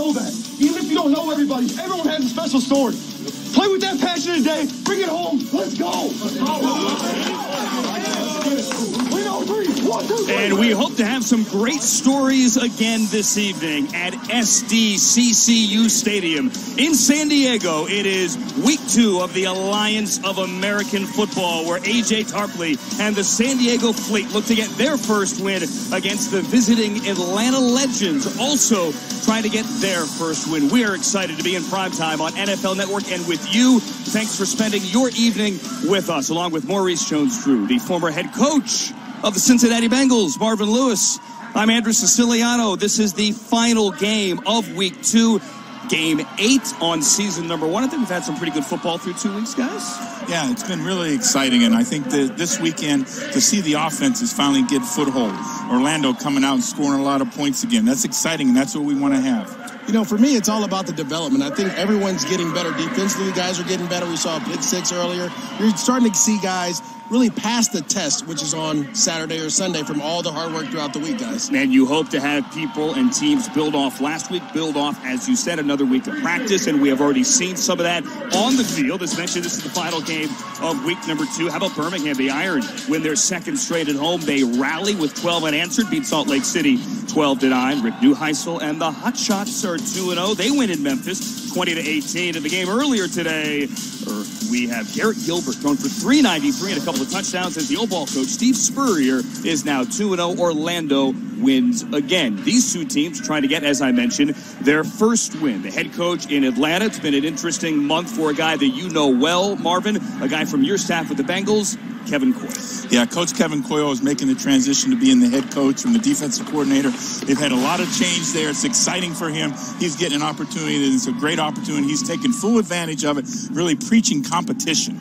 know that. Even if you don't know everybody, everyone has a special story. Play with that passion today. Bring it home. Let's go. And we hope to have some great stories again this evening at SDCCU Stadium in San Diego. It is week 2 of the Alliance of American Football, where AJ Tarpley and the San Diego Fleet look to get their first win against the visiting Atlanta Legends, also trying to get their first win. We are excited to be in primetime on NFL Network and with you. Thanks for spending your evening with us, along with Maurice Jones-Drew, the former head coach of the Cincinnati Bengals, Marvin Lewis. I'm Andrew Siciliano. This is the final game of week 2, game 8 on season number 1. I think we've had some pretty good football through 2 weeks, guys. Yeah, it's been really exciting, and I think that this weekend to see the offenses finally get foothold. Orlando coming out and scoring a lot of points again. That's exciting, and that's what we want to have. You know, for me, it's all about the development. I think everyone's getting better defensively. Guys are getting better. We saw a pick 6 earlier. You're starting to see guys really pass the test, which is on Saturday or Sunday, from all the hard work throughout the week, guys. And you hope to have people and teams build off last week, build off, as you said, another week of practice, and we have already seen some of that on the field. As mentioned, this is the final game of week number 2. How about Birmingham? The Iron win their second straight at home. They rally with 12 unanswered, beat Salt Lake City 12-9. Rick Neuheisel and the Hotshots are 2-0. They win in Memphis 20-18. In the game earlier today, we have Garrett Gilbert thrown for 393 and a couple of touchdowns as the Old Ball coach Steve Spurrier is now 2-0. Orlando wins again. These two teams trying to get, as I mentioned, their first win. The head coach in Atlanta. It's been an interesting month for a guy that you know well, Marvin, a guy from your staff with the Bengals, Kevin Coyle. Yeah, Coach Kevin Coyle is making the transition to being the head coach from the defensive coordinator. They've had a lot of change there. It's exciting for him. He's getting an opportunity, and it's a great opportunity. He's taking full advantage of it, really preaching competition.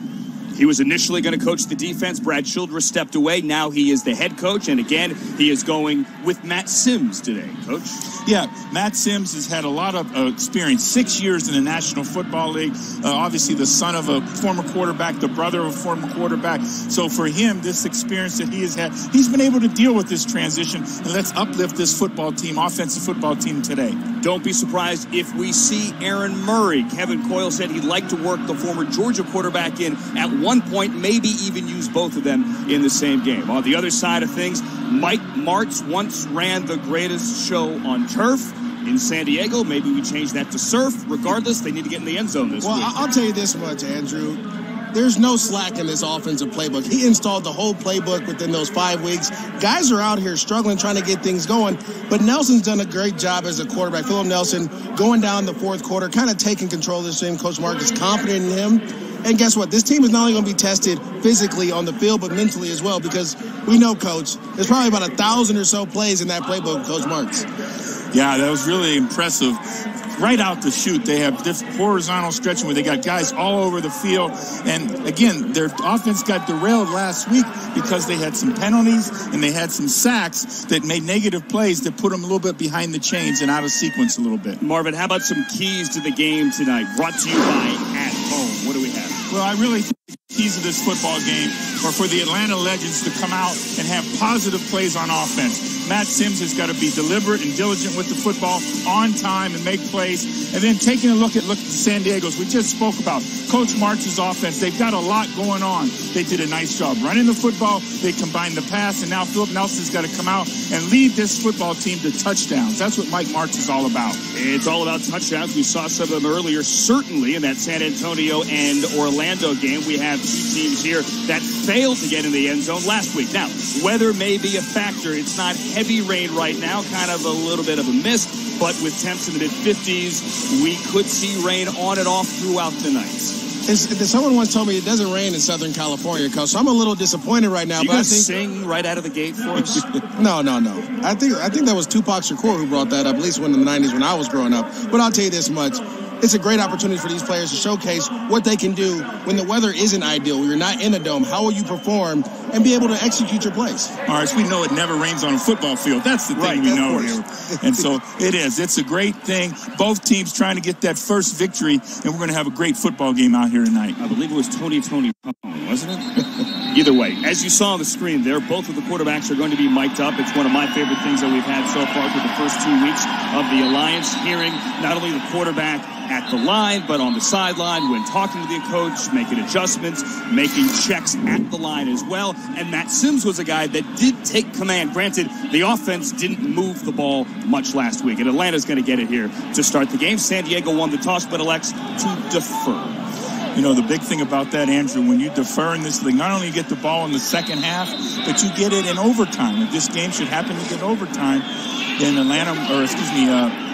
He was initially going to coach the defense. Brad Childress stepped away. Now he is the head coach. And again, he is going with Matt Sims today, Coach. Yeah, Matt Sims has had a lot of experience. 6 years in the National Football League. Obviously the son of a former quarterback, the brother of a former quarterback. So for him, this experience that he has had, he's been able to deal with this transition. And let's uplift this football team, offensive football team today. Don't be surprised if we see Aaron Murray. Kevin Coyle said he'd like to work the former Georgia quarterback in at one point, maybe even use both of them in the same game. On the other side of things, Mike Martz once ran the greatest show on turf in San Diego. Maybe we change that to surf. Regardless, they need to get in the end zone this week. Well, I'll tell you this much, Andrew. There's no slack in this offensive playbook. He installed the whole playbook within those 5 weeks. Guys are out here struggling, trying to get things going. But Nelson's done a great job as a quarterback. Phillip Nelson going down the fourth quarter, kind of taking control of this team. Coach Mark is confident in him. And guess what? This team is not only going to be tested physically on the field, but mentally as well, because we know, Coach, there's probably about 1,000 or so plays in that playbook, Coach Marks. Yeah, that was really impressive. Right out the chute, they have this horizontal stretching where they got guys all over the field. And again, their offense got derailed last week because they had some penalties and they had some sacks that made negative plays that put them a little bit behind the chains and out of sequence a little bit. Marvin, how about some keys to the game tonight? Brought to you by At Home. What do we have? Well, I really think the keys of this football game are for the Atlanta Legends to come out and have positive plays on offense. Matt Sims has got to be deliberate and diligent with the football, on time and make plays. And then taking a look at the San Diego's we just spoke about. Coach Martz's offense, they've got a lot going on. They did a nice job running the football. They combined the pass, and now Phillip Nelson's got to come out and lead this football team to touchdowns. That's what Mike Martz is all about. It's all about touchdowns. We saw some of them earlier, certainly in that San Antonio and Orlando game. We have two teams here that failed to get in the end zone last week. Now, weather may be a factor. It's not heavy rain right now, kind of a little bit of a mist, but with temps in the mid-50s, we could see rain on and off throughout the night. Someone once told me it doesn't rain in Southern California, Coach, so I'm a little disappointed right now. You gonna sing right out of the gate for us? No. I think that was Tupac Shakur who brought that up, at least in the 90s when I was growing up. But I'll tell you this much. It's a great opportunity for these players to showcase what they can do when the weather isn't ideal, when you're not in a dome. How will you perform? and be able to execute your plays. All right, so we know it never rains on a football field. That's the thing we know here. And so it is. It's a great thing. Both teams trying to get that first victory, and we're going to have a great football game out here tonight. I believe it was Tony Pong, wasn't it? Either way, as you saw on the screen there, both of the quarterbacks are going to be mic'd up. It's one of my favorite things that we've had so far through the first 2 weeks of the Alliance, hearing not only the quarterback at the line, but on the sideline when talking to the coach, making adjustments, making checks at the line as well. And Matt Sims was a guy that did take command. Granted, the offense didn't move the ball much last week, and Atlanta's going to get it here to start the game. San Diego won the toss, but elects to defer. You know, the big thing about that, Andrew, when you defer in this league, not only you get the ball in the second half, but you get it in overtime. If this game should happen to get overtime, then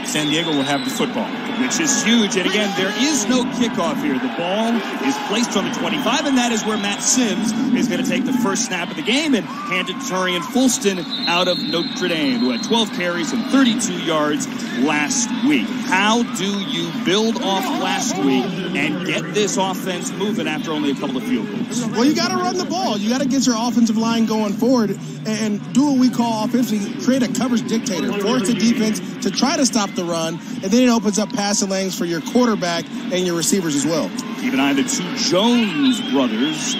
San Diego will have the football. Which is huge. And again, there is no kickoff here. The ball is placed on the 25, and that is where Matt Sims is going to take the first snap of the game and hand it to Turian Fulston out of Notre Dame, who had 12 carries and 32 yards last week. How do you build off last week and get this offense moving after only a couple of field goals? Well, you got to run the ball. You got to get your offensive line going forward and do what we call offensively, create a coverage dictator, force the defense to try to stop the run, and then it opens up passing lanes for your quarterback and your receivers as well. Keep an eye on the two Jones brothers.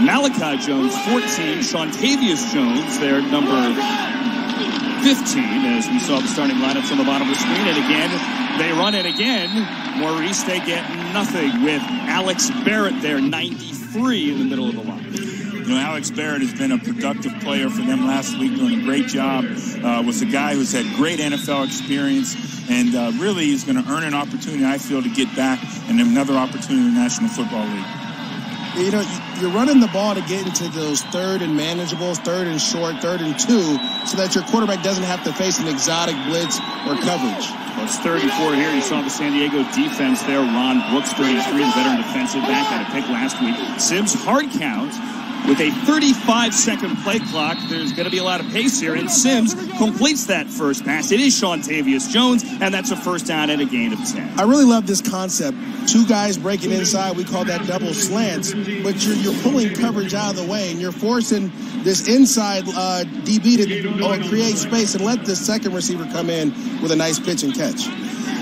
Malachi Jones, 14. Shontavious Jones, their number 15, as we saw the starting lineups on the bottom of the screen. And again, they run it again. Maurice, they get nothing with Alex Barrett there, 93 in the middle of the line. You know, Alex Barrett has been a productive player for them last week, doing a great job. Was a guy who's had great NFL experience and really is going to earn an opportunity, I feel, to get back and another opportunity in the National Football League. You know, you're running the ball to get into those third and manageables, third and short, third and 2, so that your quarterback doesn't have to face an exotic blitz or coverage. Well, it's 34 here. You saw the San Diego defense there. Ron Brooks, 33, the veteran defensive back, had a pick last week. Sims, hard count. With a 35-second play clock, there's going to be a lot of pace here, and Sims completes that first pass. It is Shontavious Jones, and that's a first down and a gain of 10. I really love this concept. Two guys breaking inside, we call that double slants, but you're pulling coverage out of the way, and you're forcing this inside DB to create space and let the second receiver come in with a nice pitch and catch.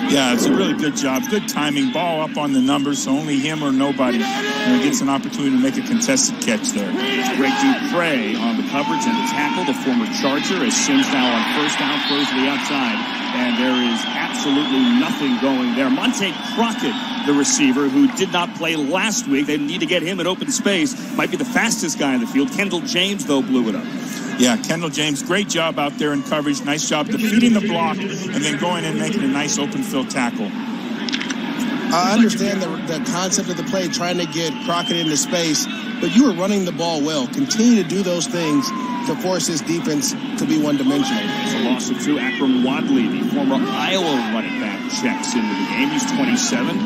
Yeah, it's a really good job. Good timing. Ball up on the numbers, so only him or nobody gets an opportunity to make a contested catch there. Greg Dupre on the coverage and the tackle, the former Charger, as Sims now on first down, throws to the outside, and there is absolutely nothing going there. Monte Crockett, the receiver, who did not play last week. They need to get him in open space. Might be the fastest guy in the field. Kendall James, though, blew it up. Yeah, Kendall James, great job out there in coverage. Nice job defeating the block and then going and making a nice open field tackle. I understand the concept of the play, trying to get Crockett into space, but you were running the ball well. Continue to do those things to force this defense to be one-dimensional. It's a loss of 2. Akram Wadley, the former Iowa running back, checks into the game. He's 27.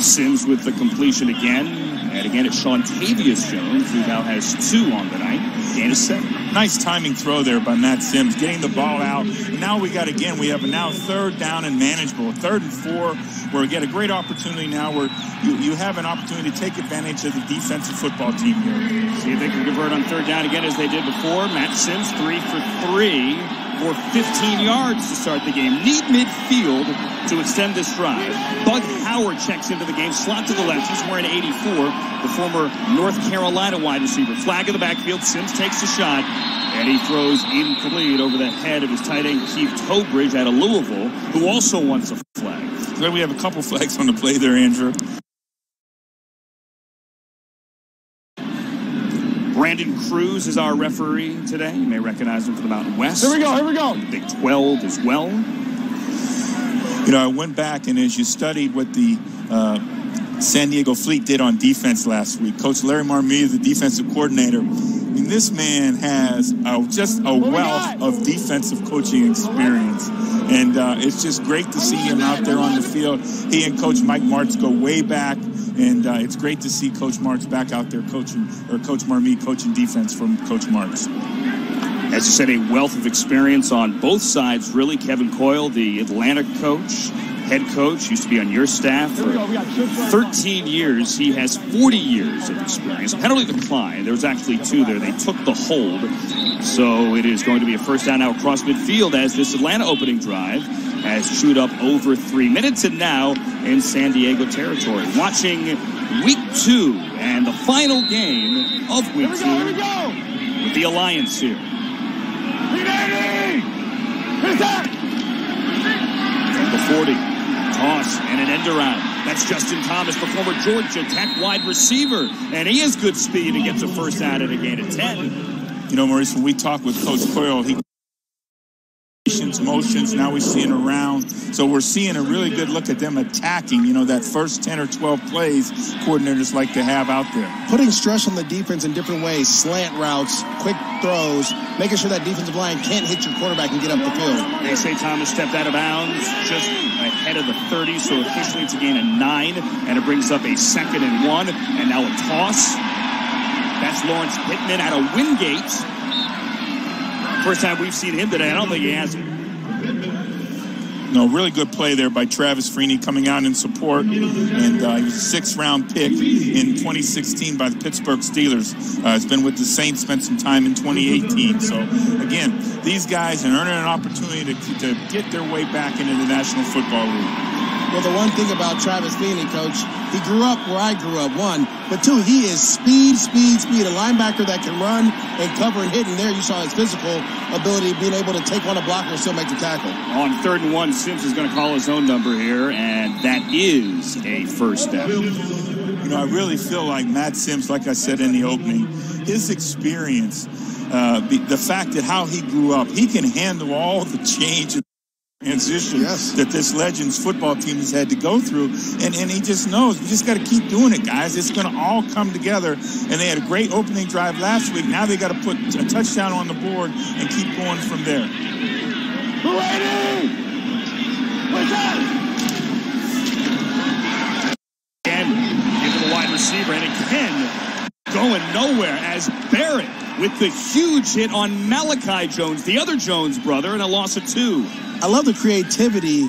Sims with the completion again. And again, it's Shontavious Jones, who now has 2 on the night. Gain of 7. Nice timing throw there by Matt Sims, getting the ball out. And now we have now third down and manageable. 3rd and 4, where we get a great opportunity now where you have an opportunity to take advantage of the defensive football team here. See if they can convert on 3rd down again as they did before. Matt Sims, 3 for 3 for 15 yards to start the game. Need midfield to extend this drive. Bug Howard checks into the game, slot to the left. He's wearing 84, the former North Carolina wide receiver. Flag in the backfield. Sims takes a shot, and he throws incomplete over the head of his tight end, Keith Tobridge, out of Louisville, who also wants a flag. Well, we have a couple flags on the play there, Andrew. Brandon Cruz is our referee today. You may recognize him from the Mountain West. Here we go. Big 12 as well. You know, I went back, and as you studied what the San Diego Fleet did on defense last week, Coach Larry Marmia, the defensive coordinator, I mean, this man has just a wealth of defensive coaching experience. And it's just great to see him out there on the field. He and Coach Mike Martz go way back. And it's great to see Coach Martz back out there coaching, or Coach Marmie coaching defense from Coach Martz. As you said, a wealth of experience on both sides, really. Kevin Coyle, the Atlanta coach, head coach, used to be on your staff for 13 years. He has 40 years of experience. Penalty decline. There was actually 2 there. They took the hold. So it is going to be a first down now across midfield as this Atlanta opening drive has chewed up over 3 minutes, and now in San Diego territory. Watching week 2 and the final game of week 2 with the Alliance here. From the 40, toss and an end around. That's Justin Thomas, the former Georgia Tech wide receiver, and he has good speed and gets a first down and a gain of 10. You know, Maurice, when we talk with Coach Coyle, he motions, now we're seeing around. So we're seeing a really good look at them attacking, you know, that first 10 or 12 plays coordinators like to have out there. Putting stress on the defense in different ways, slant routes, quick throws, making sure that defensive line can't hit your quarterback and get up the field. They say Thomas stepped out of bounds just ahead of the 30, so officially it's a gain of 9, and it brings up a 2nd and 1, and now a toss. That's Lawrence Pittman out of Wingate. First time we've seen him today. I don't think he has it. No, really good play there by Travis Freeney coming out in support. And he was a 6th-round pick in 2016 by the Pittsburgh Steelers. He's been with the Saints, spent some time in 2018. So, again, these guys are earning an opportunity to get their way back into the National Football League. Well, the one thing about Travis Freeney, Coach, he grew up where I grew up, 1. But 2, he is speed. A linebacker that can run and cover and hit. And there you saw his physical ability, being able to take on a blocker and still make the tackle. On 3rd and 1, Sims is going to call his own number here, and that is a first down. You know, I really feel like Matt Sims, like I said in the opening, his experience, the fact that how he grew up, he can handle all the change and transition that this Legends football team has had to go through, and he just knows we just got to keep doing it, guys. It's going to all come together. And they had a great opening drive last week. Now they got to put a touchdown on the board and keep going from there. Again, into the wide receiver, and again going nowhere as Barrett with the huge hit on Malachi Jones, the other Jones brother, and a loss of 2. I love the creativity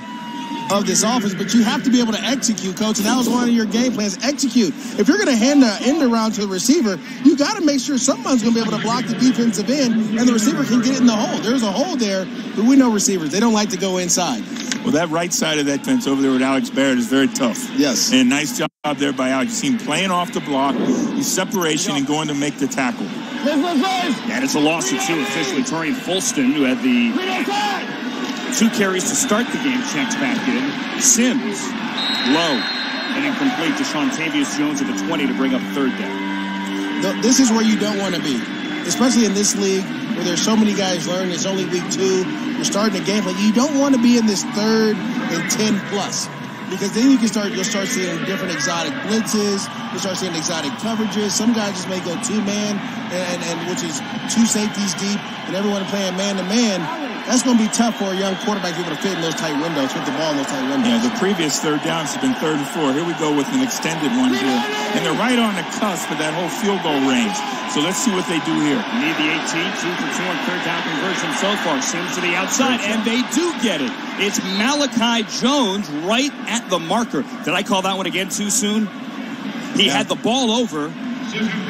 of this offense, but you have to be able to execute, Coach, and that was one of your game plans. Execute. If you're going to hand the end around to the receiver, you got to make sure someone's going to be able to block the defensive end, and the receiver can get it in the hole. There's a hole there, but we know receivers. They don't like to go inside. Well, that right side of that fence over there with Alex Barrett is very tough. Yes. And nice job there by Alex. You see him playing off the block, his separation, and going to make the tackle. And it's a loss of 2 officially. Torian Fulston, who had the 2 carries to start the game, checks back in. Sims, low, and incomplete to Shontavious Jones at the 20 to bring up 3rd down. This is where you don't want to be, especially in this league where there's so many guys learning. It's only week 2. You're starting a game play. You don't want to be in this 3rd and 10 plus, because then you'll start seeing different exotic blitzes. You'll start seeing exotic coverages. Some guys just may go 2-man, and which is 2 safeties deep, and everyone playing man-to-man. That's going to be tough for a young quarterback to be able to fit in those tight windows, fit the ball in those tight windows. Yeah, the previous 3rd downs have been 3rd and 4. Here we go with an extended one here. And they're right on the cusp of that whole field goal range. So let's see what they do here. Need the 18, 2 for 2 on 3rd down conversion so far. Sims to the outside, and they do get it. It's Malachi Jones right at the marker. Did I call that one again too soon? He had the ball over,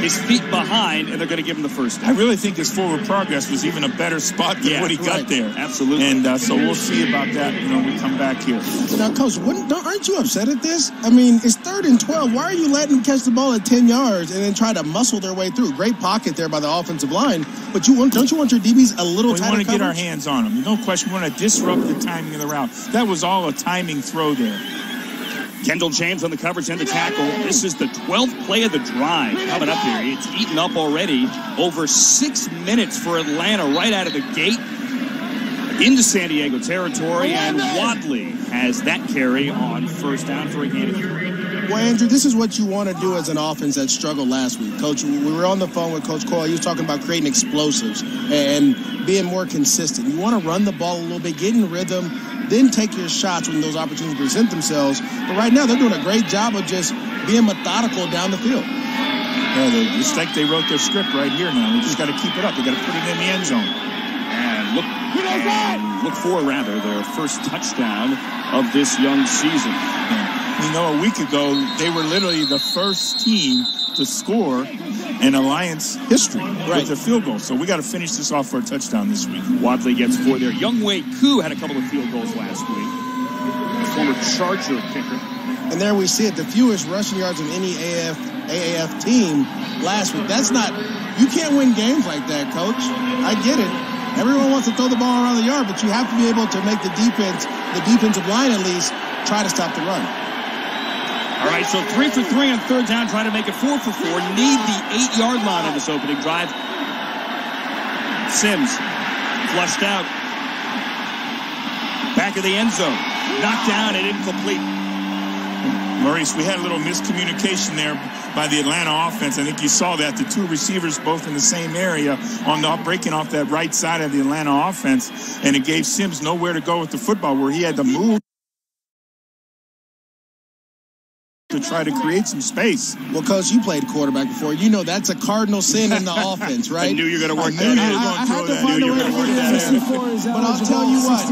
his feet behind, and they're going to give him the first down. I really think his forward progress was even a better spot than what he got there. Absolutely. And so we'll see about that when we come back here. Now, Coach, aren't you upset at this? I mean, it's 3rd and 12. Why are you letting them catch the ball at 10 yards and then try to muscle their way through? Great pocket there by the offensive line, but don't you want your DBs a little tighter? We want to get our coverage? hands on them. No question. We want to disrupt the timing of the route. That was all a timing throw there. Kendall James on the coverage and the tackle. This is the 12th play of the drive coming up here. It's eaten up already. Over 6 minutes for Atlanta right out of the gate into San Diego territory, and Wadley has that carry on 1st down for a gain of 3. Well, Andrew, this is what you want to do as an offense that struggled last week. Coach, we were on the phone with Coach Coyle. He was talking about creating explosives and being more consistent. You want to run the ball a little bit, get in rhythm, then take your shots when those opportunities present themselves. But right now, they're doing a great job of just being methodical down the field. Yeah, it's like they wrote their script right here now. They just got to keep it up. They got to put it in the end zone. And look, and look for their first touchdown of this young season. You know, a week ago, they were literally the first team to score in Alliance history with their field goal. So we got to finish this off for a touchdown this week. Wadley gets 4 there. Younghoe Koo had a couple of field goals last week. Former Charger kicker. And there we see it, the fewest rushing yards of any AAF team last week. That's not, you can't win games like that, Coach. I get it. Everyone wants to throw the ball around the yard, but you have to be able to make the defensive line at least, try to stop the run. All right, so 3 for 3 on third down, trying to make it 4 for 4. Need the 8-yard line on this opening drive. Sims flushed out. Back of the end zone. Knocked down and incomplete. Maurice, we had a little miscommunication there by the Atlanta offense. I think you saw that. The 2 receivers both in the same area breaking off that right side of the Atlanta offense. And it gave Sims nowhere to go with the football where he had to move to try to create some space. Well, Coach, you played quarterback before. You know that's a cardinal sin in the offense, right? I knew you were going to work that in. I knew you were going to work that in. But I'll tell you what,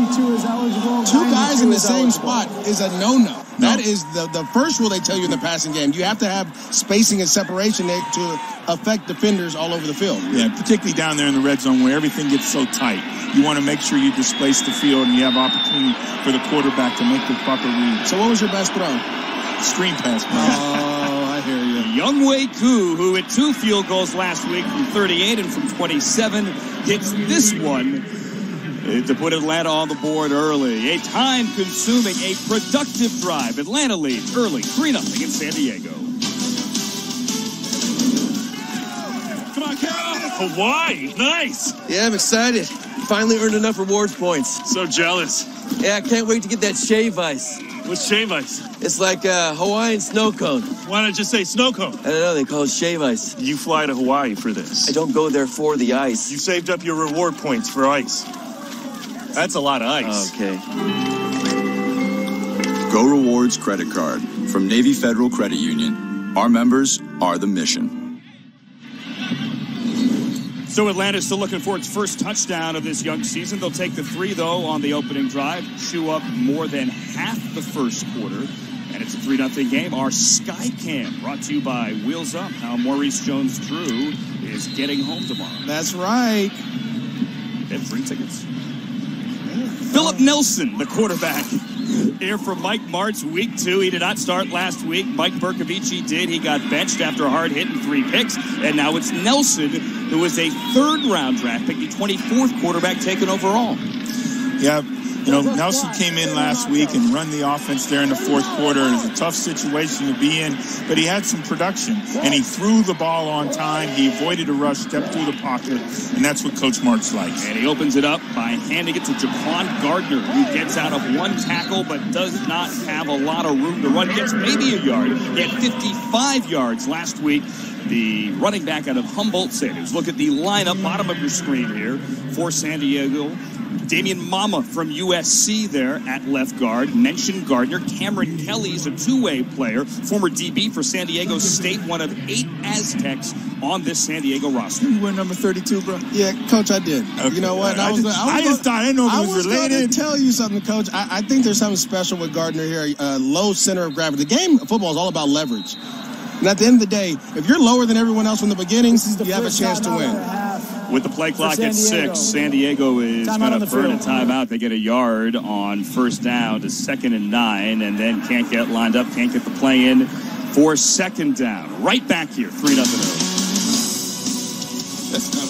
2 guys in the same spot is a no-no. That is the first rule they tell you in the passing game. You have to have spacing and separation to affect defenders all over the field. Yeah, particularly down there in the red zone where everything gets so tight. You want to make sure you displace the field and you have opportunity for the quarterback to make the proper read. So what was your best throw? Screen pass. Oh, I hear you. Younghoe Koo, who had 2 field goals last week from 38 and from 27, gets this one to put Atlanta on the board early. A time-consuming, a productive drive. Atlanta leads early, 3-0 in San Diego. Come on, Carol. Hawaii, nice. Yeah, I'm excited. Finally earned enough rewards points. So jealous. Yeah, I can't wait to get that shave ice. What's shave ice? It's like a Hawaiian snow cone. Why not just say snow cone? I don't know, they call it shave ice. You fly to Hawaii for this. I don't go there for the ice. You saved up your reward points for ice. That's a lot of ice. Okay. Go Rewards credit card from Navy Federal Credit Union. Our members are the mission. So Atlanta's still looking for its first touchdown of this young season. They'll take the 3, though, on the opening drive. Chew up more than half the first quarter. And it's a 3-0 game. Our Skycam brought to you by Wheels Up. How Maurice Jones-Drew is getting home tomorrow. That's right. They have 3 tickets. Phillip Nelson, the quarterback. Here for Mike Martz, week 2. He did not start last week. Mike Bercovici did. He got benched after a hard hit and 3 picks. And now it's Nelson, who was a 3rd-round draft pick, the 24th quarterback taken overall. Yeah, you know, Nelson came in last week and run the offense there in the 4th quarter. It was a tough situation to be in, but he had some production, and he threw the ball on time. He avoided a rush, stepped through the pocket, and that's what Coach Martz likes. And he opens it up by handing it to Jaquan Gardner, who gets out of 1 tackle but does not have a lot of room to run. Gets maybe a yard. He had 55 yards last week. The running back out of Humboldt State. Look at the lineup, bottom of your screen here for San Diego. Damian Mama from USC there at left guard. Mentioned Gardner. Cameron Kelly's a 2-way player. Former DB for San Diego State. One of 8 Aztecs on this San Diego roster. You wear number 32, bro? Yeah, Coach, I did. Okay. You know what? I just thought, I didn't know if it was related. I was going to tell you something, Coach. I think there's something special with Gardner here. Low center of gravity. The game of football is all about leverage. And at the end of the day, if you're lower than everyone else from the beginning, you have a chance to win. With the play clock at 6, San Diego is going to burn a timeout. They get a yard on first down to 2nd and 9, and then can't get lined up, can't get the play in for 2nd down. Right back here, 3-0. That's not.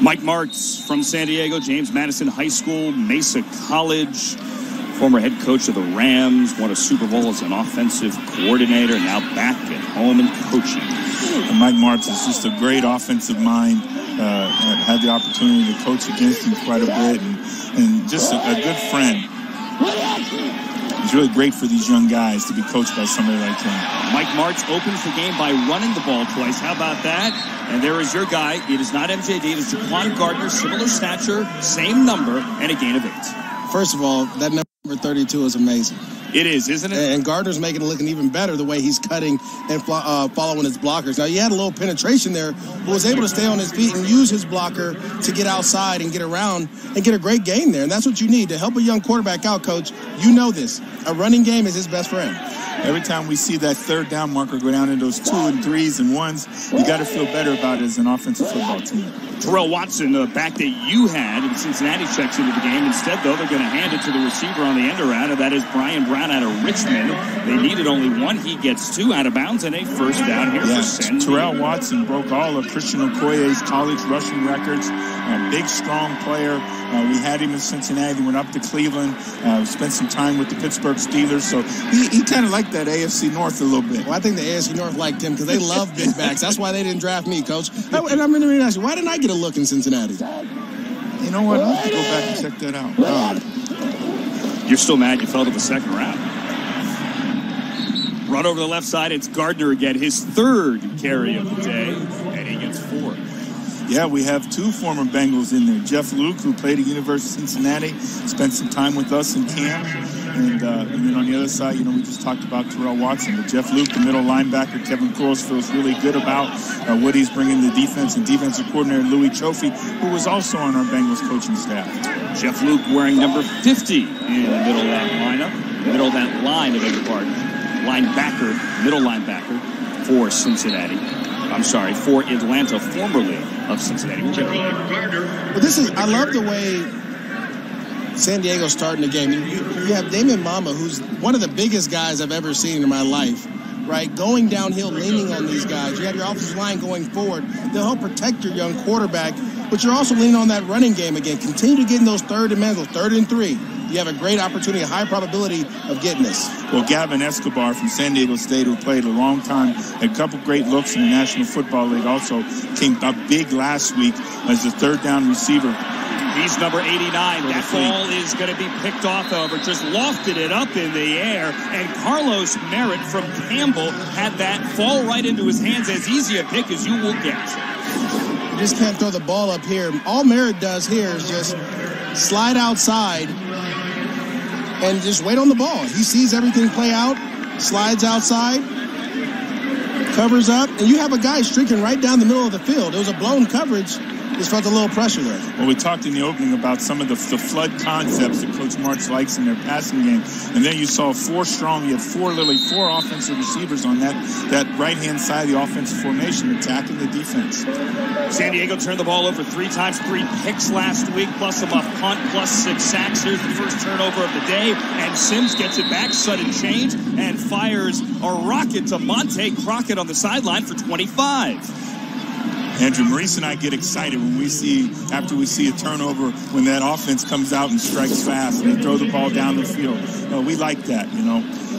Mike Martz from San Diego, James Madison High School, Mesa College, former head coach of the Rams, won a Super Bowl as an offensive coordinator, now back at home and coaching. And Mike Martz is just a great offensive mind. had the opportunity to coach against him quite a bit, and just a good friend. It's really great for these young guys to be coached by somebody like him. Mike Martz opens the game by running the ball twice. How about that? And there is your guy. It is not MJD. It is Jaquan Gardner, similar stature, same number, and a gain of 8. First of all, that number 32 is amazing. It is, isn't it? And Gardner's making it looking even better the way he's cutting and following his blockers. Now, he had a little penetration there, but was able to stay on his feet and use his blocker to get outside and get around and get a great gain there. And that's what you need to help a young quarterback out, Coach. You know this. A running game is his best friend. Every time we see that third down marker go down in those 2 and 3s and 1s, you got to feel better about it as an offensive football team. Terrell Watson, the back that you had, and Cincinnati checks into the game. Instead, though, they're going to hand it to the receiver on the end around, and that is Brian Brown out of Richmond. They needed only 1. He gets 2 out of bounds and a first down here for San Diego. Terrell Watson broke all of Christian Okoye's college rushing records. A big, strong player. We had him in Cincinnati, went up to Cleveland, spent some time with the Pittsburgh Steelers. So he kind of liked that AFC North a little bit. Well, I think the AFC North liked him because they love big backs. That's why they didn't draft me, Coach. And I'm going to ask you, why didn't I get a look in Cincinnati? You know what? I'll have to go back and check that out. You're still mad you fell to the second round. Run over the left side. It's Gardner again, his 3rd carry of the day, and he gets 4. Yeah, we have 2 former Bengals in there. Jeff Luke, who played at University of Cincinnati, spent some time with us in camp. And then on the other side, we just talked about Terrell Watson. But Jeff Luke, the middle linebacker, Kevin Cross feels really good about what he's bringing to defense, and defensive coordinator Louis Chofie, who was also on our Bengals coaching staff. Jeff Luke wearing number 50 in the middle of that lineup, middle of that line, I beg your pardon. Linebacker, middle linebacker for Cincinnati. I'm sorry, for Atlanta, formerly of Cincinnati. But I love the way San Diego's starting the game. You have Damon Mama, who's one of the biggest guys I've ever seen in my life, right? Going downhill, leaning on these guys. You have your offensive line going forward. They'll help protect your young quarterback, but you're also leaning on that running game again. Continue to get in those 3rd and 3rd and 3. You have a great opportunity, a high probability of getting this. Well, Gavin Escobar from San Diego State, who played a long time, had a couple great looks in the National Football League, also came up big last week as the 3rd down receiver. He's number 89. That ball is going to be picked off, however, just lofted it up in the air, and Carlos Merritt from Campbell had that fall right into his hands. As easy a pick as you will get. You just can't throw the ball up here. All Merritt does here is just slide outside and just wait on the ball. He sees everything play out, slides outside, covers up, and you have a guy streaking right down the middle of the field. It was a blown coverage. Just felt a little pressure there. Well, we talked in the opening about some of the flood concepts that Coach Martz likes in their passing game. And then you saw 4 strong. You had 4 offensive receivers on that right-hand side of the offensive formation attacking the defense. San Diego turned the ball over 3 times, 3 picks last week, plus a muff punt, plus 6 sacks. Here's the first turnover of the day, and Sims gets it back, sudden change, and fires a rocket to Monte Crockett on the sideline for 25. Andrew, Maurice and I get excited after we see a turnover, when that offense comes out and strikes fast and they throw the ball down the field. We like that,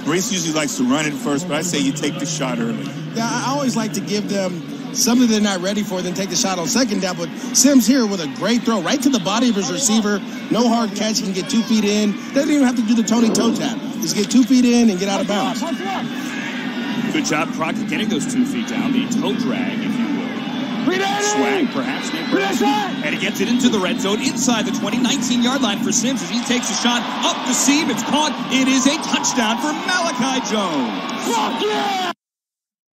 Maurice usually likes to run it first, but I say you take the shot early. Yeah, I always like to give them something they're not ready for, then take the shot on second down. But Sims here with a great throw right to the body of his receiver. No hard catch. He can get 2 feet in. Doesn't even have to do the Tony toe tap. Just get 2 feet in and get out of bounds. Good job, Crockett, getting those 2 feet down. The toe drag, if you will. Swag, perhaps. And he gets it into the red zone inside the 19-yard line for Sims as he takes a shot up the seam. It's caught. It is a touchdown for Malachi Jones.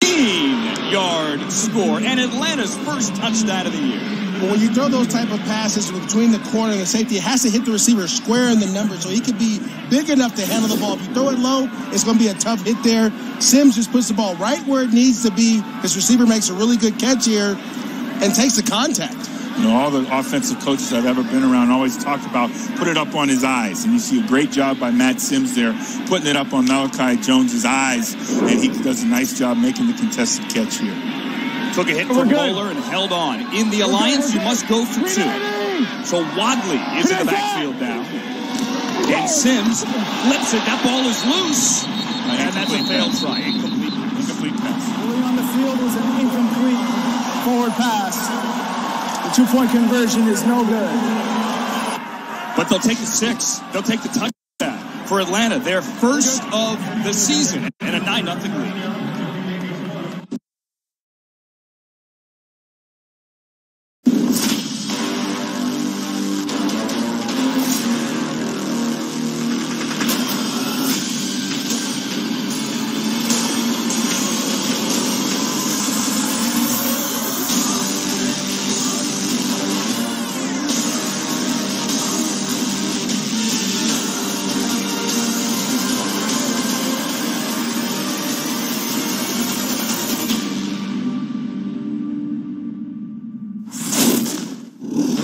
15-yard score and Atlanta's first touchdown of the year. But when you throw those type of passes between the corner and the safety, it has to hit the receiver square in the number so he could be big enough to handle the ball. If you throw it low, it's going to be a tough hit there. Sims just puts the ball right where it needs to be. His receiver makes a really good catch here and takes the contact. All the offensive coaches I've ever been around always talked about put it up on his eyes. And you see a great job by Matt Sims there, putting it up on Malachi Jones's eyes. And he does a nice job making the contested catch here. Took a hit from Bowler and held on. In the alliance, you must go for 2. So Wadley is in the backfield now. And Sims flips it. That ball is loose. And that's a failed try. Incomplete pass. Early on the field was an incomplete forward pass. The two-point conversion is no good. But they'll take the 6. They'll take the touchdown for Atlanta, their first of the season, and a 9-0 lead.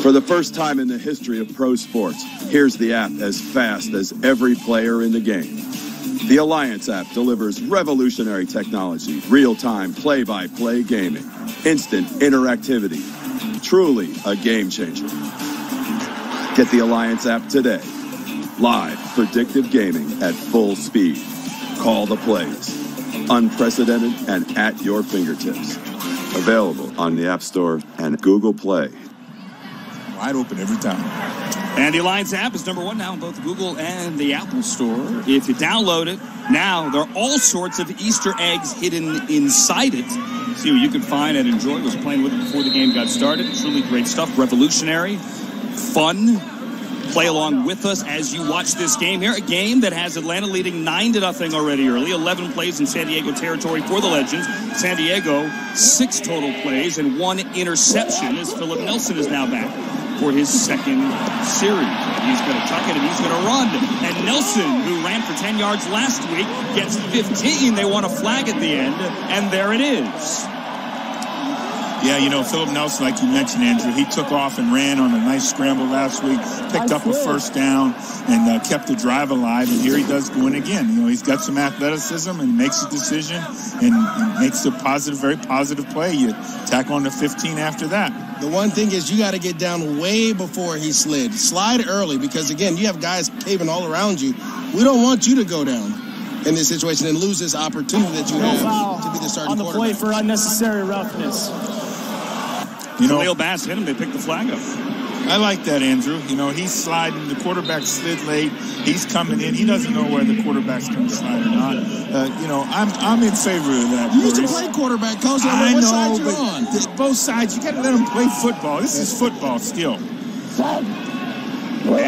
For the first time in the history of pro sports, here's the app as fast as every player in the game. The Alliance app delivers revolutionary technology, real-time play-by-play gaming, instant interactivity. Truly a game changer. Get the Alliance app today. Live predictive gaming at full speed. Call the plays. Unprecedented and at your fingertips. Available on the App Store and Google Play. Wide open every time. And the Alliance app is #1 now in both Google and the Apple Store. If you download it, now there are all sorts of Easter eggs hidden inside it. See what you can find and enjoy. I was playing with it before the game got started. Truly great stuff. Revolutionary. Fun. Play along with us as you watch this game here. A game that has Atlanta leading 9-0 already early. 11 plays in San Diego territory for the Legends. San Diego, 6 total plays and 1 interception as Phillip Nelson is now back for his second series. He's going to chuck it and he's going to run. And Nelson, who ran for 10 yards last week, gets 15. They want a flag at the end, and there it is. Yeah, you know, Phillip Nelson, like you mentioned, Andrew, he took off and ran on a nice scramble last week, picked up a first down, and kept the drive alive. And here he does go in again. You know, he's got some athleticism and makes a decision and makes a positive, very positive play. You tack on to 15 after that. The one thing is you got to get down way before he slid. Slide early because, again, you have guys caving all around you. We don't want you to go down in this situation and lose this opportunity that you have to be the starting quarterback. On the play for unnecessary roughness. You know, Khalil Bass hit him. They picked the flag up. I like that, Andrew. You know, he's sliding. The quarterback slid late. He's coming in. He doesn't know where the quarterback's going to slide or not. You know, I'm in favor of that. You used to play quarterback, Coach. I what know, side you're but on. both sides. You got to let them play football. This is football still. He's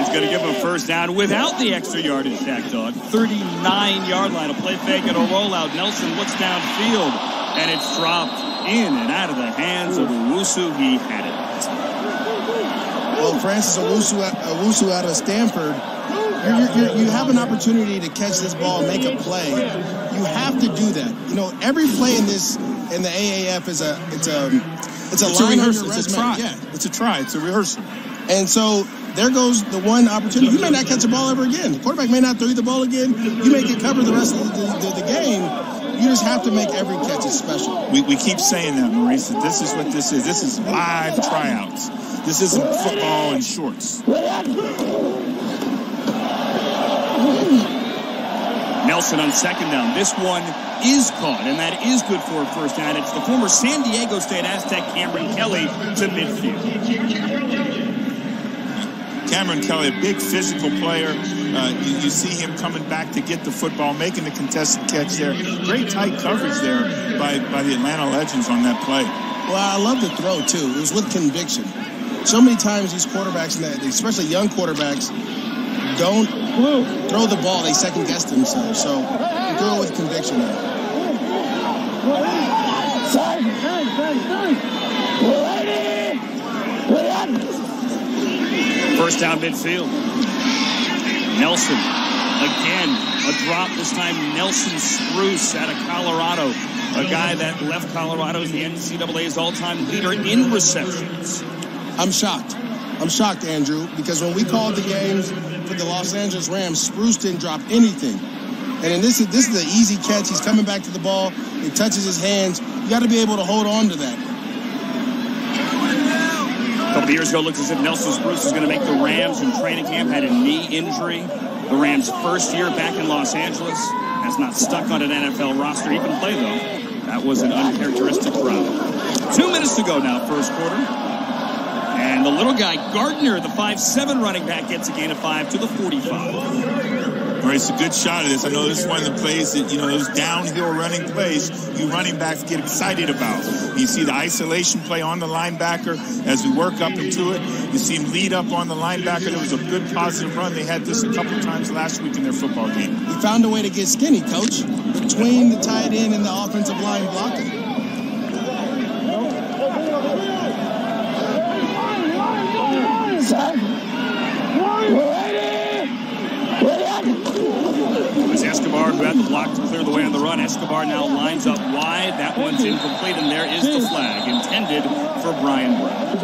going to give him a first down without the extra yardage, Shaq Dog. 39-yard line. A play fake and a rollout. Nelson looks downfield, and it's dropped in and out of the hands of Owusu. He had it. Well, Francis Owusu out of Stanford, you have an opportunity to catch this ball and make a play. You have to do that. You know, every play in the AAF is a line rehearsal. It's a try. Yeah, it's a try. It's a rehearsal. And so there goes the one opportunity. You may not catch the ball ever again. The quarterback may not throw you the ball again. You may get covered the rest of the game. You just have to make every catch is special. We keep saying that, Maurice, that this is what this is. This is live tryouts. This isn't football in shorts. Nelson on second down. This one is caught, and that is good for a first down. It's the former San Diego State Aztec Cameron Kelly to midfield. Cameron Kelly, a big physical player. You see him coming back to get the football, making the contested catch there. Great tight coverage there by the Atlanta Legends on that play. Well, I love the throw, too. It was with conviction. So many times these quarterbacks, especially young quarterbacks, don't throw the ball. They second-guess themselves. So you throw it with conviction there. First down midfield. Nelson, again, a drop. This time Nelson Spruce out of Colorado. A guy that left Colorado as the NCAA's all-time leader in receptions. I'm shocked, Andrew, because when we called the games for the Los Angeles Rams, Spruce didn't drop anything. And then this is an easy catch. He's coming back to the ball. It touches his hands. You got to be able to hold on to that. A couple years ago, it looked as if Nelson Spruce was going to make the Rams in training camp. Had a knee injury. The Rams' first year back in Los Angeles. Has not stuck on an NFL roster. He can play, though. That was an uncharacteristic crowd. 2 minutes to go now, first quarter. And the little guy, Gardner, the 5'7" running back, gets a gain of 5 to the 45. All right, it's a good shot of this. I know this is one of the plays that, those downhill running plays you running backs get excited about. You see the isolation play on the linebacker as we work up into it. You see him lead up on the linebacker. There was a good positive run. They had this a couple times last week in their football game. He found a way to get skinny, Coach, between the tight end and the offensive line blocking. It's Escobar who had the block to clear the way on the run. Escobar now lines up wide. That one's incomplete, and there is the flag intended for Brian Brown.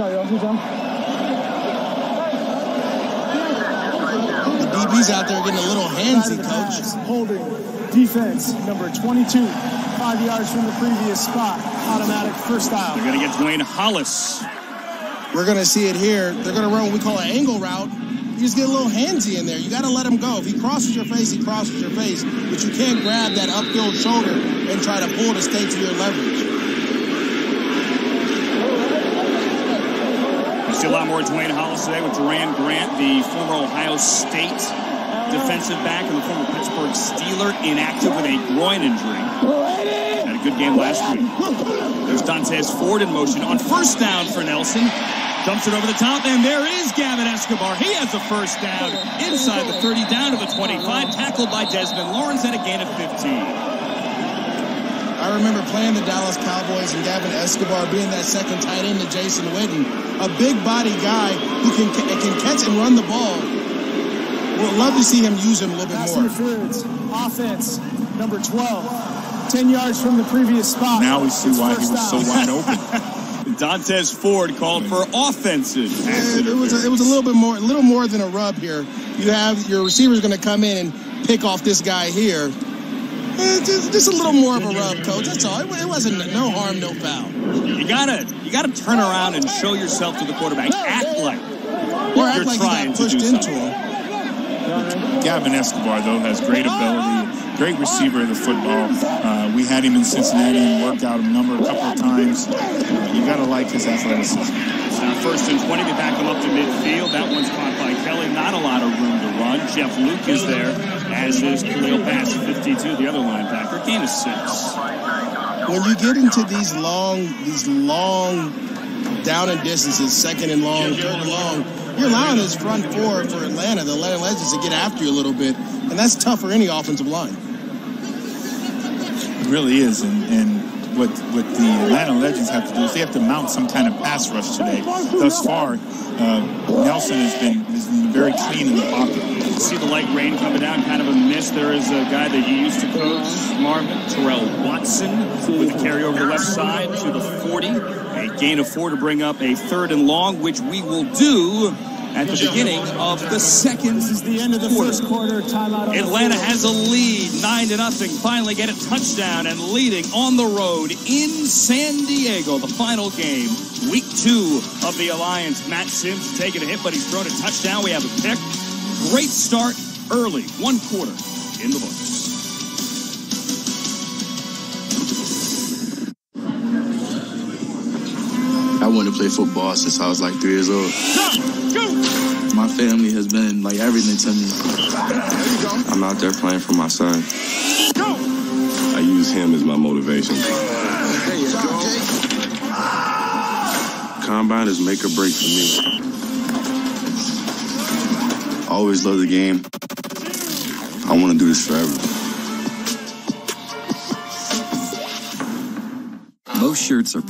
The DB's out there getting a little handsy, Coach. Holding defense, number 22, 5 yards from the previous spot. Automatic first down. They're going to get Dwayne Hollis. We're going to see it here. They're going to run what we call an angle route. You just get a little handsy in there. You got to let him go. If he crosses your face, he crosses your face. But you can't grab that upfield shoulder and try to pull to stay to your leverage. You see a lot more Dwayne Hollis today with Duran Grant, the former Ohio State defensive back and the former Pittsburgh Steeler, inactive with a groin injury. Had a good game last week. There's Dantes Ford in motion on first down for Nelson. Dumps it over the top, and there is Gavin Escobar. He has a first down inside the 30, down to the 25, tackled by Desmond Lawrence at a gain of 15. I remember playing the Dallas Cowboys and Gavin Escobar being that second tight end to Jason Witten, a big body guy who can catch and run the ball. We'd love to see him use him a little bit more. Interference, offense, number 12, 10 yards from the previous spot. Now we see why he was so wide open. Dantes Ford called for offensive. It was a little more than a rub here. You have your receiver's going to come in and pick off this guy here. Just a little more of a rub, Coach. That's all. It wasn't no harm, no foul. You gotta turn around and show yourself to the quarterback. Act like you're trying to do something. Gavin Escobar, though, has great ability, great receiver of the football. We had him in Cincinnati and worked out a couple of times. You got to like his athleticism. Now first and 20, they back him up to midfield. That one's caught by Kelly. Not a lot of room to run. Jeff Luke is there, as is Khalil Bass, 52, the other linebacker. Gain of 6. When you get into these long down and distances, second and long, third and long, you're allowing this front four for Atlanta, the Atlanta Legends, to get after you a little bit, and that's tough for any offensive line. It really is, and what the Atlanta Legends have to do is they have to mount some kind of pass rush today. Thus far, Nelson has been very clean in the pocket. You see the light rain coming down, kind of a mist. There is a guy that you used to coach, Marvin, Terrell Watson, with a carry over the left side to the 40. A gain of 4 to bring up a third and long, which we will do at the beginning of the second This is the end of the first quarter. Timeout. Atlanta has a lead, 9-0. Finally get a touchdown and leading on the road in San Diego. The final game, week 2 of the Alliance. Matt Sims taking a hit, but he's thrown a touchdown. We have a pick. Great start early, 1 quarter in the books. I wanted to play football since I was like 3 years old. My family has been like everything to me. I'm out there playing for my son. I use him as my motivation. Combine is make or break for me. I always love the game. I want to do this forever. Most shirts are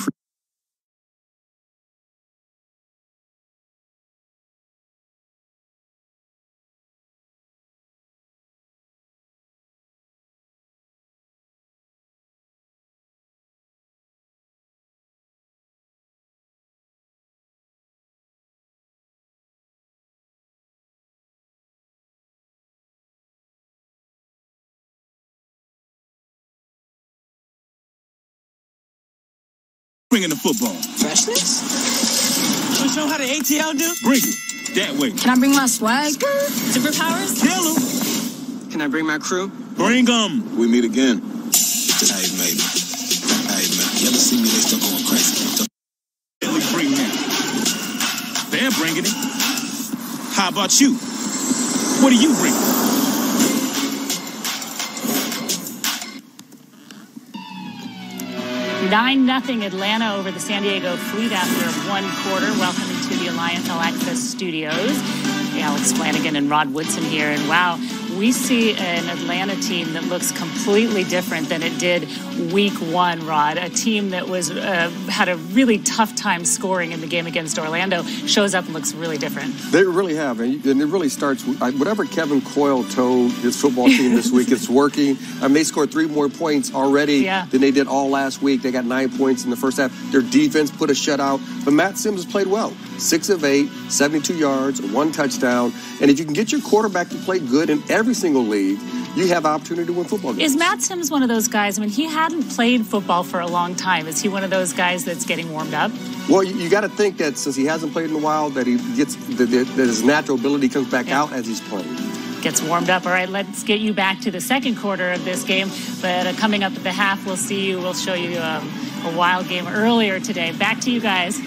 Bringing the football. Freshness? You show how the ATL do? Bring it. That way. Can I bring my swag? Superpowers? Kill him. Can I bring my crew? Bring them. We meet again. Hey, man. You ever see me? They still going crazy. Bring him. They're bringing it. How about you? What do you bring? 9-0 Atlanta over the San Diego Fleet after one quarter. Welcome to the Alliance All Access Studios. Alex Flanagan and Rod Woodson here. And wow, we see an Atlanta team that looks completely different than it did week one, Rod. A team that was had a really tough time scoring in the game against Orlando shows up and looks really different. They really have. And it really starts with whatever Kevin Coyle told his football team this week, it's working. I mean, they scored 3 more points already than they did all last week. They got 9 points in the first half. Their defense put a shutout. But Matt Sims has played well. 6 of 8, 72 yards, 1 touchdown. And if you can get your quarterback to play good in every single league, you have opportunity to win football games. Is Matt Sims one of those guys? I mean, he hadn't played football for a long time. Is he one of those guys that's getting warmed up? Well, you got to think that since he hasn't played in a while, that he gets that his natural ability comes back out as he's playing. Gets warmed up. All right, let's get you back to the second quarter of this game. But coming up at the half, we'll show you a wild game earlier today. Back to you guys.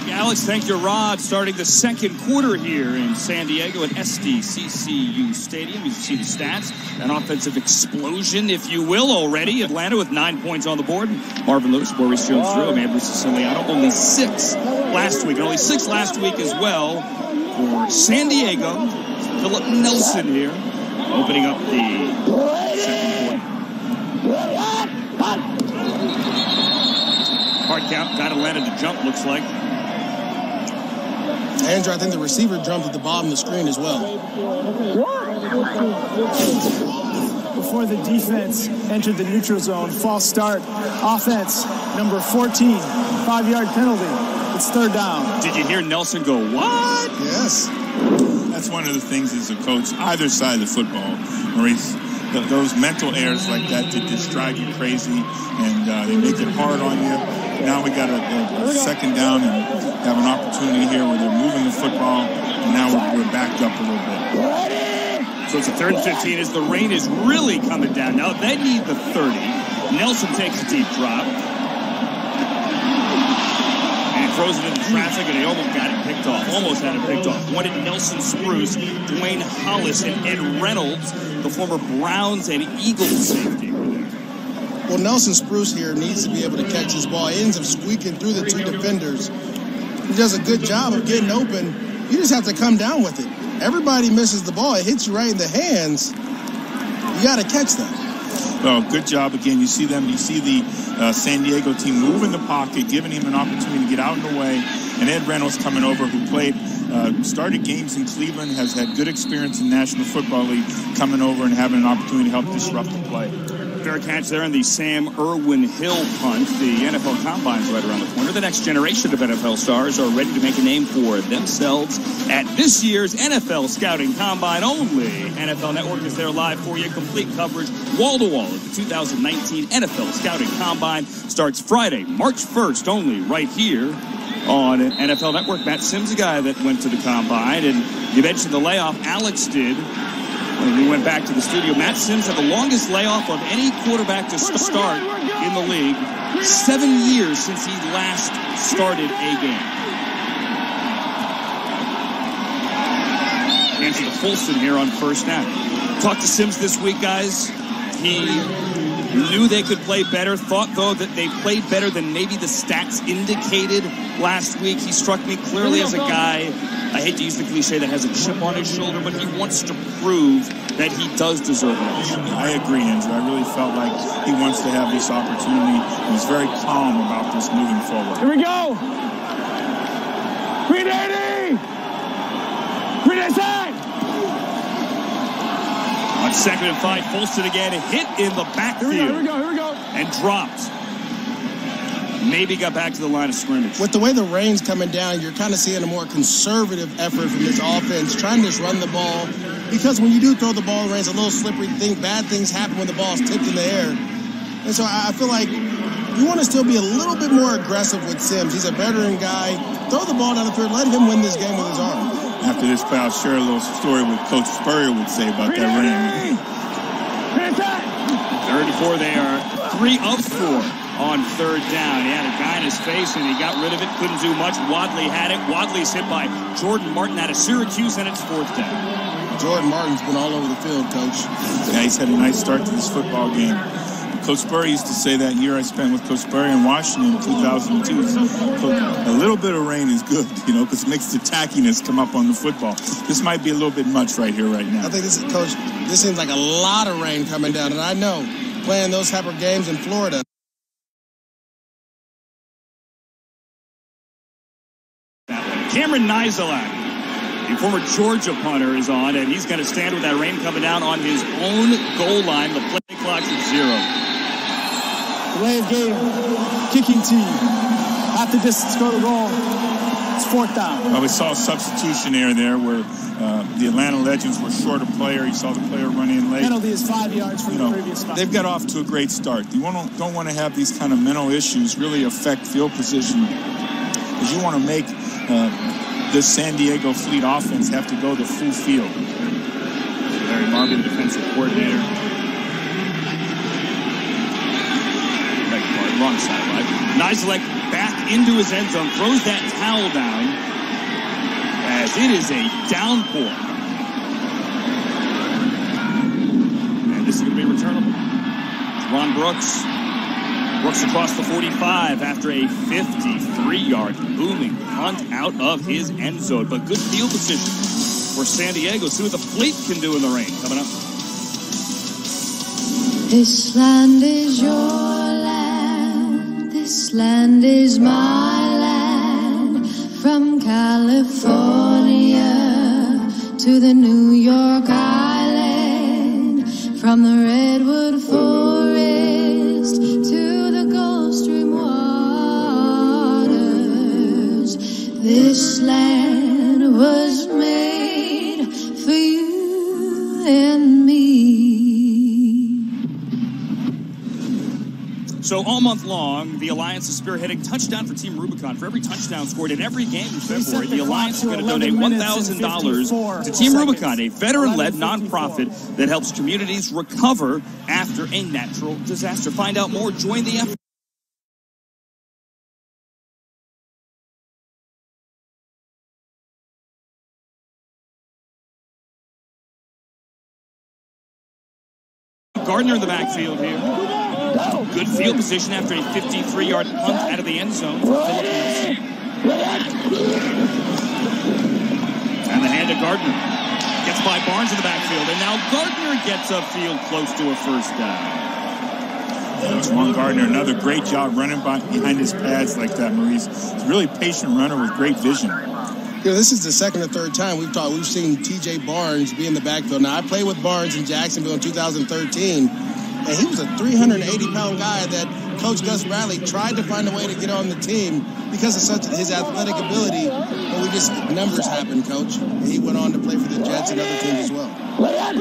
Alex, thank you, Rod. Starting the second quarter here in San Diego at SDCCU Stadium. You see the stats. An offensive explosion, if you will, already. Atlanta with 9 points on the board. Marvin Lewis, Boris Jones-Drew, Andrew Siciliano. Only 6 last week. And only 6 last week as well for San Diego. Phillip Nelson here, opening up the second quarter. Hard count. Got Atlanta to jump, looks like. Andrew, I think the receiver jumped at the bottom of the screen as well. Before the defense entered the neutral zone, false start. Offense, number 14, 5-yard penalty. It's third down. Did you hear Nelson go, what? Yes. That's one of the things as a coach, either side of the football, Maurice, those mental errors like that that just drive you crazy, and they make it hard on you. Now we got a second down and have an opportunity here where they're moving the football, and now we're backed up a little bit. So it's a 3rd and 15 as the rain is really coming down. Now they need the 30. Nelson takes a deep drop. And throws it into traffic, and he almost got it picked off. Almost had it picked off. Wanted Nelson Spruce, Dwayne Hollis, and Ed Reynolds, the former Browns and Eagles safety. Well, Nelson Spruce here needs to be able to catch his ball. He ends up squeaking through the 2 defenders. He does a good job of getting open. You just have to come down with it. Everybody misses the ball. It hits you right in the hands. You got to catch that. Well, good job again. You see them. You see the San Diego team move in the pocket, giving him an opportunity to get out in the way. And Ed Reynolds coming over, who played, started games in Cleveland, has had good experience in National Football League, coming over and having an opportunity to help disrupt the play. Fair catch there in the Sam Irwin Hill punt. The NFL Combine's right around the corner. The next generation of NFL stars are ready to make a name for themselves at this year's NFL Scouting Combine. Only NFL Network is there live for you. Complete coverage, wall-to-wall of the 2019 NFL Scouting Combine starts Friday, March 1st, only right here on NFL Network. Matt Sims, a guy that went to the Combine, and you mentioned the layoff. Alex did. When we went back to the studio, Matt Sims had the longest layoff of any quarterback to start in the league. 7 years since he last started a game. Answer to Fulson here on first snap. Talked to Sims this week, guys. He knew they could play better. Thought, though, that they played better than maybe the stats indicated last week. He struck me clearly as a guy, I hate to use the cliche, that has a chip on his shoulder, but he wants to prove that he does deserve it. I agree, Andrew. I really felt like he wants to have this opportunity. He's very calm about this moving forward. Here we go. Green 80. Green inside. On 2nd and 5, Fulton again, hit in the backfield. Here we go. And dropped. Maybe got back to the line of scrimmage. With the way the rain's coming down, you're kind of seeing a more conservative effort from this offense, trying to just run the ball. Because when you do throw the ball, the rain's a little slippery. Bad things happen when the ball's tipped in the air. And so I feel like you want to still be a little bit more aggressive with Sims. He's a veteran guy. Throw the ball down the field. Let him win this game with his arm. After this play, I'll share a little story what Coach Spurrier would say about that rain. 3rd and 4, they are 3 of 4 on third down. He had a guy in his face, and he got rid of it. Couldn't do much. Wadley had it. Wadley's hit by Jordan Martin out of Syracuse, and it's fourth down. Jordan Martin's been all over the field, Coach. Yeah, he's had a nice start to this football game. Coach Spurrier used to say that year I spent with Coach Spurrier in Washington in 2002. A little bit of rain is good, you know, because it makes the tackiness come up on the football. This might be a little bit much right here, right now. I think Coach, this seems like a lot of rain coming down, and I know playing those type of games in Florida. Cameron Nizelak, the former Georgia punter, is on, and he's going to stand with that rain coming down on his own goal line. The play clock's at 0. Delay of game, kicking team. Half the distance, go to goal. It's fourth down. Well, we saw a substitution error there where the Atlanta Legends were short a player. You saw the player run in late. Penalty is 5 yards from the previous spot. They've got off to a great start. You don't want to have these kind of mental issues really affect field position, because you want to make this San Diego Fleet offense have to go the full field. Larry Marvin, defensive coordinator. Wrong side, right? Nizelak back into his end zone, throws that towel down as it is a downpour. And this is going to be returnable. Ron Brooks. Brooks across the 45 after a 53-yard booming punt out of his end zone. But good field position for San Diego. See what the Fleet can do in the rain. Coming up. This land is your land. This land is my land. From California to the New York Island. From the Redwood Forest to the Gulf Stream waters. This land was made for you and me. So all month long, the Alliance is spearheading Touchdown for Team Rubicon. For every touchdown scored in every game in February, the Alliance is going to donate $1,000 to Team Rubicon, a veteran-led nonprofit that helps communities recover after a natural disaster. Find out more. Join the effort. Gardner in the backfield here. Good field position after a 53-yard punt out of the end zone for Phillip Nelson. And the hand to Gardner. Gets by Barnes in the backfield. And now Gardner gets upfield close to a first down. Juwan Gardner, another great job running behind his pads like that, Maurice. He's a really patient runner with great vision. You know, this is the second or third time we've seen T.J. Barnes be in the backfield. Now, I played with Barnes in Jacksonville in 2013, and he was a 380-pound guy that Coach Gus Bradley tried to find a way to get on the team because of his athletic ability, but numbers happened, Coach. And he went on to play for the Jets and other teams as well.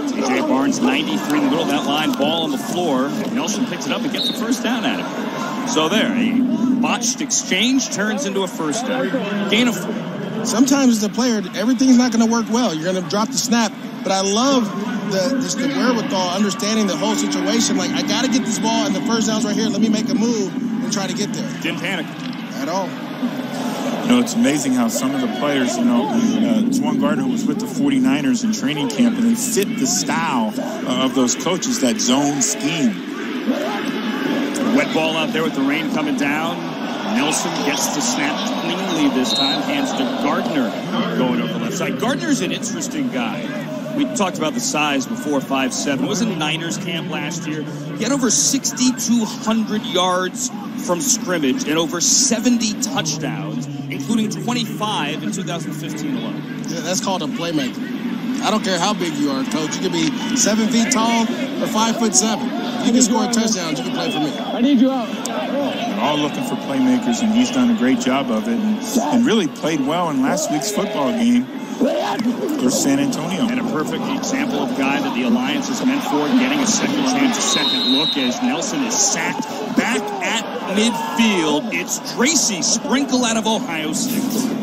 T.J. Barnes, 93 in the middle of that line, ball on the floor. Nelson picks it up and gets a first down at him. So there, a botched exchange turns into a first down. Gain of 4. Sometimes as a player, everything's not going to work well. You're going to drop the snap. But I love the wherewithal, understanding the whole situation. Like, I got to get this ball, and the first down's right here. Let me make a move and try to get there. Didn't panic at all. You know, it's amazing how some of the players, Juwan Gardner was with the 49ers in training camp, and they fit the style of those coaches, that zone scheme. Wet ball out there with the rain coming down. Nelson gets the snap cleanly this time. Hands to Gardner going over the left side. Gardner's an interesting guy. We talked about the size before, 5'7". Was in Niners camp last year. He had over 6,200 yards from scrimmage and over 70 touchdowns, including 25 in 2015 alone. Yeah, that's called a playmaker. I don't care how big you are, Coach. You could be 7 feet tall or 5'7". If you can score touchdowns, you can play for me. I need you out. They're all looking for playmakers, and he's done a great job of it and really played well in last week's football game for San Antonio. And a perfect example of a guy that the Alliance is meant for, getting a second chance, a second look as Nelson is sacked back at midfield. It's Tracy Sprinkle out of Ohio State.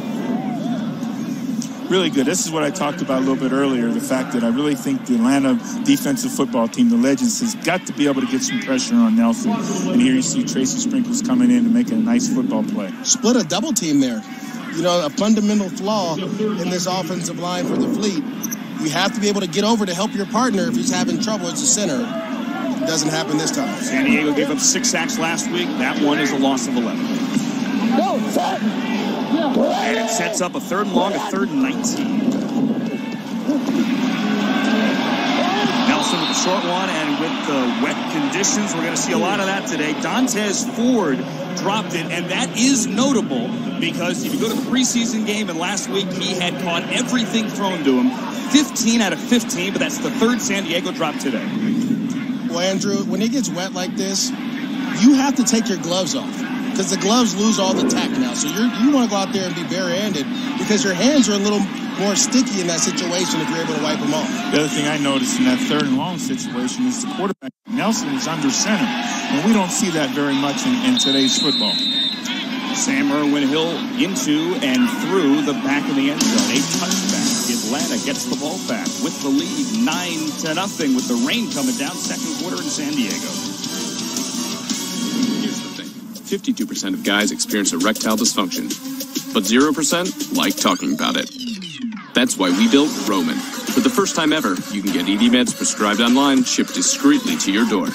really good. This is what I talked about a little bit earlier, the fact that I really think the Atlanta defensive football team, the Legends, has got to be able to get some pressure on Nelson. And here you see Tracy Sprinkles coming in and making a nice football play. Split a double team there. You know, a fundamental flaw in this offensive line for the Fleet. You have to be able to get over to help your partner if he's having trouble as a center. It doesn't happen this time. San Diego gave up 6 sacks last week. That one is a loss of 11. Go, set. And it sets up a 3rd and long, a 3rd and 19. Nelson with the short one, and with the wet conditions, we're going to see a lot of that today. Dontez Ford dropped it, and that is notable because if you go to the preseason game, and last week he had caught everything thrown to him, 15 out of 15, but that's the 3rd San Diego drop today. Well, Andrew, when it gets wet like this, you have to take your gloves off because the gloves lose all the tack now. So you want to go out there and be bare-handed because your hands are a little more sticky in that situation if you're able to wipe them off. The other thing I noticed in that 3rd and long situation is the quarterback, Nelson, is under center. And we don't see that very much in today's football. Sam Irwin-Hill into and through the back of the end zone. 8 touchdowns. Atlanta gets the ball back with the lead 9-0 with the rain coming down 2nd quarter in San Diego. Here's the thing. 52% of guys experience erectile dysfunction, but 0% like talking about it. That's why we built Roman. For the first time ever, you can get ED meds prescribed online, shipped discreetly to your door.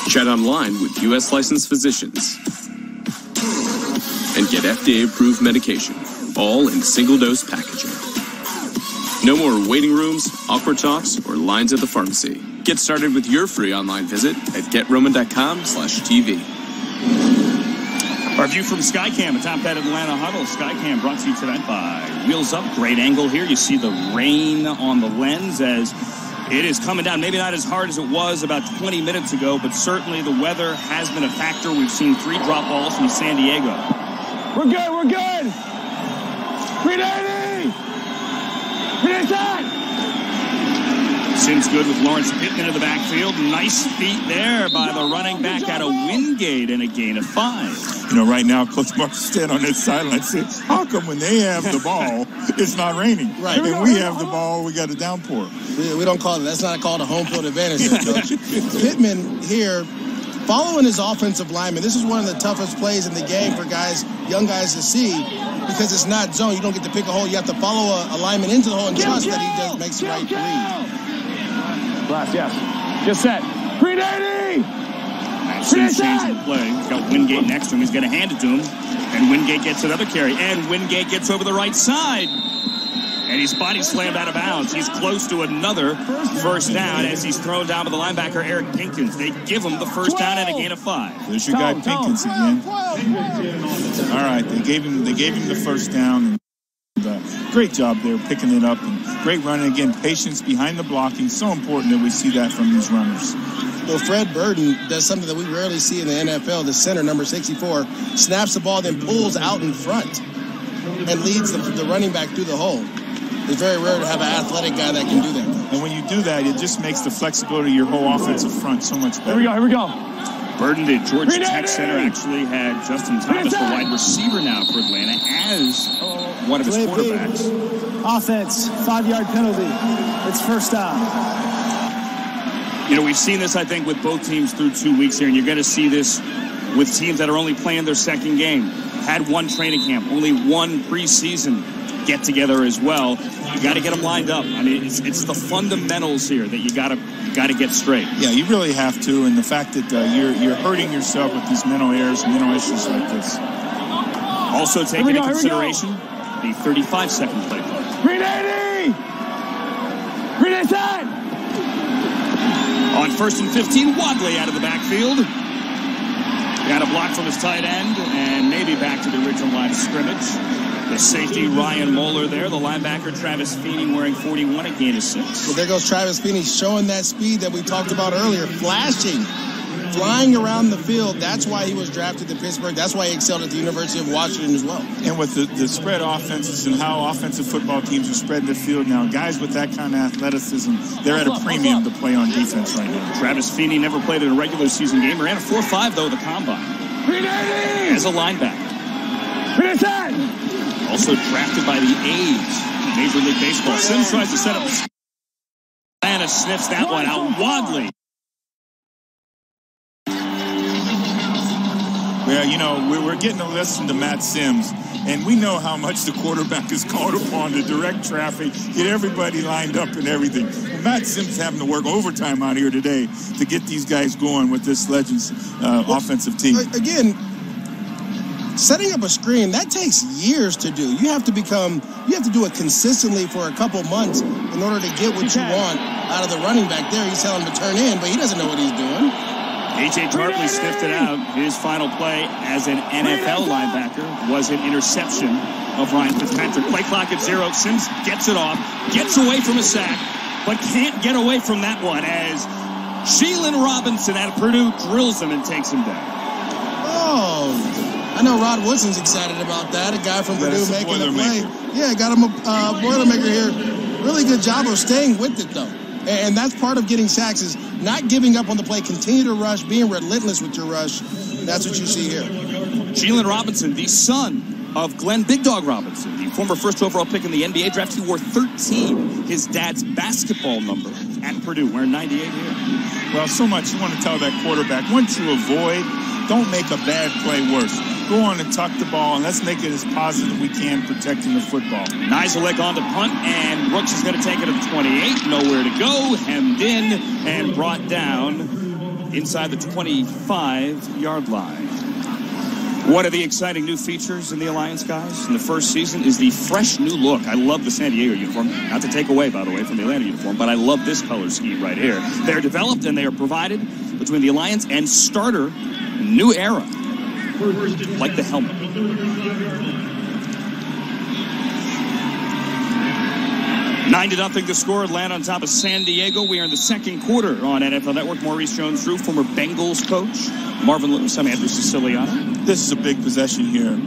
Chat online with U.S. licensed physicians and get FDA-approved medication, all in single-dose packaging. No more waiting rooms, awkward talks, or lines at the pharmacy. Get started with your free online visit at GetRoman.com/TV. Our view from Skycam atop that Atlanta huddle. Skycam brought to you tonight by Wheels Up. Great angle here. You see the rain on the lens as it is coming down. Maybe not as hard as it was about 20 minutes ago, but certainly the weather has been a factor. We've seen 3 drop balls from San Diego. We're good. We're good. 390. 390. Sims good with Lawrence Pittman in the backfield. Nice feet there by the running back out of Wingate and a gain of 5. You know, right now, Coach Mark's standing on his sideline saying, how come when they have the ball, it's not raining? Right. And we have the ball, we got a downpour. We don't call it, that's not called a home field advantage, Coach. Pittman here, following his offensive lineman, this is one of the toughest plays in the game for guys, young guys to see, because it's not zone. You don't get to pick a hole. You have to follow a lineman into the hole and trust that he makes the right read. Last, yes. Just set. 380! Sims changing the play. He's got Wingate next to him. He's going to hand it to him. And Wingate gets another carry. And Wingate gets over the right side. And his body slammed out of bounds. He's close to another first down as he's thrown down by the linebacker, Eric Pinkins. They give him the first down and a gain of 5. There's your guy Pinkins again. All right, they gave him the first down. And, great job there picking it up. And great running. Again, patience behind the blocking. So important that we see that from these runners. Well, Fred Burden does something that we rarely see in the NFL. The center, number 64, snaps the ball, then pulls out in front and leads the running back through the hole. It's very rare to have an athletic guy that can do that. And when you do that, it just makes the flexibility of your whole offensive front so much better. Here we go. Burden, the Georgia Tech center, actually had Justin Thomas, the wide receiver now for Atlanta, as one of his quarterbacks. Offense, 5-yard penalty. It's first down. You know, we've seen this, I think, with both teams through 2 weeks here, and you're going to see this with teams that are only playing their second game. Had one training camp, only one preseason get together as well. You got to get them lined up. I mean, it's the fundamentals here that you got to get straight. Yeah, you really have to, and the fact that you're hurting yourself with these mental errors, mental issues like this. Also take into consideration the 35-second play clock. 380! 380! On 1st and 15, Wadley out of the backfield. Got a block from his tight end, and maybe back to the original line of scrimmage. The safety, Ryan Moeller there. The linebacker, Travis Feeney, wearing 41, a gain of 6. Well, there goes Travis Feeney showing that speed that we talked about earlier. Flashing, flying around the field. That's why he was drafted to Pittsburgh. That's why he excelled at the University of Washington as well. And with the spread offenses and how offensive football teams are spreading the field now, guys with that kind of athleticism, they're at a premium to play on defense right now. Travis Feeney never played in a regular season game. Ran a 4.5, though, the combine. As a linebacker. Also drafted by the A's. Major League Baseball. Sims tries to set up. Atlanta sniffs that one out. Wadley. Well, you know, we're getting to listen to Matt Sims, and we know how much the quarterback is called upon to direct traffic, get everybody lined up and everything. Matt Sims is having to work overtime out here today to get these guys going with this Legends offensive team. Again, setting up a screen, that takes years to do. You have to do it consistently for a couple months in order to get what you want out of the running back there. He's telling him to turn in, but he doesn't know what he's doing. A.J. Tarpley sniffed it out. His final play as an NFL linebacker was an interception of Ryan Fitzpatrick. Play clock at 0. Sims gets it off, gets away from a sack, but can't get away from that one as Shilling Robinson out of Purdue drills him and takes him down. Oh, I know Rod Woodson's excited about that. A guy from Purdue making the play. Yeah, got him a Boilermaker here. Really good job of staying with it, though. And that's part of getting sacks, is not giving up on the play. Continue to rush, being relentless with your rush. That's what you see here. Shilling Robinson, the son of Glenn Big Dog Robinson, the former first overall pick in the NBA draft. He wore 13, his dad's basketball number at Purdue, wearing 98 here. Well, so much you want to tell that quarterback, once you avoid, don't make a bad play worse. Go on and tuck the ball, and let's make it as positive as we can protecting the football. Nizelek on the punt, and Brooks is going to take it to the 28. Nowhere to go. Hemmed in and brought down inside the 25-yard line. One of the exciting new features in the Alliance, guys, in the first season is the fresh new look. I love the San Diego uniform. Not to take away, by the way, from the Atlanta uniform, but I love this color scheme right here. They're developed and they are provided between the Alliance and Starter New Era. Like the helmet. 9-0 the score. Atlanta on top of San Diego. We are in the second quarter on NFL Network. Maurice Jones-Drew, former Bengals coach. Marvin Lewis, I'm Andrew Siciliano. This is a big possession here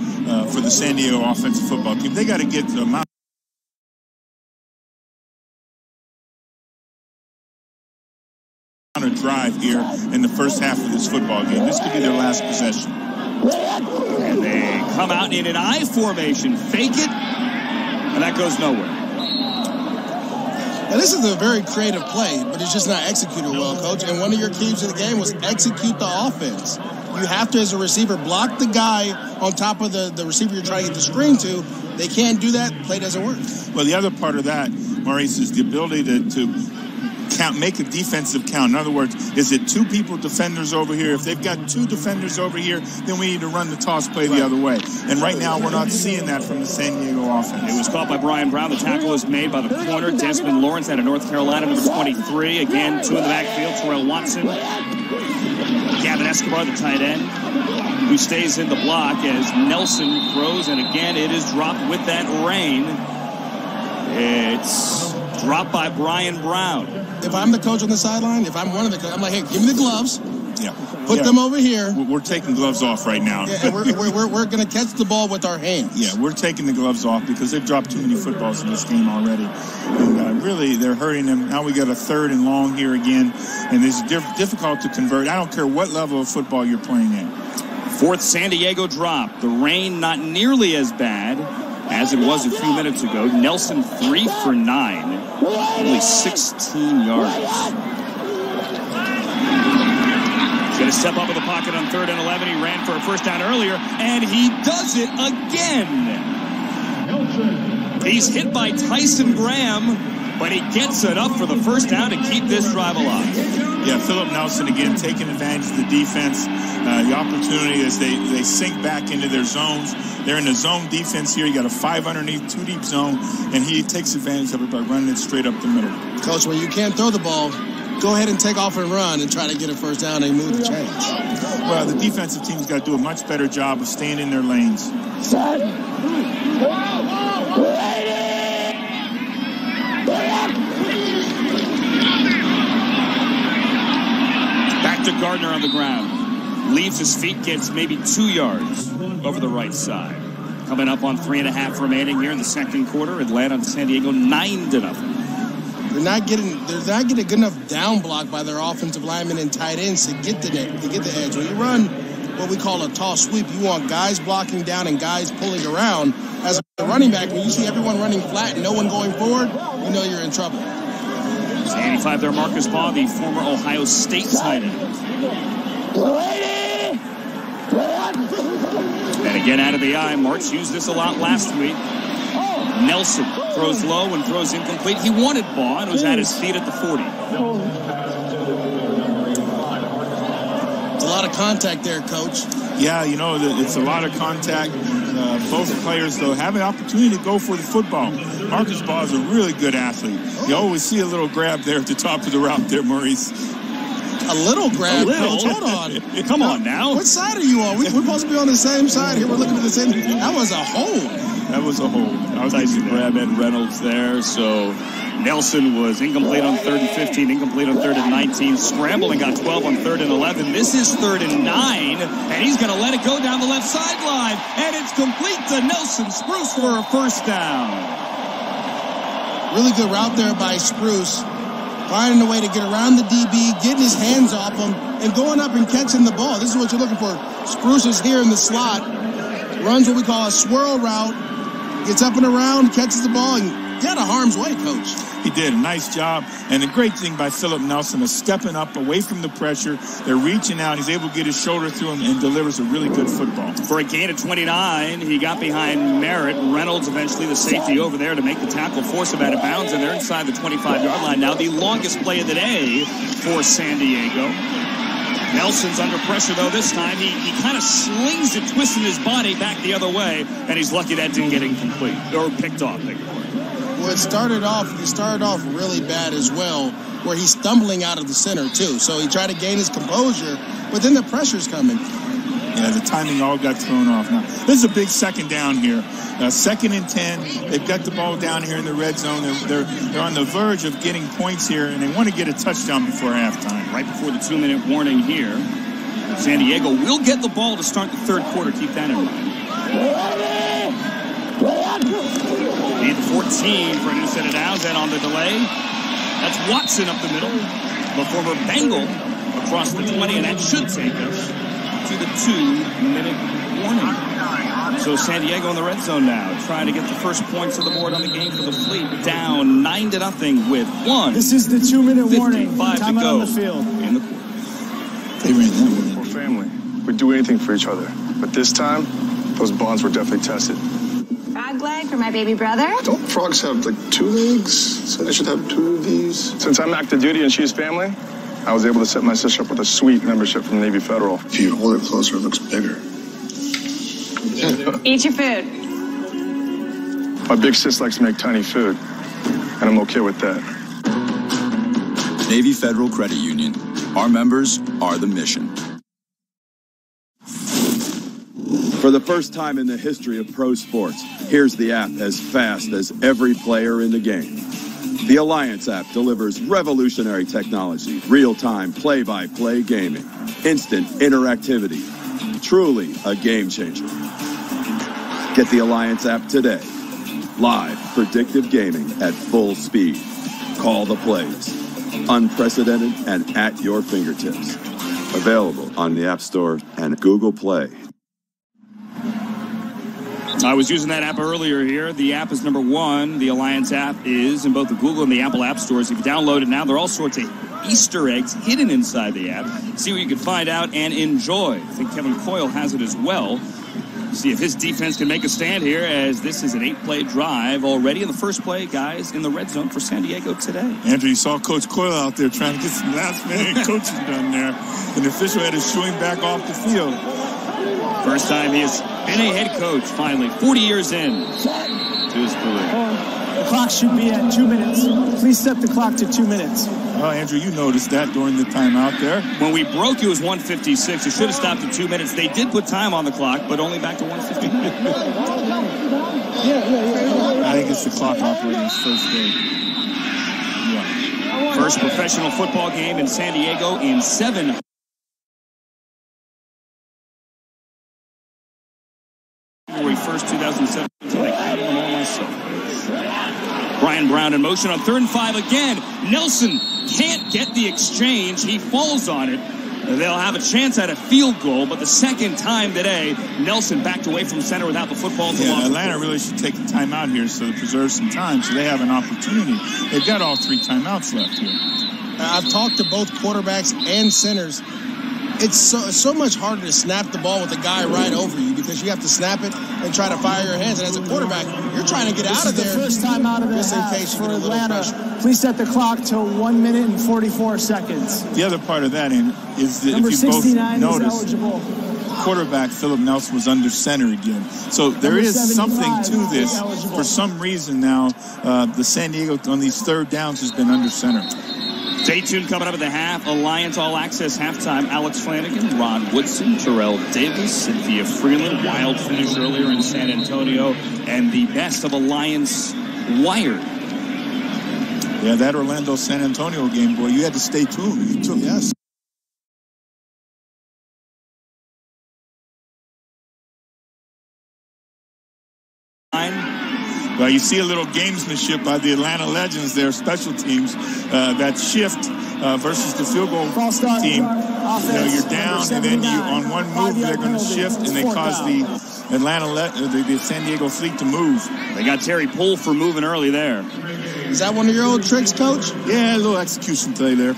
for the San Diego offensive football team. They got to get the amount of drive here in the first half of this football game. This could be their last possession. And they come out in an I formation. Fake it. And that goes nowhere. Now, this is a very creative play, but it's just not executed well, Coach. And one of your keys of the game was execute the offense. You have to, as a receiver, block the guy on top of the receiver you're trying to get the screen to. They can't do that. Play doesn't work. Well, the other part of that, Maurice, is the ability to count, make a defensive count. In other words, is it two people, defenders over here? If they've got two defenders over here, then we need to run the toss play the other way. And right now, we're not seeing that from the San Diego offense. It was caught by Brian Brown. The tackle is made by the corner, Desmond Lawrence out of North Carolina, number 23. Again, two in the backfield, Terrell Watson. Gavin Escobar, the tight end, who stays in the block as Nelson throws. And again, it is dropped with that rain. It's dropped by Brian Brown. If I'm the coach on the sideline, if I'm one of the coaches, I'm like, hey, give me the gloves. Yeah. Put them over here. We're taking gloves off right now. Yeah, and we're going to catch the ball with our hands. Yeah, we're taking the gloves off because they've dropped too many footballs in this game already. And really, they're hurting them. Now we got a 3rd and long here again, and it's difficult to convert. I don't care what level of football you're playing in. 4th San Diego drop. The rain not nearly as bad as it was a few minutes ago. Nelson 3 for 9. Only 16 yards. He's going to step up in the pocket on 3rd and 11. He ran for a first down earlier, and he does it again. He's hit by Tyson Graham, but he gets it up for the first down to keep this drive alive. Yeah, Phillip Nelson again taking advantage of the defense, the opportunity as they sink back into their zones. They're in the zone defense here. You got a 5 underneath, 2 deep zone, and he takes advantage of it by running it straight up the middle. Coach, when you can't throw the ball, go ahead and take off and run and try to get a first down and move the chains. Well, the defensive team's got to do a much better job of staying in their lanes. Back to Gardner on the ground. Leaves his feet, gets maybe 2 yards over the right side. Coming up on 3.5 remaining here in the second quarter. Atlanta and San Diego 9-0. They're not getting a good enough down block by their offensive linemen and tight ends to get the edge. When you run what we call a toss sweep, you want guys blocking down and guys pulling around as The running back, when you see everyone running flat and no one going forward, you know you're in trouble. It's 85 there, Marcus Baugh, the former Ohio State tight end. And again out of the eye, March used this a lot last week. Nelson throws low and throws incomplete. He wanted Baugh and was at his feet at the 40. It's a lot of contact there, Coach. Yeah, you know, it's a lot of contact. Both players, though, have an opportunity to go for the football. Marcus Baugh is a really good athlete. You always see a little grab there at the top of the route there, Maurice. A little grab, Coach. Hold on. Come on now. What side are you on? We're supposed to be on the same side here. We're looking at the same. That was a hold. That was a hold. Nice grab at Reynolds there. So Nelson was incomplete on 3rd and 15, incomplete on 3rd and 19. Scrambled and got 12 on 3rd and 11. This is 3rd and 9, and he's going to let it go down the left sideline. And it's complete to Nelson Spruce for a first down. Really good route there by Spruce. Finding a way to get around the DB, getting his hands off him, and going up and catching the ball. This is what you're looking for. Spruce is here in the slot, runs what we call a swirl route, gets up and around, catches the ball, and get out of harm's way, Coach. He did a nice job, and a great thing by Phillip Nelson is stepping up away from the pressure. They're reaching out. He's able to get his shoulder through him and delivers a really good football. For a gain of 29, he got behind Merritt. Reynolds eventually the safety over there to make the tackle, force him out of bounds, and they're inside the 25-yard line now. The longest play of the day for San Diego. Nelson's under pressure, though, this time. He kind of slings it, twisting his body back the other way, and he's lucky that didn't get incomplete or picked off. Well, it started off really bad as well, where he's stumbling out of the center, too. So he tried to gain his composure, but then the pressure's coming. Yeah, the timing all got thrown off. Now, this is a big second down here. 2nd and 10. They've got the ball down here in the red zone. They're on the verge of getting points here, and they want to get a touchdown before halftime. Right before the 2-minute warning here. San Diego will get the ball to start the third quarter. Keep that in mind. Need the 14 for a new set of downs, and on the delay, that's Watson up the middle. The former Bengal across the 20, and that should take us to the 2-minute warning. So San Diego in the red zone now, trying to get the first points of the board on the game for the Fleet. Down 9-0 with 1. This is the 2-minute warning. Time to go on the field. In the quarter. They ran that one. We're family. We'd do anything for each other. But this time, those bonds were definitely tested. Frog leg for my baby brother. Don't frogs have, like, 2 legs? So they should have 2 of these. Since I'm active duty and she's family, I was able to set my sister up with a sweet membership from Navy Federal. If you hold it closer, it looks bigger. Eat your food. My big sis likes to make tiny food, and I'm okay with that. Navy Federal Credit Union. Our members are the mission. For the first time in the history of pro sports, here's the app as fast as every player in the game. The Alliance app delivers revolutionary technology, real-time play-by-play gaming, instant interactivity, truly a game changer. Get the Alliance app today. Live predictive gaming at full speed. Call the plays. Unprecedented and at your fingertips. Available on the App Store and Google Play. I was using that app earlier here. The app is number 1. The Alliance app is in both the Google and the Apple app stores. If you download it now, there are all sorts of Easter eggs hidden inside the app. See what you can find out and enjoy. I think Kevin Coyle has it as well. See if his defense can make a stand here, as this is an 8-play drive already in the first play, guys, in the red zone for San Diego today. Andrew, you saw Coach Coyle out there trying to get some last-minute coaching done there. And the official had to shoo him back off the field. First time he has been a head coach, finally, 40 years in to his career. The clock should be at 2 minutes. Please set the clock to 2 minutes. Well, Andrew, you noticed that during the timeout there. When we broke, it was 1:56. It should have stopped at 2 minutes. They did put time on the clock, but only back to 1:50. I think it's the clock operator's first day. Yeah. First professional football game in San Diego in 7. February 1st, 2007. Brian Brown in motion on 3rd and 5 again. Nelson can't get the exchange. He falls on it. they'll have a chance at a field goal, but the second time today, Nelson backed away from center without the football. Atlanta really should take a timeout here so to preserve some time so they have an opportunity. They've got all 3 timeouts left here. I've talked to both quarterbacks and centers. It's so much harder to snap the ball with a guy right over you because you have to snap it and try to fire your hands. And as a quarterback, you're trying to get out of there. This is the first time out of the half for Atlanta. Please set the clock to 1 minute and 44 seconds. The other part of that is that Number if you both 69 notice, is eligible. Quarterback Phillip Nelson was under center again. So there is something to this. For some reason now, the San Diego on these third downs has been under center. Stay tuned. Coming up at the half, Alliance All Access halftime. Alex Flanagan, Ron Woodson, Terrell Davis, Cynthia Freeland. Wild finish earlier in San Antonio. And the best of Alliance Wired. Yeah, that Orlando-San Antonio game, boy, you had to stay tuned. Yes. Well, you see a little gamesmanship by the Atlanta Legends, their special teams, that shift versus the field goal team. You're down, and then you on one move they're going to shift, and they cause the the San Diego Fleet to move. They got Terry Poole for moving early there. Is that one of your old tricks, Coach? Yeah, a little execution play there.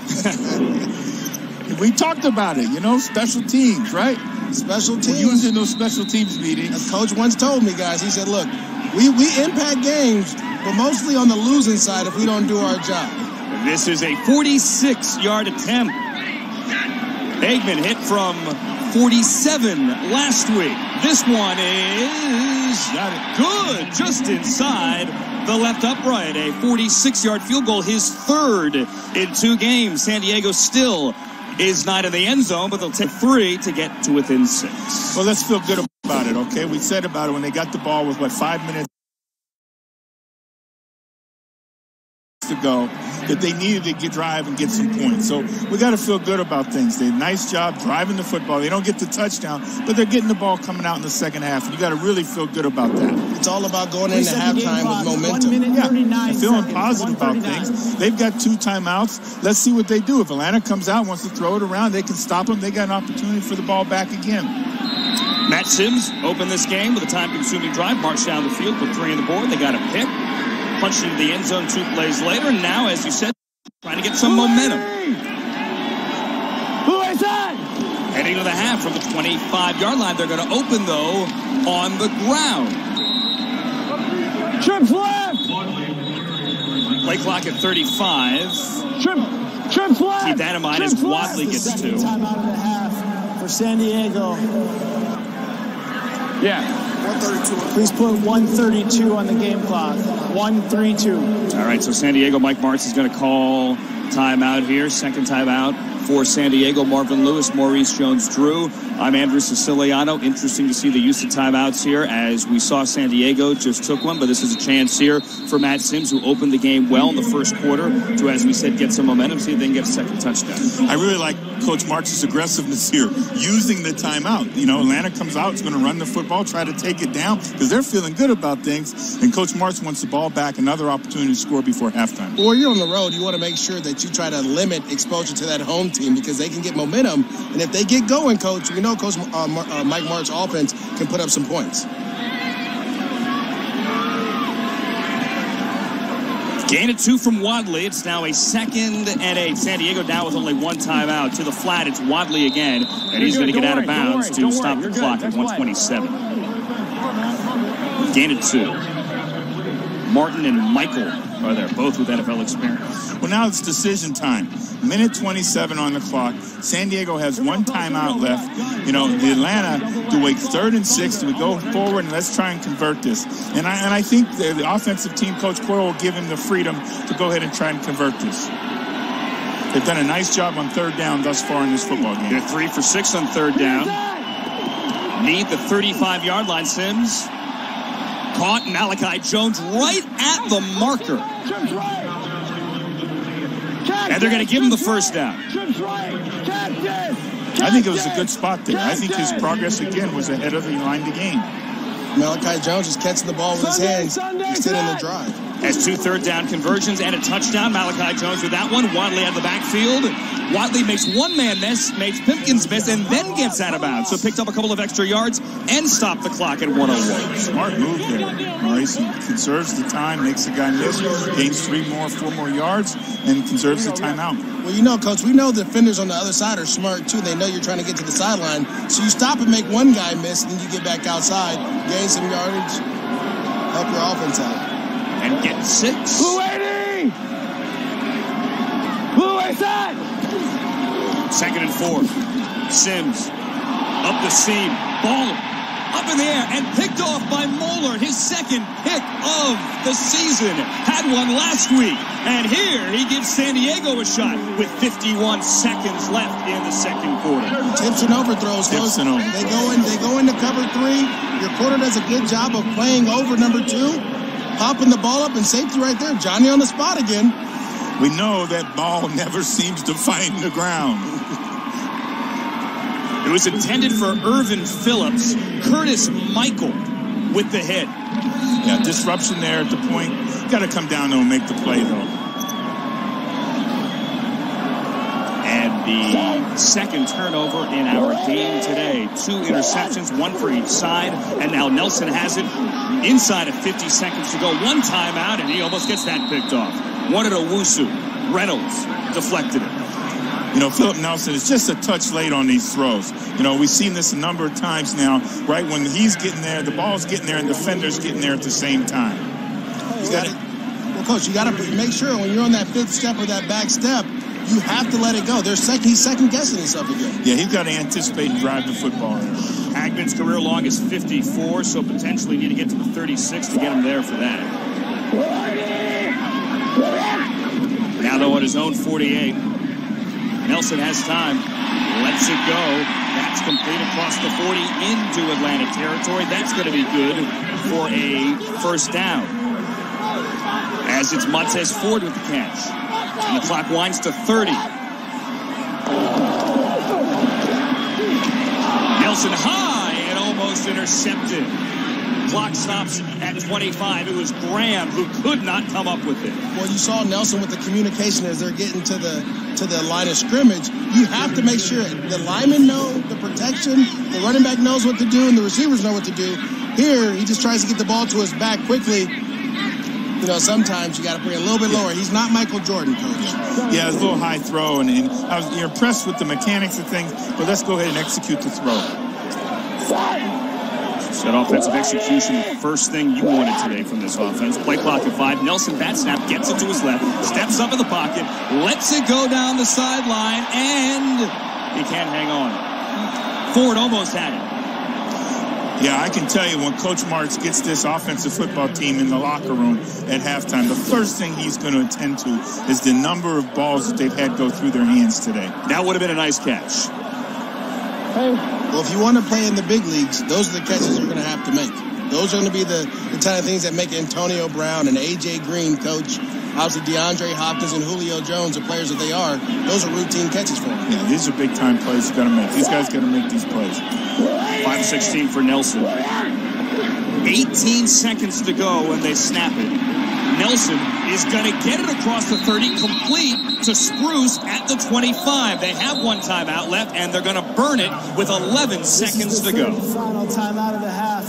We talked about it, special teams, right? Special teams. We're using those special teams meetings. A coach once told me, guys, he said, look, we impact games, but mostly on the losing side if we don't do our job. This is a 46-yard attempt. Eggman hit from 47 last week. This one is good, just inside the left upright. A 46-yard field goal, his third in 2 games. San Diego still is not in the end zone, but they'll take 3 to get to within 6. Well, let's feel good about it, okay? We said about it when they got the ball with, 5 minutes to go, that they needed to drive and get some points. So we got to feel good about things. They nice job driving the football. They don't get the touchdown, but they're getting the ball coming out in the second half. And you got to really feel good about that. It's all about going into halftime with momentum. Yeah, feeling positive about things. They've got 2 timeouts. Let's see what they do. If Atlanta comes out, wants to throw it around, they can stop them. They got an opportunity for the ball back again. Matt Sims opened this game with a time-consuming drive, marched down the field, put 3 on the board. They got a pick. Punched into the end zone 2 plays later, and now, as you said, trying to get some momentum. Who is that? Heading to the half from the 25-yard line. They're going to open, though, on the ground. Trips left. Play clock at 35. Trips left. Keep that in mind as Wadley gets 2. Time out of the half for San Diego. Yeah. 132. Please put 132 on the game clock. 132. All right, so San Diego, Mike Martz is going to call timeout here. Second timeout for San Diego. Marvin Lewis, Maurice Jones-Drew. I'm Andrew Siciliano. Interesting to see the use of timeouts here, as we saw San Diego just took one, but this is a chance here for Matt Sims, who opened the game well in the first quarter, to, as we said, get some momentum, see if they can get a second touchdown. I really like Coach Martz's aggressiveness here, using the timeout. Atlanta comes out, it's going to run the football, try to take it down, because they're feeling good about things, and Coach Martz wants the ball back, another opportunity to score before halftime. Or you're on the road, you want to make sure that you try to limit exposure to that home team, because they can get momentum, and if they get going, Coach, we know Coach Mike Martz's offense can put up some points. Gain of 2 from Wadley. It's now a 2nd and 8. San Diego down with only 1 timeout. To the flat, it's Wadley again, and he's going to get out of bounds to stop the clock at 1:27. Gain of 2. Martin and Michael are there, both with NFL experience. Well, now it's decision time. Minute 27 on the clock. San Diego has 1 timeout left. The Atlanta, do we 3rd and 6? Do we go forward and let's try and convert this? And I think the offensive team, Coach Coyle, will give him the freedom to go ahead and try and convert this. They've done a nice job on 3rd down thus far in this football game. They're 3 for 6 on 3rd down. Need the 35-yard line. Sims caught. Malachi Jones right at the marker. And they're going to give him the first down. I think it was a good spot there. I think his progress, again, was ahead of the line to gain. Malachi Jones is catching the ball with his hands, extending the drive. Has 2 third down conversions and a touchdown. Malachi Jones with that one. Wadley out of the backfield. Watley makes one man miss, makes Pimpkins miss, and then gets out of bounds. So picked up a couple of extra yards and stopped the clock at 101. Smart move there, Maurice. He conserves the time, makes the guy miss, gains 4 more yards, and conserves the timeout. Well, you know, Coach, we know the defenders on the other side are smart, too. They know you're trying to get to the sideline. So you stop and make one guy miss, and then you get back outside, gain some yardage, help your offense out. And get 6. Blue 80! Blue 80! 2nd and 4. Sims up the seam. Ball up in the air and picked off by Moeller. His second pick of the season. Had one last week. And here he gives San Diego a shot with 51 seconds left in the second quarter. Tips and overthrows. Tips and overthrows. They go into cover 3. Your quarter does a good job of playing over number 2. Popping the ball up and safety right there. Johnny on the spot again. We know that ball never seems to find the ground. It was intended for Irvin Phillips. Curtis Michael with the hit. Yeah, disruption there at the point. Got to come down and make the play, though. And the second turnover in our game today. 2 interceptions, 1 for each side. And now Nelson has it inside of 50 seconds to go. 1 timeout, and he almost gets that picked off. One at Owusu. Reynolds deflected it. You know, Phillip Nelson is just a touch late on these throws. You know, we've seen this a number of times now, right? When he's getting there, the ball's getting there, and the defender's getting there at the same time. Well, Coach, you got to make sure when you're on that 5th step or that back step, you have to let it go. He's second-guessing himself again. Yeah, he's got to anticipate and drive the football. Hagman's career long is 54, so potentially need to get to the 36 to get him there for that. Now, though, on his own 48. Nelson has time, lets it go. That's complete across the 40 into Atlanta territory. That's going to be good for a first down. As it's Montez Ford with the catch. And the clock winds to 30. Nelson high and almost intercepted. Clock stops at 25. It was Graham who could not come up with it. Well, you saw Nelson with the communication as they're getting to the line of scrimmage. You have to make sure the linemen know the protection, the running back knows what to do, and the receivers know what to do. Here, he just tries to get the ball to his back quickly. You know, sometimes you got to bring it a little bit lower. He's not Michael Jordan, Coach. Yeah, it's a little high throw, and you're impressed with the mechanics of things, but let's go ahead and execute the throw. That offensive execution, the first thing you wanted today from this offense. Play clock at 5. Nelson bat snap, gets it to his left, steps up in the pocket, lets it go down the sideline, and he can't hang on. Ford almost had it. Yeah, I can tell you when Coach Martz gets this offensive football team in the locker room at halftime, the first thing he's going to attend to is the number of balls that they've had go through their hands today. That would have been a nice catch. Well, if you want to play in the big leagues, those are the catches you're going to have to make. Those are going to be the kind of things that make Antonio Brown and A.J. Green, Coach, obviously DeAndre Hopkins and Julio Jones, the players that they are, those are routine catches for them. Yeah, these are big-time plays you got to make. These guys got to make these plays. 5:16 for Nelson. 18 seconds to go when they snap it. Nelson is going to get it across the 30, complete to Spruce at the 25. They have 1 timeout left, and they're going to burn it with 11 seconds to go. Final timeout of the half.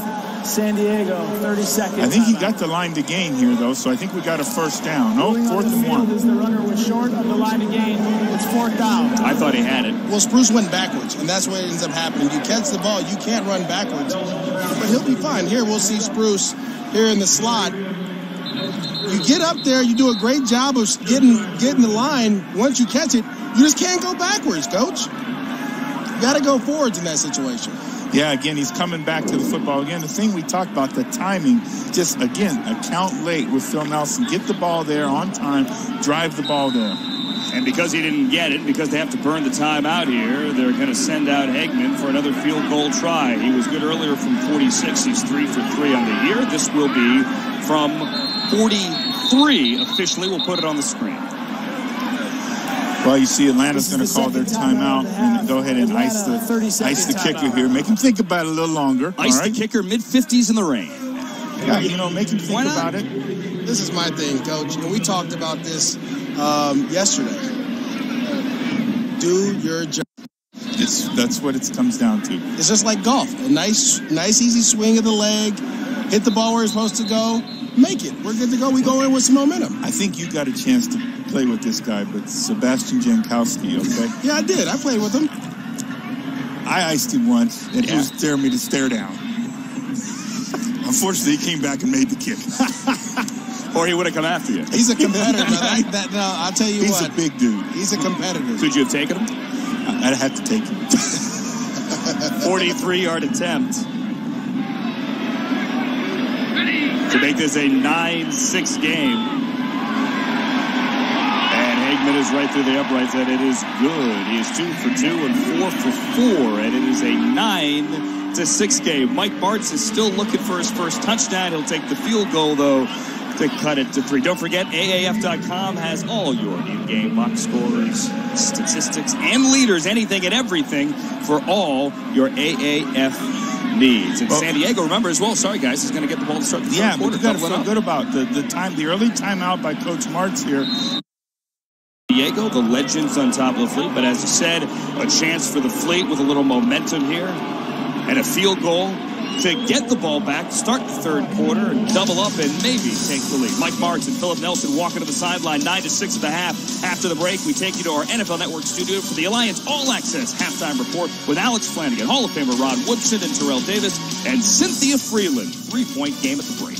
San Diego, 30 seconds. I think he got the line to gain here, though, so I think we got a first down. No, 4th and 1. As the runner was short of the line to gain, it's 4th down. I thought he had it. Well, Spruce went backwards, and that's what ends up happening. You catch the ball, you can't run backwards, but he'll be fine. Here, we'll see Spruce here in the slot. You get up there, you do a great job of getting the line. Once you catch it, you just can't go backwards, Coach. You got to go forwards in that situation. Yeah, again, he's coming back to the football. Again, the thing we talked about, the timing, just, again, account late with Phil Nelson. Get the ball there on time, drive the ball there. And because he didn't get it, because they have to burn the time out here, they're going to send out Hagman for another field goal try. He was good earlier from 46. He's 3 for 3 on the year. This will be from 43 officially. We'll put it on the screen. Well, you see Atlanta's going to call their timeout and go ahead and ice the kicker here. Make him think about it a little longer. Ice the kicker, mid-50s in the rain. Yeah, you know, make him think about it. This is my thing, Coach. And we talked about this yesterday. do your job. That's what it comes down to. It's just like golf. A nice, easy swing of the leg. Hit the ball where it's supposed to go. Make it. We're good to go. We go in with some momentum. I think you got a chance to play with this guy, but Sebastian Jankowski, okay? Yeah, I did. I played with him. I iced him once, and he was daring me to stare down. Unfortunately, he came back and made the kick. Or he would have come after you. He's a competitor. No, I'll tell you He's what. a big dude. He's a competitor. Could you have taken him? I'd have to take him. 43-yard attempt to make this a 9-6 game. And Hagman is right through the uprights, and it is good. He is 2 for 2 and 4 for 4, and it is a 9-6 game. Mike Martz is still looking for his first touchdown. He'll take the field goal, though, to cut it to 3. Don't forget, AAF.com has all your in-game box scores, statistics, and leaders, anything and everything for all your AAF needs. And San Diego, remember as well, sorry guys, is going to get the ball to start the third quarter. But you got to feel good about the early timeout by Coach Martz here. Diego, the legends on top of the Fleet, but as I said, a chance for the Fleet with a little momentum here, and a field goal to get the ball back, start the third quarter, and double up and maybe take the lead. Mike Martz and Phillip Nelson walking to the sideline, 9-6 at the half. After the break, we take you to our NFL Network studio for the Alliance All Access halftime report with Alex Flanagan, Hall of Famer Rod Woodson, and Terrell Davis, and Cynthia Freeland. 3-point game at the break.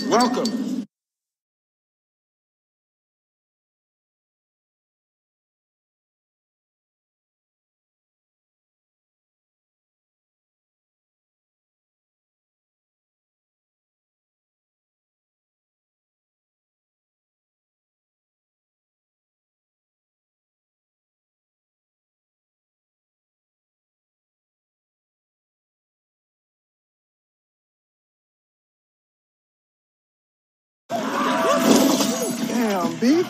Welcome. Damn, B.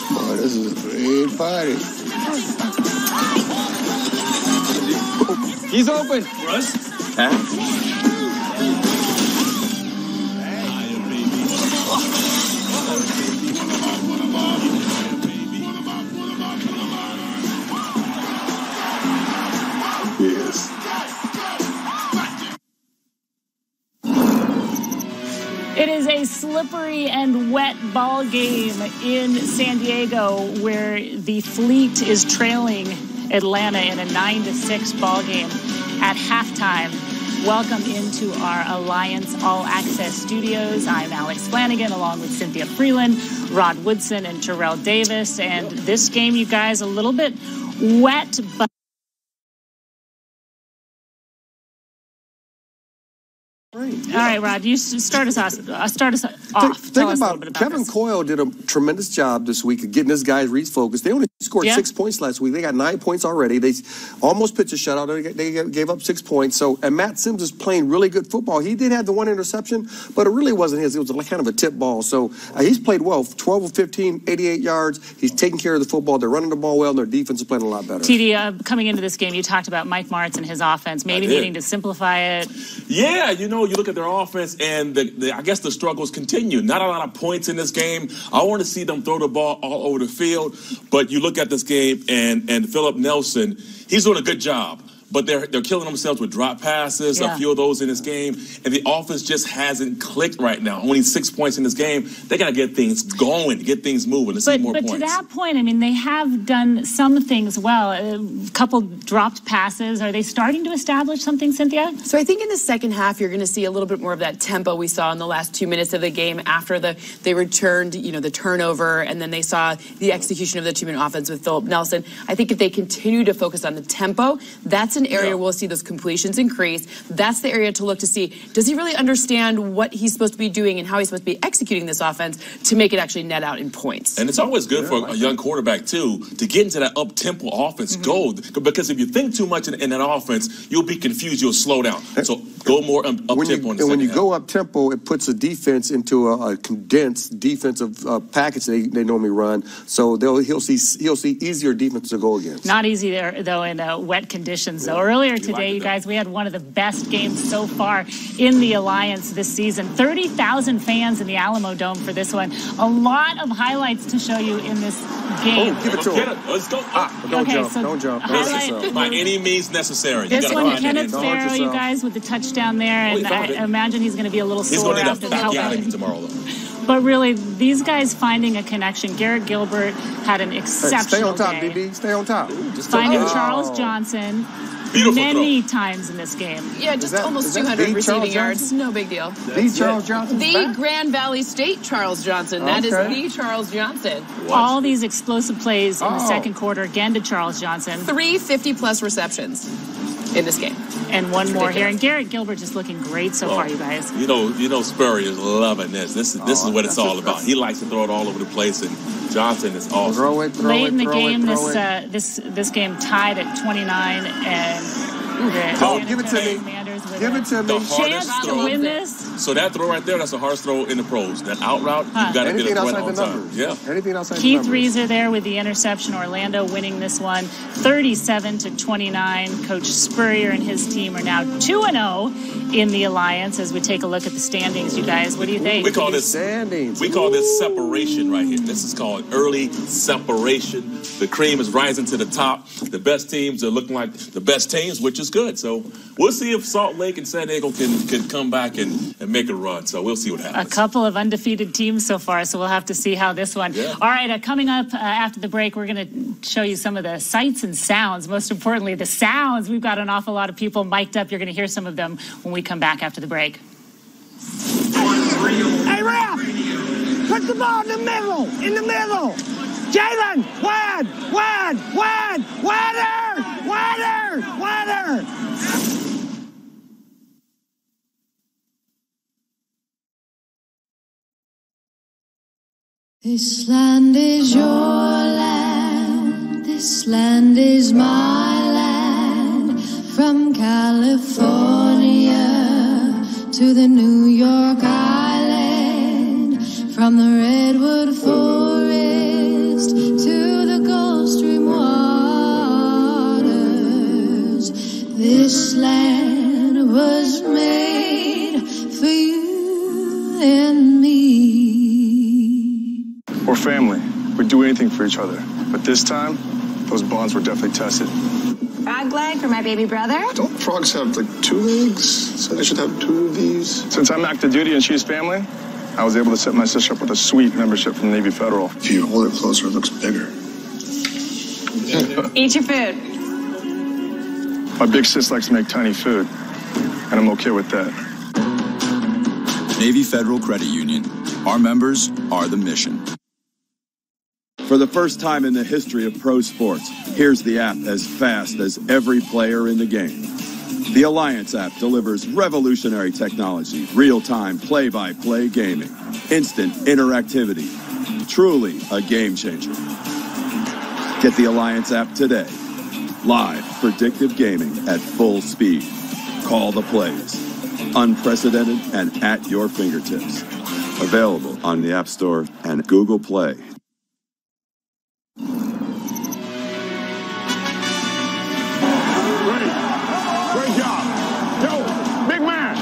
Boy, this is a great party. He's open. Russ? Yes. It is a slippery and wet ball game in San Diego where the Fleet is trailing Atlanta in a 9-6 ball game at halftime. Welcome into our Alliance All Access studios. I'm Alex Flanagan along with Cynthia Freeland, Rod Woodson, and Terrell Davis. And this game, you guys, a little bit wet, but all right, Rod, you start us off. Think about Kevin Coyle did a tremendous job this week of getting his guys refocused. They only scored 6 points last week. They got 9 points already. They almost pitched a shutout. They gave up 6 points. And Matt Sims is playing really good football. He did have the one interception, but it really wasn't his. It was kind of a tip ball. So he's played well. 12 of 15, 88 yards. He's taking care of the football. They're running the ball well, and their defense is playing a lot better. TD, coming into this game, you talked about Mike Martz and his offense, maybe needing to simplify it. Yeah, you look at their offense, and I guess the struggles continue. Not a lot of points in this game. I want to see them throw the ball all over the field, but you look at this game, and Phillip Nelson, he's doing a good job. But they're killing themselves with drop passes, a few of those in this game, and the offense just hasn't clicked right now. Only 6 points in this game. They got to get things going, get things moving. Let's see more points. But to that point, I mean, they have done some things well. A couple dropped passes. Are they starting to establish something, Cynthia? So I think in the second half, you're going to see a little bit more of that tempo we saw in the last 2 minutes of the game after they returned, the turnover, and then they saw the execution of the two-minute offense with Phillip Nelson. I think if they continue to focus on the tempo, that's an area we'll see those completions increase. That's the area to look to see, does he really understand what he's supposed to be doing and how he's supposed to be executing this offense to make it actually net out in points? And it's always good for a young quarterback, too, to get into that up-tempo offense. Go, because if you think too much in that offense, you'll be confused, you'll slow down. So go more up-tempo. And when you go up-tempo, it puts the defense into a condensed defensive package they normally run. So he'll see easier defense to go against. Not easy there, though, in wet conditions. So earlier today, you guys, we had one of the best games so far in the Alliance this season. 30,000 fans in the Alamo Dome for this one. A lot of highlights to show you in this game. Oh, give it to him. Let's go. Don't jump. By any means necessary. This one, Kenneth Farrow, you guys, with the touchdown there, and I imagine he's going to be a little sore after the help. Tomorrow, though. But really, these guys finding a connection. Garrett Gilbert had an exceptional Stay on top, day. DB. Stay on top. Finding Charles Johnson many times in this game. Yeah, just almost 200 receiving yards. No big deal. The Charles Johnson? The Grand Valley State Charles Johnson. That is the Charles Johnson. All these explosive plays in the second quarter, again to Charles Johnson. 350-plus receptions in this game. And one more here. And Garrett Gilbert just looking great so far, you guys. You know, Spurrier is loving this. This is what it's all about. He likes to throw it all over the place, and Johnson is awesome. Throw it. Late in the game, this game tied at 29, and give it to me. Give it to me. Chance to win this. So that throw right there, that's the hardest throw in the pros. That out route, you got to get it right on time. Yeah. Anything outside Keith Reeser there with the interception. Orlando winning this one, 37-29. Coach Spurrier and his team are now 2-0 in the Alliance. As we take a look at the standings, you guys, what do you think? We call this standings. We call this separation right here. This is called early separation. The cream is rising to the top. The best teams are looking like the best teams, which is good. So we'll see if Salt Lake and San Diego can come back and make a run. So we'll see what happens. A couple of undefeated teams so far, so we'll have to see how this one. Yeah. All right, coming up after the break, we're going to show you some of the sights and sounds. Most importantly, the sounds. We've got an awful lot of people mic'd up. You're going to hear some of them when we come back after the break. Hey, Ralph! Put the ball in the middle! In the middle! Jalen! Wider! This land is your land, this land is my land, from California to the New York Island, from the Redwood Forest to the Gulf Stream waters. This land was made for you and me. We're family. We'd do anything for each other. But this time, those bonds were definitely tested. Frog leg for my baby brother. Don't frogs have, like, 2 legs? So I should have 2 of these. Since I'm active duty and she's family, I was able to set my sister up with a sweet membership from Navy Federal. If you hold it closer, it looks bigger. Eat your food. My big sis likes to make tiny food, and I'm okay with that. Navy Federal Credit Union. Our members are the mission. For the first time in the history of pro sports, here's the app as fast as every player in the game. The Alliance app delivers revolutionary technology, real-time play-by-play gaming, instant interactivity, truly a game changer. Get the Alliance app today. Live predictive gaming at full speed. Call the plays. Unprecedented and at your fingertips. Available on the App Store and Google Play. Great job. Yo, big man.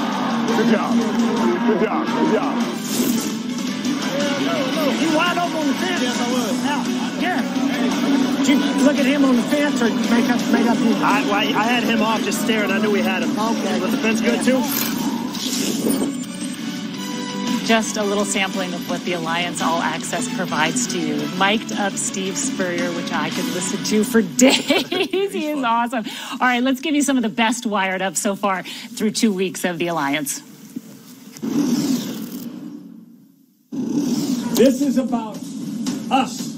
Good job. You wide open on the fence? Yes, I was. Now, Garrett, did you look at him on the fence or make up you? I had him off just staring. I knew we had him. Okay. Was the fence good too? Just a little sampling of what the Alliance All Access provides to you. Mic'd up Steve Spurrier, which I could listen to for days. He is awesome. All right, let's give you some of the best wired up so far through 2 weeks of the Alliance. This is about us.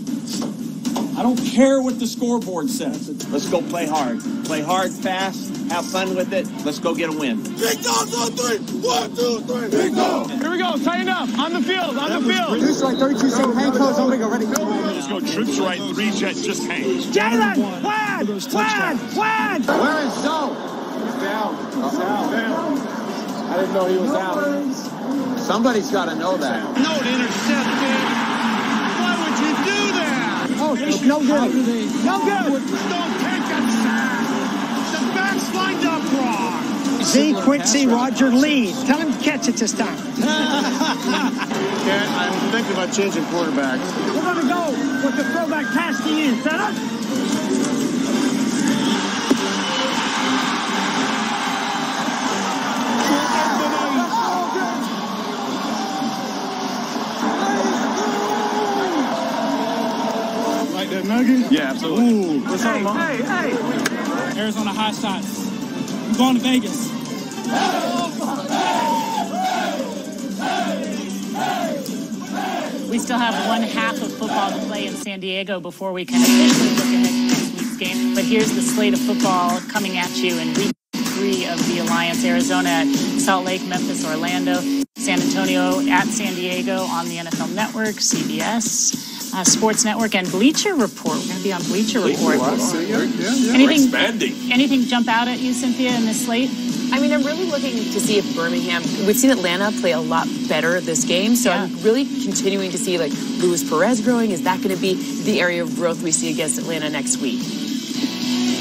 I don't care what the scoreboard says. Let's go play hard. Play hard, fast, have fun with it. Let's go get a win. Big dogs on 3. 1, 2, 3. Big dog. Here we go. Tighten up. On the field. On the field. Troops right, 32 seconds. Hang close. I'm going to go. Ready? Let's go. Troops right. 3 jet. Just hang. Jalen! Flag! Flag! Where is Zoe? He's down. I didn't know he was out. Somebody's got to know that. No, intercepted. Why would you do that? Oh, it's no good. No good. Don't take that sack. The back's lined up wrong. Z, Quincy, Roger, lead. Tell him to catch it this time. I'm thinking about changing quarterbacks. We're going to go with the throwback pass to you. Set up. Like that nugget? Yeah, absolutely. Hey. Arizona high shots. I'm going to Vegas. We still have one half of football to play in San Diego before we can officially look ahead to next week's game. But here's the slate of football coming at you in week 3 of the Alliance. Arizona at Salt Lake, Memphis, Orlando, San Antonio at San Diego on the NFL Network, CBS. Sports Network and Bleacher Report. We're going to be on Bleacher Report. Anything jump out at you, Cynthia, in this slate? I mean, I'm really looking to see if Birmingham, we've seen Atlanta play a lot better this game, so I'm really continuing to see, like, Luis Perez growing. Is that going to be the area of growth we see against Atlanta next week?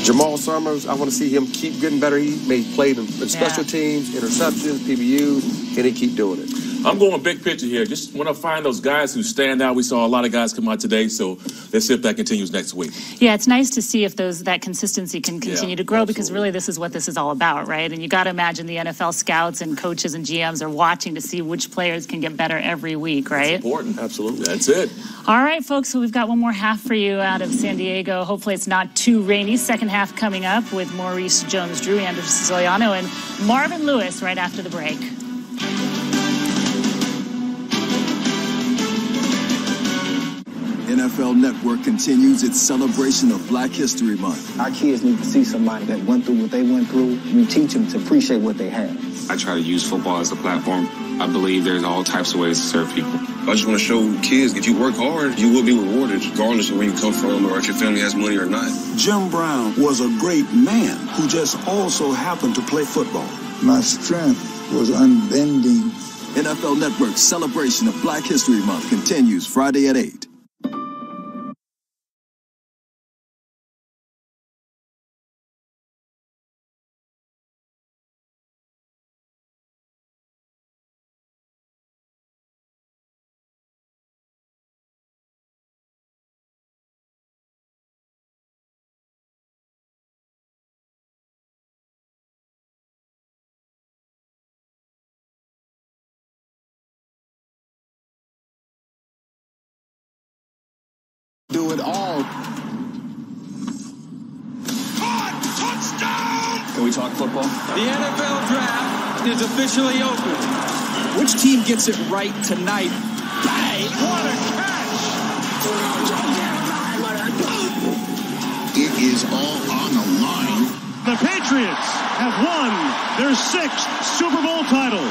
Jamal Summers, I want to see him keep getting better. He played in special teams, interceptions, PBUs. Can he keep doing it? I'm going big picture here. Just want to find those guys who stand out. We saw a lot of guys come out today, so let's see if that continues next week. Yeah, it's nice to see if that consistency can continue to grow, because really this is what this is all about, right? And you got to imagine the NFL scouts and coaches and GMs are watching to see which players can get better every week, right? That's important. Absolutely. That's it. All right, folks, so we've got one more half for you out of San Diego. Hopefully it's not too rainy. Second half coming up with Maurice Jones-Drew, Andrew Siciliano, and Marvin Lewis right after the break. NFL Network continues its celebration of Black History Month. Our kids need to see somebody that went through what they went through. You teach them to appreciate what they have. I try to use football as a platform. I believe there's all types of ways to serve people. I just want to show kids if you work hard, you will be rewarded, regardless of where you come from or if your family has money or not. Jim Brown was a great man who just also happened to play football. My strength was unbending. NFL Network's celebration of Black History Month continues Friday at 8. Do it all. Touchdown! Can we talk football? The NFL draft is officially open. Which team gets it right tonight? Bang! What a catch! It is all on the line. The Patriots have won their 6th Super Bowl title.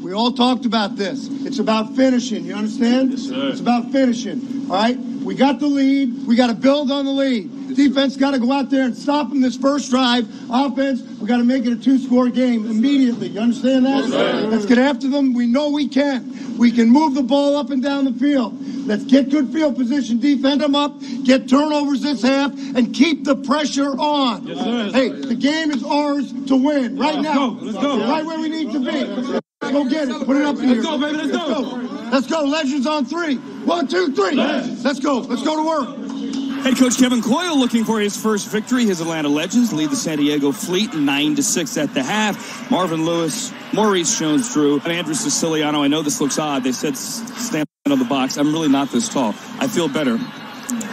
We all talked about this. It's about finishing. You understand? Yes, sir. It's about finishing. All right? We got the lead. We got to build on the lead. Defense got to go out there and stop them this first drive. Offense, we got to make it a 2-score game immediately. You understand that? Yes, let's get after them. We know we can. We can move the ball up and down the field. Let's get good field position, defend them up, get turnovers this half, and keep the pressure on. Yes, sir. Hey, the game is ours to win right now. Let's go. Right where we need to be. Go get it. Put it up in here. Let's go, baby. Let's go. Let's go. Legends on 3. 1, 2, 3. Let's go. Let's go to work. Head coach Kevin Coyle looking for his first victory. His Atlanta Legends lead the San Diego Fleet 9-6 at the half. Marvin Lewis, Maurice Jones-Drew, and Andrew Siciliano. I know this looks odd. They said stand on the box. I'm really not this tall. I feel better.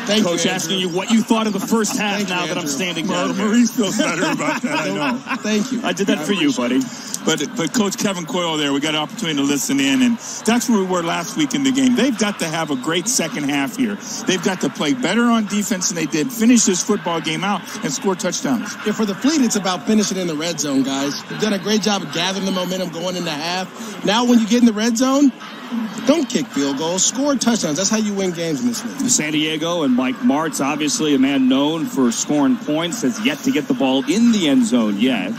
Thank Coach you, asking you what you thought of the first half now that I'm standing down here. Maurice feels better about that, I know. Thank you. I did that for you, buddy. But Coach Kevin Coyle there, we got an opportunity to listen in, and that's where we were last week in the game. They've got to have a great second half here. They've got to play better on defense than they did, finish this football game out, and score touchdowns. Yeah, for the Fleet, it's about finishing in the red zone, guys. You've done a great job of gathering the momentum going into half. Now when you get in the red zone, don't kick field goals, score touchdowns. That's how you win games in this league. San Diego and Mike Martz, obviously a man known for scoring points, has yet to get the ball in the end zone yet.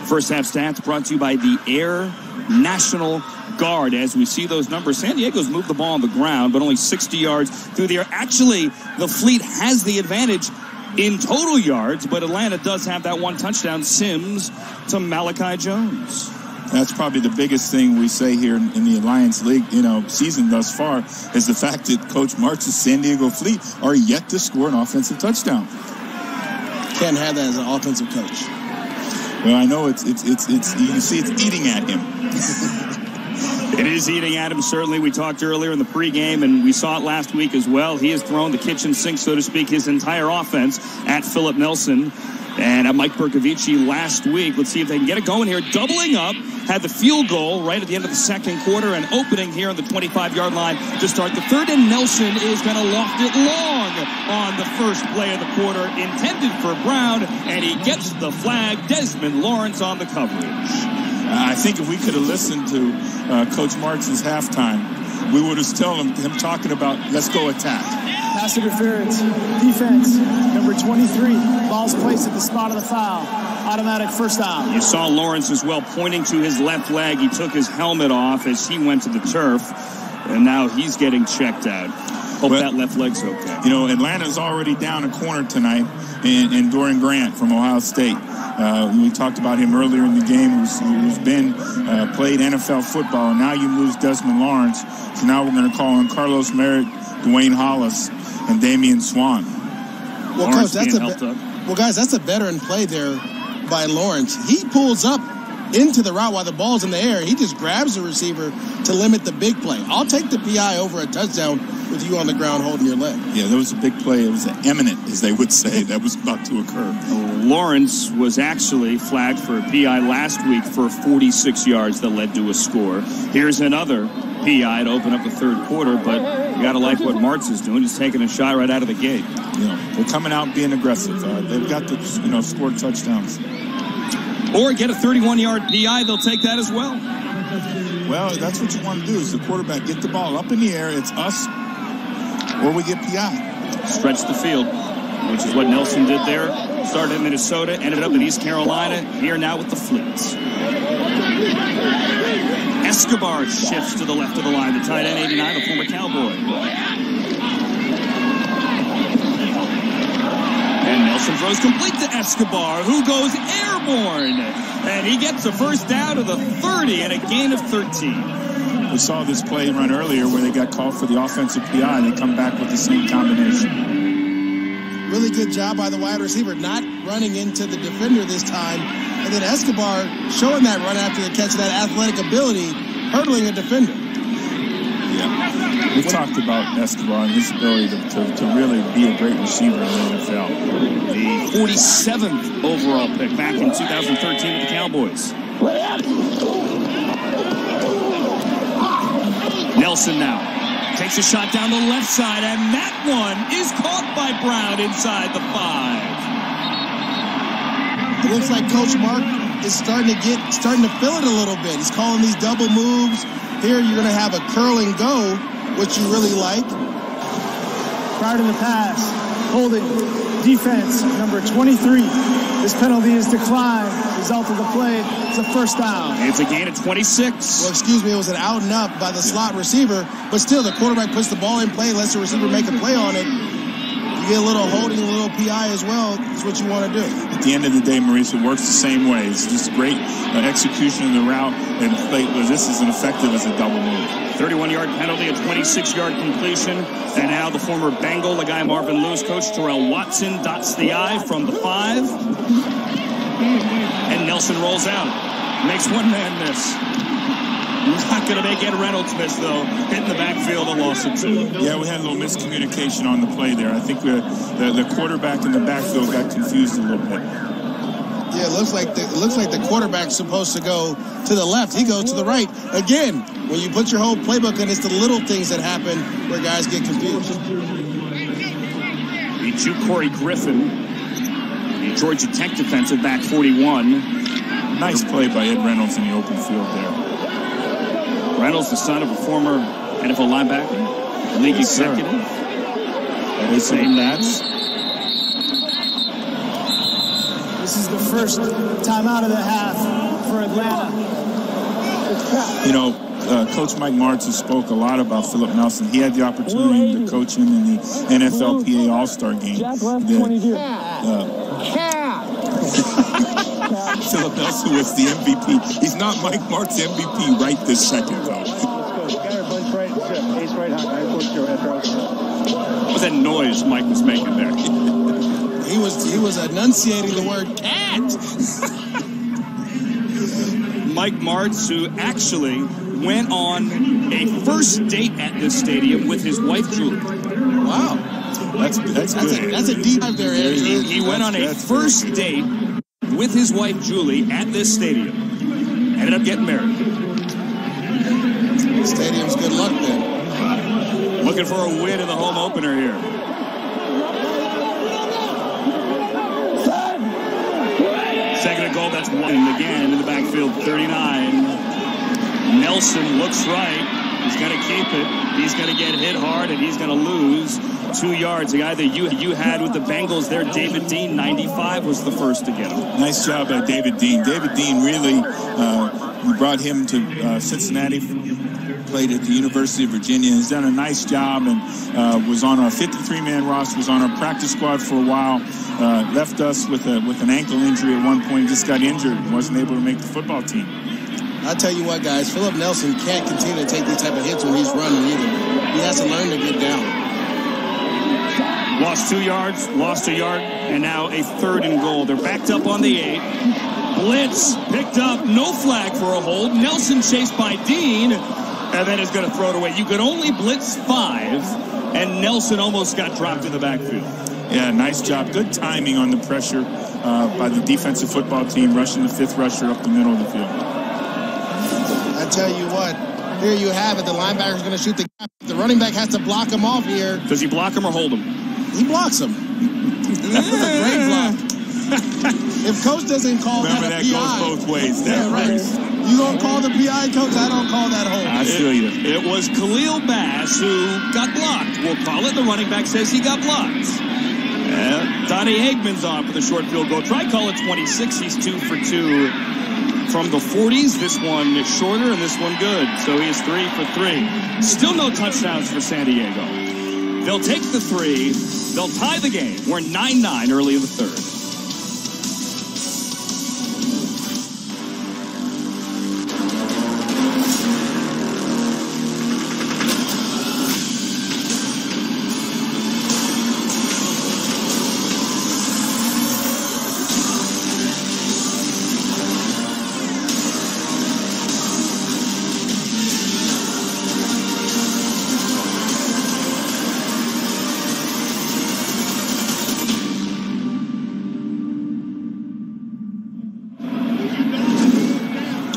First half stats brought to you by the Air National Guard. As we see those numbers, San Diego's moved the ball on the ground, but only 60 yards through the air. Actually, the Fleet has the advantage in total yards, but Atlanta does have that one touchdown, Sims to Malachi Jones. That's probably the biggest thing we say here in the Alliance League, season thus far, is the fact that Coach Martz's San Diego Fleet are yet to score an offensive touchdown. Can't have that as an offensive coach. Well, I know it's you can see it's eating at him. It is eating at him, certainly. We talked earlier in the pregame, and we saw it last week as well. He has thrown the kitchen sink, so to speak, his entire offense at Phillip Nelson and at Mike Bercovici last week. Let's see if they can get it going here. Doubling up, had the field goal right at the end of the second quarter and opening here on the 25-yard line to start the third, and Nelson is going to loft it long on the first play of the quarter, intended for Brown, and he gets the flag. Desmond Lawrence on the coverage. I think if we could have listened to Coach Martz's halftime, we would have still him talking about let's go attack. Pass interference, defense, number 23, ball's placed at the spot of the foul. Automatic first down. You saw Lawrence as well pointing to his left leg. He took his helmet off as he went to the turf, and now he's getting checked out. Hope that left leg's okay. Atlanta's already down a corner tonight in Dorian Grant from Ohio State. We talked about him earlier in the game, who's been played NFL football, and now you lose Desmond Lawrence. So now we're going to call on Carlos Merritt, Dwayne Hollis, and Damian Swan. Well, Coach, that's a veteran play there by Lawrence. He pulls up into the route while the ball's in the air. He just grabs the receiver to limit the big play. I'll take the PI over a touchdown with you on the ground holding your leg. Yeah, that was a big play. It was eminent, as they would say, that was about to occur. Lawrence was actually flagged for a PI last week for 46 yards that led to a score. Here's another PI to open up the third quarter, but you got to like what Martz is doing. He's taking a shot right out of the gate. They're coming out being aggressive. They've got to, score touchdowns. Or get a 31-yard PI, they'll take that as well. Well, that's what you want to do is the quarterback get the ball up in the air. It's us or we get PI. Stretch the field, which is what Nelson did there. Started in Minnesota, ended up in East Carolina, here now with the Fleets. Escobar shifts to the left of the line, the tight end 89, the former Cowboy. And Nelson throws complete to Escobar, who goes airborne. And he gets a first down to the 30 and a gain of 13. We saw this play run earlier where they got called for the offensive PI. They come back with the same combination. Really good job by the wide receiver, not running into the defender this time. And then Escobar showing that run after the catch, that athletic ability, hurdling a defender. Yeah. We've talked about Escobar and his ability to really be a great receiver in the NFL. The 47th overall pick back in 2013 with the Cowboys. Nelson now takes a shot down the left side, and that one is caught by Brown inside the 5. It looks like Coach Mark is starting to feel it a little bit. He's calling these double moves. Here you're going to have a curl and go, which you really like. Prior to the pass, holding defense, number 23. This penalty is declined. Result of the play is a first down. It's a gain of 26. Well, excuse me, it was an out and up by the slot receiver, but still the quarterback puts the ball in play, lets the receiver make a play on it. You get a little holding, a little PI as well. That's what you want to do. At the end of the day, Maurice, it works the same way. It's just great execution of the route, and play. This is as effective as a double move. 31-yard penalty, a 26-yard completion, and now the former Bengal, the guy Marvin Lewis, Coach Terrell Watson dots the I from the 5, and Nelson rolls out, makes one man miss. Not going to make Ed Reynolds miss, though. Hitting the backfield and lost it, too. Yeah, we had a little miscommunication on the play there. I think the quarterback in the backfield got confused a little bit. Yeah, it looks like the quarterback's supposed to go to the left. He goes to the right. Again, when you put your whole playbook in, it's the little things that happen where guys get confused. The two Corey Griffin, the Georgia Tech defensive back, 41. Nice play by Ed Reynolds in the open field there. Reynolds, the son of a former NFL linebacker, league executive. That is saying that. This is the first timeout of the half for Atlanta. Coach Mike Martz spoke a lot about Phillip Nelson. He had the opportunity to coach him in the NFLPA All-Star game. Phillip Nelson was the MVP. He's not Mike Martz's MVP right this second, though. What was that noise Mike was making there? He was enunciating the word cat. Mike Martz, who actually went on a first date at this stadium with his wife, Julie. Wow. That's good. That's a deep dive there, Andrew. He went on a first date with his wife, Julie, at this stadium. Ended up getting married. Stadium's good luck then. Looking for a win in the home opener here. Second and goal, that's one. Again in the backfield, 39. Nelson looks right. He's going to keep it. He's going to get hit hard, and he's going to lose 2 yards. The guy that you had with the Bengals there, David Dean, 95, was the first to get him. Nice job by David Dean. David Dean really, we brought him to Cincinnati, played at the University of Virginia. He's done a nice job and was on our 53-man roster, was on our practice squad for a while. Left us with an ankle injury at one point. Just got injured and wasn't able to make the football team. I'll tell you what, guys, Phillip Nelson can't continue to take these type of hits when he's running either. He has to learn to get down. Lost 2 yards, lost a yard, and now a third and goal. They're backed up on the 8. Blitz picked up, no flag for a hold. Nelson chased by Dean, and then is going to throw it away. You could only blitz 5, and Nelson almost got dropped in the backfield. Yeah, nice job. Good timing on the pressure by the defensive football team, rushing the 5th rusher up the middle of the field. I tell you what, here you have it. The linebacker's going to shoot the gap. The running back has to block him off here. Does he block him or hold him? He blocks him. That's a great block. If coach doesn't call that a PI. Goes both ways. Yeah, right. You don't call the PI, coach? I don't call that hold. I feel you. It was Khalil Bass who got blocked. We'll call it. The running back says he got blocked. Donnie Hagman's on for the short field goal. Try call it 26. He's 2 for 2 from the 40s. This one is shorter and this one good. So he is 3 for 3. Still no touchdowns for San Diego. They'll take the 3. They'll tie the game. We're 9-9 early in the third.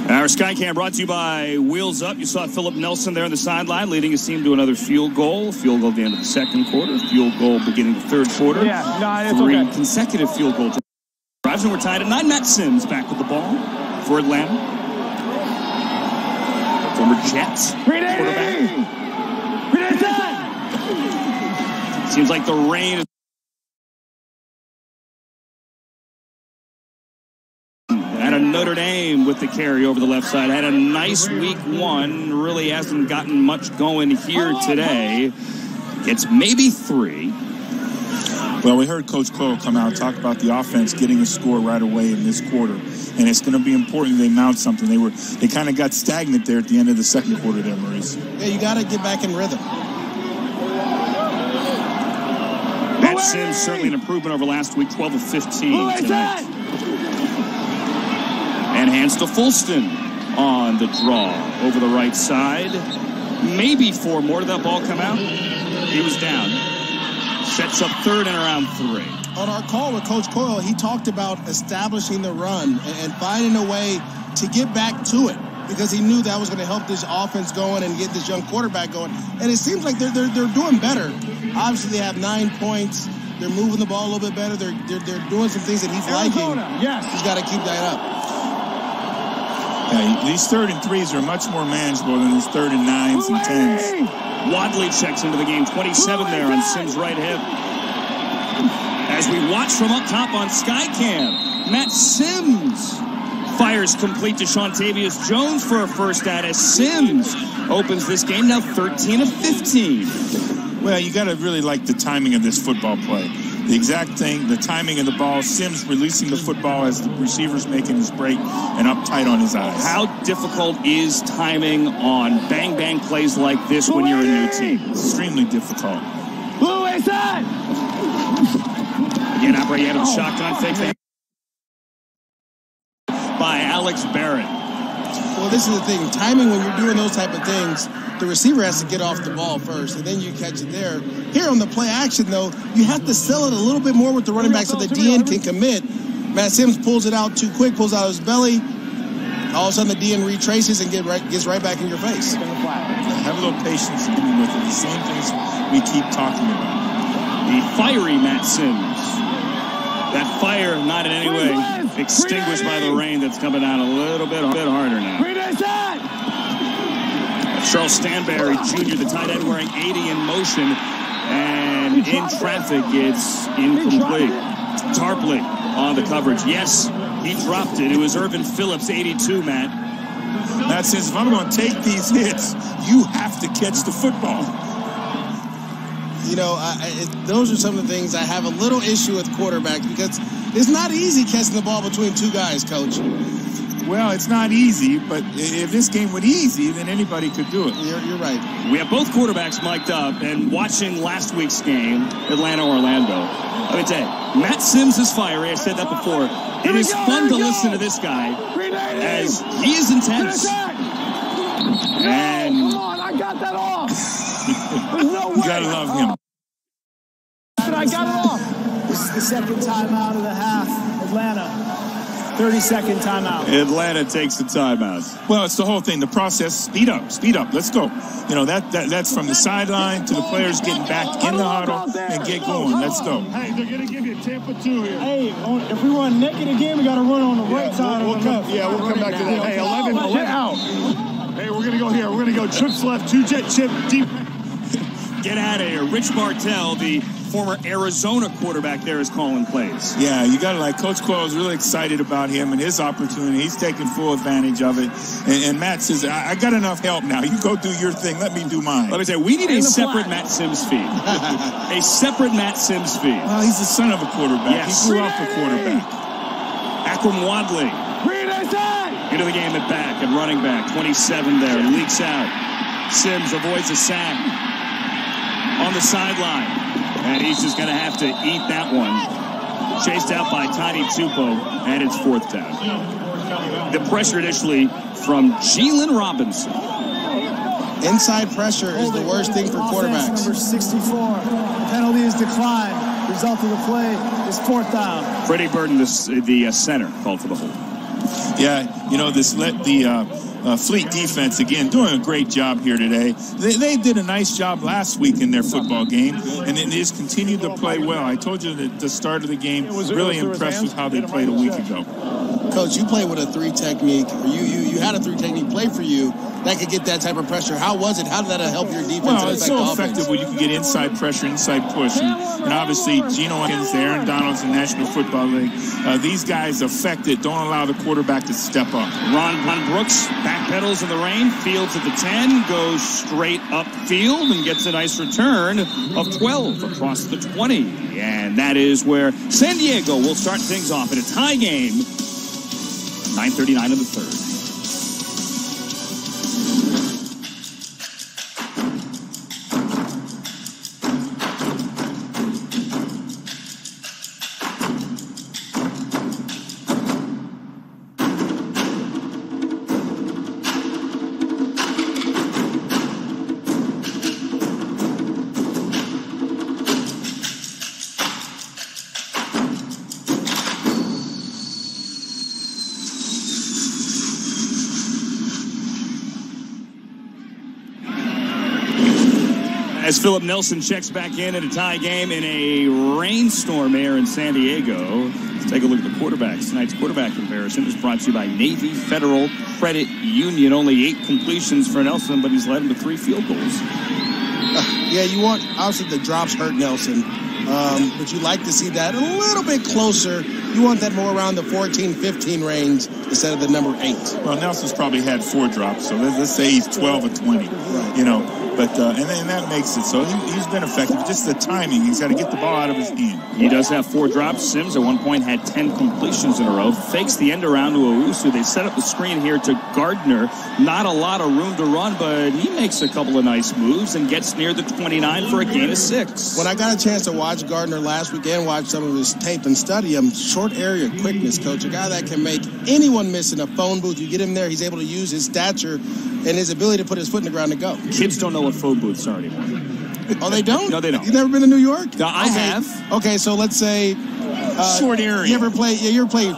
Our Skycam brought to you by Wheels Up. You saw Phillip Nelson there on the sideline leading his team to another field goal. Field goal at the end of the second quarter. Field goal beginning the third quarter. Yeah, no, it's 3 okay. consecutive field goal drives, and we're tied at 9. Matt Sims back with the ball for Atlanta. Former Jets quarterback. Seems like the rain is Notre Dame with the carry over the left side. Had a nice week 1. Really hasn't gotten much going here today. It's maybe 3. Well, we heard Coach Coyle come out and talk about the offense getting a score right away in this quarter. And it's going to be important they mount something. They kind of got stagnant there at the end of the second quarter there, Maurice. Yeah, you got to get back in rhythm. Matt Sims certainly an improvement over last week, 12 of 15 tonight. And hands to Fulston on the draw over the right side. Maybe 4 more. Did that ball come out? He was down. Sets up third and around 3. On our call with Coach Coyle, he talked about establishing the run and finding a way to get back to it, because he knew that was going to help this offense going and get this young quarterback going. And it seems like they're doing better. Obviously, they have 9 points. They're moving the ball a little bit better. They're doing some things that he's liking. Yes. He's got to keep that up. Yeah, these 3rd and 3s are much more manageable than these 3rd and 9s and 10s. Wadley checks into the game, 27 there on Sims' right hip. As we watch from up top on Skycam, Matt Sims fires complete to Shontavius Jones for a first down as Sims opens this game now 13 of 15. Well, you got to really like the timing of this football play. The exact thing, the timing of the ball, Sims releasing the football as the receiver's making his break and up tight on his eyes. How difficult is timing on bang-bang plays like this when you're a new team? Extremely difficult. Blue is that? Again, operating out of the shotgun fake by Alex Barrett. Well, this is the thing. Timing, when you're doing those type of things, the receiver has to get off the ball first, and then you catch it there. Here on the play action, though, you have to sell it a little bit more with the running back so the DN can commit. Matt Sims pulls it out too quick, pulls out his belly. All of a sudden, the DN retraces and gets right back in your face. Have a little patience with it. The same things we keep talking about. The fiery Matt Sims. That fire not in any way extinguished by the rain that's coming down a little bit harder now. Charles Stanberry Jr., the tight end, wearing 80 in motion, and in traffic, it's incomplete. Tarpley on the coverage. Yes, he dropped it. It was Irvin Phillips, 82, Matt. Matt says, if I'm going to take these hits, you have to catch the football. You know, those are some of the things I have a little issue with quarterbacks, because it's not easy catching the ball between 2 guys, Coach. Well, it's not easy, but if this game were easy, then anybody could do it. You're right. We have both quarterbacks mic'd up, and watching last week's game, Atlanta-Orlando, let me tell you, Matt Sims is fiery. I said that before. It is fun to listen to this guy, as he is intense. And come on, I got that off. There's no way. You gotta love him. I got it off. This is the second timeout of the half. Atlanta. 30-second timeout. Atlanta takes the timeout. Well, it's the whole thing. The process. Speed up. Let's go. You know, that's from the sideline to the players getting back in the huddle and get going. Let's go. Hey, they're going to give you Tampa 2 here. Hey, if we run naked again, we got to run on the right side. We'll come back to that. Hey, 11 out. Hey, we're going to go here. We're going to go trips left, 2 jet chip, deep. Get out of here. Rich Bartell, the former Arizona quarterback there, is calling plays. Yeah, you got to like, Coach Coyle is really excited about him and his opportunity. He's taking full advantage of it. And Matt says, I got enough help now. You go do your thing. Let me do mine. Let me say, we need a separate Matt Sims feed. A separate Matt Sims feed. Well, he's the son of a quarterback. Yes. He grew up a quarterback. Akram Wadley. Into the game at back and running back. 27 there. Leaks out. Sims avoids a sack. On the sideline, and he's just going to have to eat that one. Chased out by Tiny Tupou, and it's 4th down. The pressure initially from Shilling Robinson. Inside pressure is the worst thing for quarterbacks. Number 64. The penalty is declined. Result of the play is 4th down. Freddie Burton, the center, called for the hold. Yeah, you know, Fleet defense, again, doing a great job here today. They did a nice job last week in their football game, and they just continued to play well. I told you at the start of the game, really impressed with how they played a week ago. Coach, you played with a 3 technique. You had a 3 technique play for you that could get that type of pressure. How was it? How did that help your defense? Well, it's so effective when you can get inside pressure, inside push. And obviously, Geno Atkins, Aaron Donald's in the National Football League. These guys affect it. Don't allow the quarterback to step up. Ron Brooks backpedals in the rain, fields at the 10, goes straight upfield and gets a nice return of 12 across the 20. And that is where San Diego will start things off in a tie game. 9:39 of the third. As Phillip Nelson checks back in a tie game in a rainstorm here in San Diego. Let's take a look at the quarterbacks. Tonight's quarterback comparison is brought to you by Navy Federal Credit Union. Only 8 completions for Nelson, but he's led him to 3 field goals. Yeah, you want, obviously the drops hurt Nelson, but you like to see that a little bit closer. You want that more around the 14-15 range instead of the number 8. Well, Nelson's probably had 4 drops, so let's say he's 12 or 20, you know. But and that makes it. So he's been effective. Just the timing. He's got to get the ball out of his hand. He does have 4 drops. Sims at one point had 10 completions in a row. Fakes the end around to Owusu. They set up the screen here to Gardner. Not a lot of room to run, but he makes a couple of nice moves and gets near the 29 for a gain of 6. When I got a chance to watch Gardner last weekend, watch some of his tape and study him, short area quickness, coach. A guy that can make anyone miss in a phone booth. You get him there, he's able to use his stature and his ability to put his foot in the ground to go. Kids don't know what phone booths are anymore. Oh, they don't? No, they don't. You've never been to New York? No, I have. Okay, so let's say short area. You ever play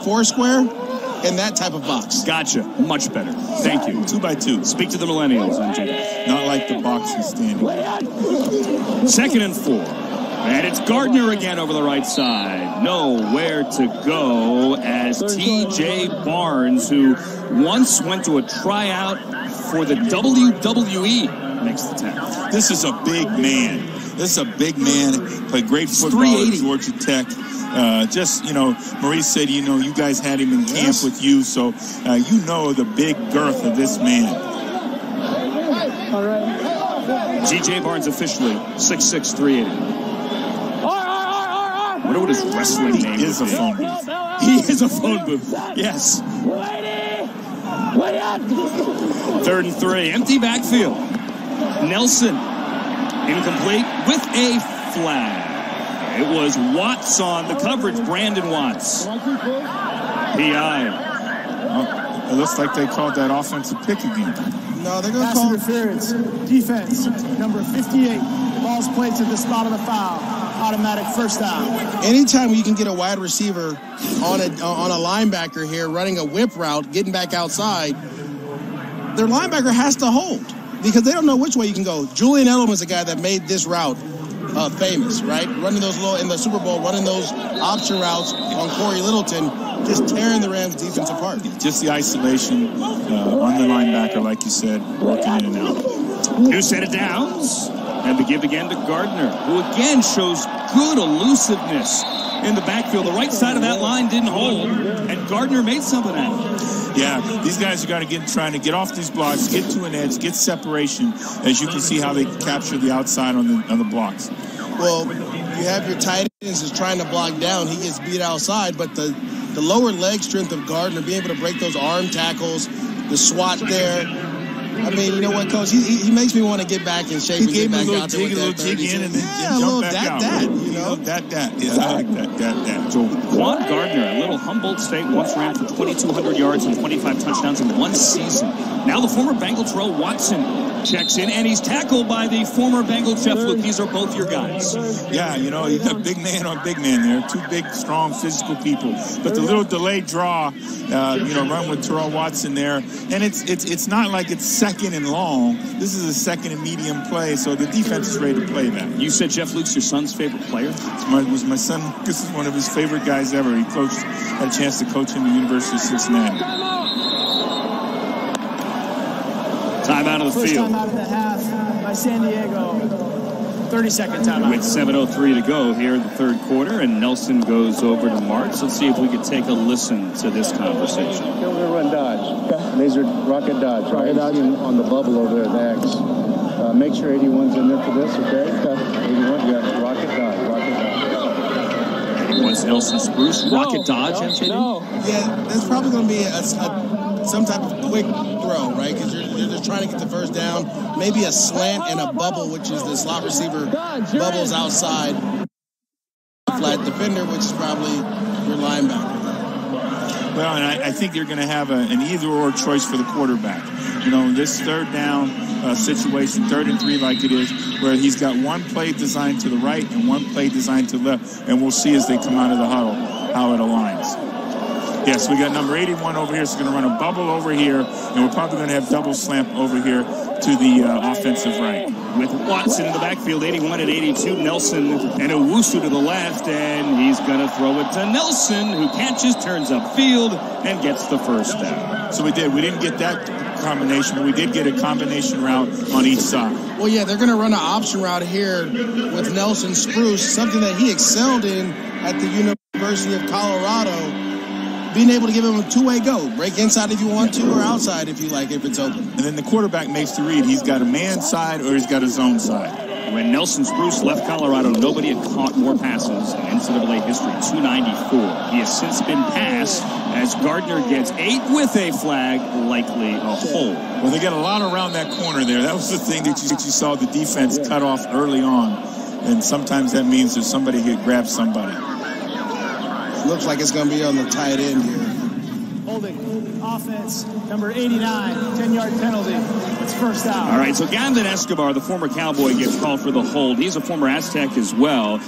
Foursquare in that type of box? Gotcha. Much better. Thank you. 2x2. Speak to the millennials, MJ. Not like the box he's standing. 2nd and 4. And it's Gardner again over the right side. Nowhere to go as T.J. Barnes, who once went to a tryout for the WWE, makes the tackle. This is a big man. Played great football at Georgia Tech. Just, you know, Maurice said, you know, you guys had him in camp with you, so you know the big girth of this man. T.J. Barnes officially 6'6", 380. I wonder what his wrestling name is. A phone booth. He is a phone booth. Yes. 3rd and 3. Empty backfield. Nelson incomplete with a flag. It was Watts on the coverage. Brandon Watts. PI. It looks like they called that offensive pick again. No, they're going to Pass call interference. Defense, number 58. Ball's played to the spot of the foul. Automatic first down. Anytime you can get a wide receiver on a linebacker here running a whip route, getting back outside, their linebacker has to hold because they don't know which way you can go. Julian Edelman's a guy that made this route famous, right? Running those in the Super Bowl, running those option routes on Corey Littleton, just tearing the Rams defense apart. Just the isolation on the linebacker, like you said, working in and out. New set of downs. And the give again to Gardner, who again shows good elusiveness in the backfield. The right side of that line didn't hold, and Gardner made something out of it. Yeah, these guys are trying to get off these blocks, get to an edge, get separation. As you can see how they capture the outside on the blocks. Well, you have your tight ends is trying to block down. He gets beat outside, but the lower leg strength of Gardner, being able to break those arm tackles, the swat there. I mean, you know what, Coach? He makes me want to get back in shape and get back out there with that 32. And jump back out. You know? That. Yeah, I like that. So Juan Gardner, a little Humboldt State, once ran for 2,200 yards and 25 touchdowns in one season. Now the former Bengal Terrell Watson checks in, and he's tackled by the former Bengal Jeff Luke. These are both your guys. Yeah, you know, you got big man on big man there. 2 big, strong, physical people. But the little delayed draw, run with Terrell Watson there. And it's not like it's second and long. This is a second and medium play, so the defense is ready to play that. You said Jeff Luke's your son's favorite player? Was my son. This is one of his favorite guys ever. He had a chance to coach him at the University of Cincinnati. Timeout of the First field. time out of the half by San Diego. 30-second timeout. With 7:03 to go here in the third quarter, and Nelson goes over to Martz. Let's see if we could take a listen to this conversation. We're going to run Dodge. Laser Rocket Dodge. Rocket Dodge on the bubble over there, the X. Make sure 81's in there for this, okay? 81, yeah. Rocket Dodge. Rocket Dodge. Once Nelson Spruce, Rocket Dodge, MTD? No. Yeah, that's probably going to be some type of quick throw, right? Because they're just trying to get the first down. Maybe a slant and a bubble, which is the slot receiver bubbles outside. Flat defender, which is probably your linebacker. Well, and I think you're going to have an either-or choice for the quarterback. You know, this third down situation, 3rd and 3 like it is, where he's got one play designed to the right and one play designed to the left, and we'll see as they come out of the huddle how it aligns. Yes, we got number 81 over here, so we're going to run a bubble over here, and we're probably going to have double slant over here. to the offensive right. With Watson in the backfield, 81 and 82. Nelson and Owusu to the left, and he's going to throw it to Nelson, who catches, turns upfield, and gets the first down. So we didn't get that combination, but we did get a combination route on each side. Well, yeah, they're going to run an option route here with Nelson Spruce, something that he excelled in at the University of Colorado, being able to give him a two-way go. Break inside if you want to, or outside if you like, if it's open. And then the quarterback makes the read. He's got a man side or he's got a zone side. When Nelson Spruce left Colorado, nobody had caught more passes in NCAA history, 294. He has since been passed as Gardner gets 8 with a flag, likely a hold. Well, they got a lot around that corner there. That was the thing that you saw the defense cut off early on. And sometimes that means there's somebody who grabs somebody. Looks like it's going to be on the tight end here. Holding offense, number 89, 10-yard penalty. It's first down. All right, so Gavin Escobar, the former Cowboy, gets called for the hold. He's a former Aztec as well.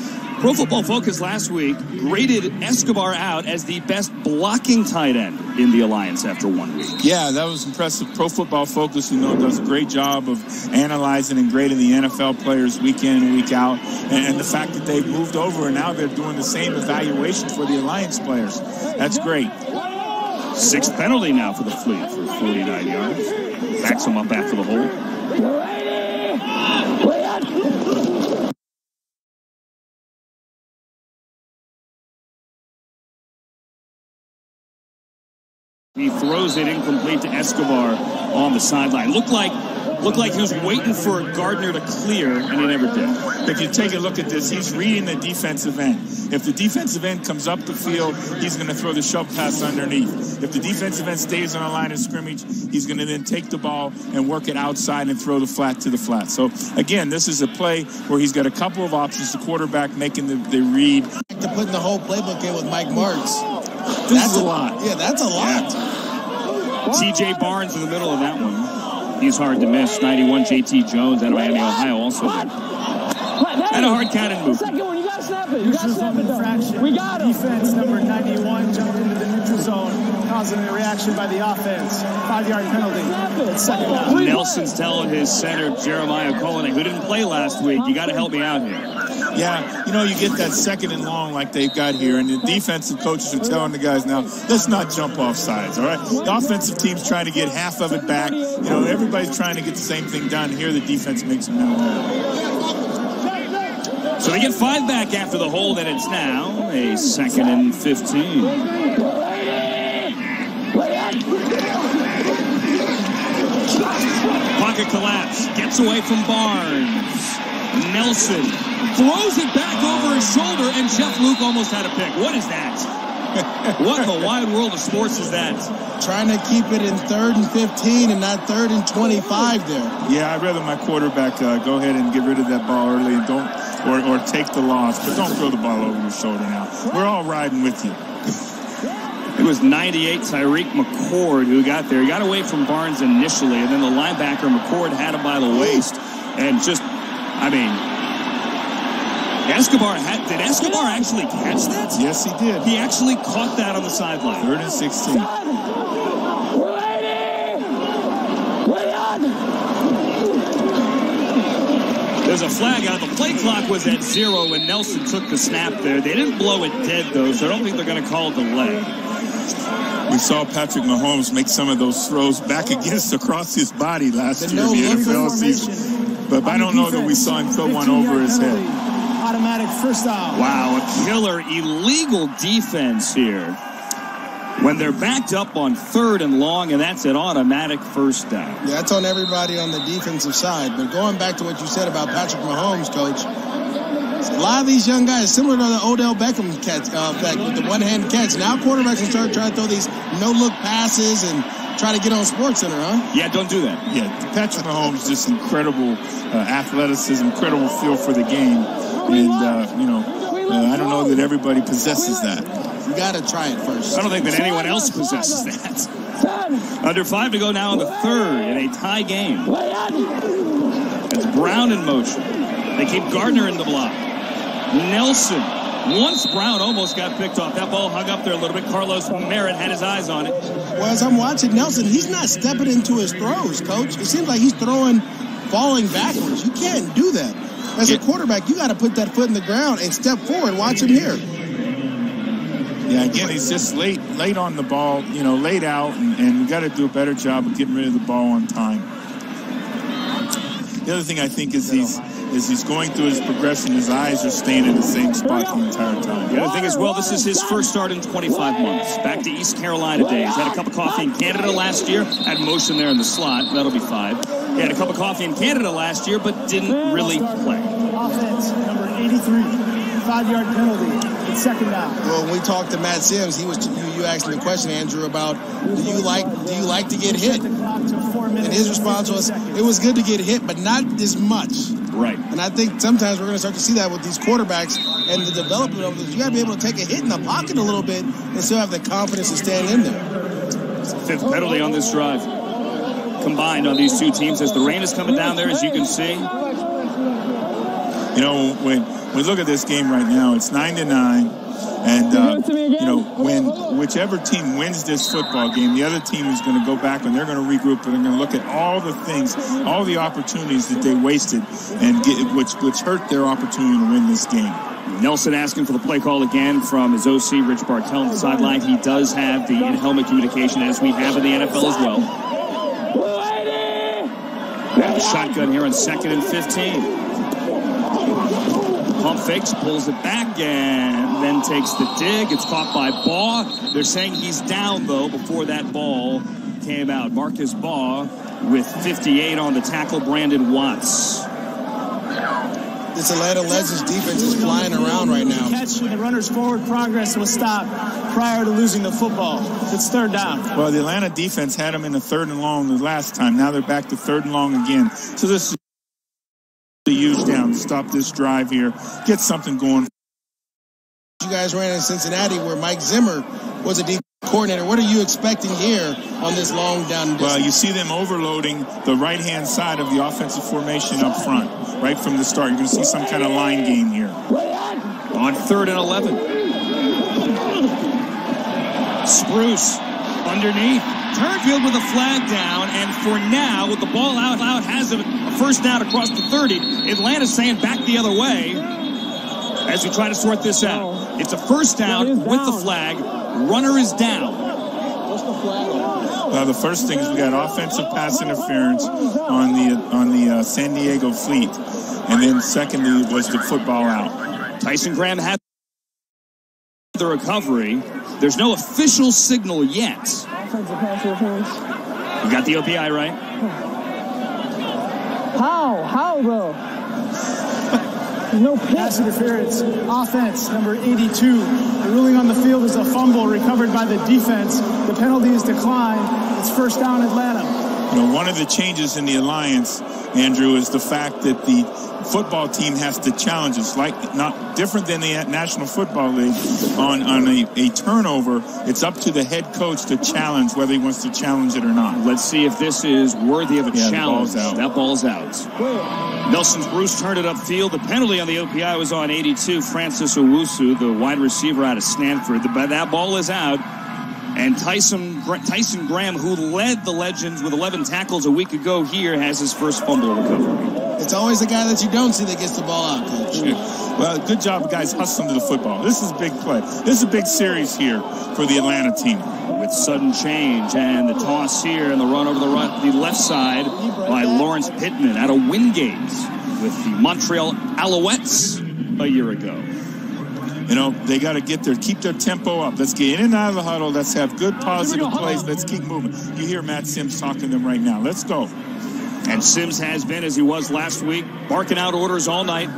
Pro Football Focus last week graded Escobar out as the best blocking tight end in the Alliance after 1 week. Yeah, that was impressive. Pro Football Focus, does a great job of analyzing and grading the NFL players week in and week out. And the fact that they've moved over and now they're doing the same evaluation for the Alliance players. That's great. 6th penalty now for the Fleet for 49 yards. Backs him up after the hold. He throws it incomplete to Escobar on the sideline. Looked like he was waiting for Gardner to clear, and he never did. If you take a look at this, he's reading the defensive end. If the defensive end comes up the field, he's going to throw the shove pass underneath. If the defensive end stays on a line of scrimmage, he's going to then take the ball and work it outside and throw the flat to the flat. So, again, this is a play where he's got a couple of options. The quarterback making the read. To putting the whole playbook in with Mike Marks. That's a lot. Yeah, that's a lot. Yeah. T.J. Barnes in the middle of that one. He's hard to miss. 91, J.T. Jones out of Miami, Ohio, also there. And a hard cannon move. Second one, you got to snap it. You got to snap it, though. We got him. Defense number 91 jumped into the neutral zone, causing a reaction by the offense. 5-yard penalty. Second down. Nelson's telling his center, Jeremiah Colony, who didn't play last week, you got to help me out here. Yeah, you get that 2nd and long like they've got here, and the defensive coaches are telling the guys now, let's not jump off sides, all right? The offensive team's trying to get half of it back. Everybody's trying to get the same thing done. Here the defense makes them now. So they get 5 back after the hold, and it's now a 2nd and 15. Pocket collapse, gets away from Barnes. Nelson throws it back over his shoulder, and Jeff Luke almost had a pick. What is that? What in the wide world of sports is that? Trying to keep it in 3rd and 15 and not 3rd and 25 there. Yeah, I'd rather my quarterback go ahead and get rid of that ball early and or take the loss, but don't throw the ball over your shoulder now. We're all riding with you. It was 98 Tyreek McCord who got there. He got away from Barnes initially, and then the linebacker McCord had him by the waist. And just, did Escobar actually catch that? Yes, he did. He actually caught that on the sideline. 3rd and 16. There's a flag out. The play clock was at 0 when Nelson took the snap there. They didn't blow it dead, though, so I don't think they're going to call delay. We saw Patrick Mahomes make some of those throws back across his body last year in the NFL season. But I don't know that we saw him throw one over his head. Automatic first down. Wow, a killer illegal defense here. When they're backed up on 3rd and long, and that's an automatic first down. Yeah, that's on everybody on the defensive side. But going back to what you said about Patrick Mahomes, Coach, a lot of these young guys, similar to the Odell Beckham catch, with the one-hand catch. Now quarterbacks can start trying to throw these no-look passes and try to get on SportsCenter, huh? Yeah, don't do that. Yeah, Patrick Mahomes, just incredible athleticism, incredible feel for the game. And, I don't know that everybody possesses that. You got to try it first. I don't think that anyone else possesses that. Under 5 to go now in the 3rd in a tie game. It's Brown in motion. They keep Gardner in the block. Nelson Once Brown almost got picked off. That ball hung up there a little bit. Carlos Merritt had his eyes on it. Well, as I'm watching Nelson, he's not stepping into his throws, Coach. It seems like he's falling backwards. You can't do that. As a quarterback, you got to put that foot in the ground and step forward. Watch him here. Yeah, again, he's just late on the ball, laid out, and we got to do a better job of getting rid of the ball on time. The other thing I think is he's going through his progression. His eyes are staying in the same spot the entire time. The other thing as well, this is his first start in 25 months. Back to East Carolina days. Had a cup of coffee in Canada last year. Had motion there in the slot. That'll be 5. He had a cup of coffee in Canada last year, but didn't really play. Offense, number 83, 5-yard penalty. It's second down. Well, when we talked to Matt Sims, you asked him the question, Andrew, about do you like to get hit? And his response was, it was good to get hit, but not as much. Right. And I think sometimes we're going to start to see that with these quarterbacks and the development of this. You got to be able to take a hit in the pocket a little bit and still have the confidence to stand in there. It's the 5th penalty on this drive. Combined on these two teams as the rain is coming down there, as you can see. When we look at this game right now, it's 9-9. And, when whichever team wins this football game, the other team is going to go back and they're going to regroup and they're going to look at all the things, all the opportunities that they wasted and which hurt their opportunity to win this game. Nelson asking for the play call again from his OC, Rich Bartell, on the sideline. He does have the in-helmet communication, as we have in the NFL as well. Shotgun here on 2nd and 15. Pump fakes, pulls it back, and then takes the dig. It's caught by Baugh. They're saying he's down, though, before that ball came out. Marcus Baugh with 58 on the tackle. Brandon Watts. This Atlanta Legends defense is flying around right now. Catch the runner's forward progress was stopped prior to losing the football. It's third down. Well, the Atlanta defense had them in the 3rd and long the last time. Now they're back to 3rd and long again. So this is a huge down. Stop this drive here. Get something going. You guys ran in Cincinnati where Mike Zimmer was a defensive coordinator. What are you expecting here on this long down distance? Well, you see them overloading the right-hand side of the offensive formation up front right from the start. You're going to see some kind of line game here. On 3rd and 11. Spruce underneath. Turnfield with a flag down, and for now, with the ball out, has a first down across the 30. Atlanta's saying back the other way as we try to sort this out. It's a first down with the flag. Runner is down. What's the flag? Well, the first thing is we got offensive pass interference on the San Diego Fleet, and then secondly was the football out. Tyson Graham had the recovery. There's no official signal yet. Offensive pass interference. You got the OPI right? How though? There's no pass interference. Offense, number 82. The ruling on the field is a fumble recovered by the defense. The penalty is declined. It's first down, Atlanta. One of the changes in the alliance, Andrew, is the fact that the football team has to challenge us, not different than the National Football League. On a turnover, it's up to the head coach to challenge whether he wants to challenge it or not. Let's see if this is worthy of a challenge. That ball's out. Nelson Bruce turned it upfield. The penalty on the OPI was on 82, Francis Owusu, the wide receiver out of Stanford. That ball is out. And Tyson Graham, who led the Legends with 11 tackles a week ago here, has his first fumble recovery. It's always the guy that you don't see that gets the ball out, Coach. Yeah. Well, good job, guys, hustling to the football. This is a big play. This is a big series here for the Atlanta team. With sudden change and the toss here and the run over the left side by Lawrence Pittman out of Wingate with the Montreal Alouettes a year ago. They got to keep their tempo up. Let's get in and out of the huddle. Let's have good, positive plays. Let's keep moving. You hear Matt Sims talking to them right now. Let's go. And Sims has been, as he was last week, barking out orders all night,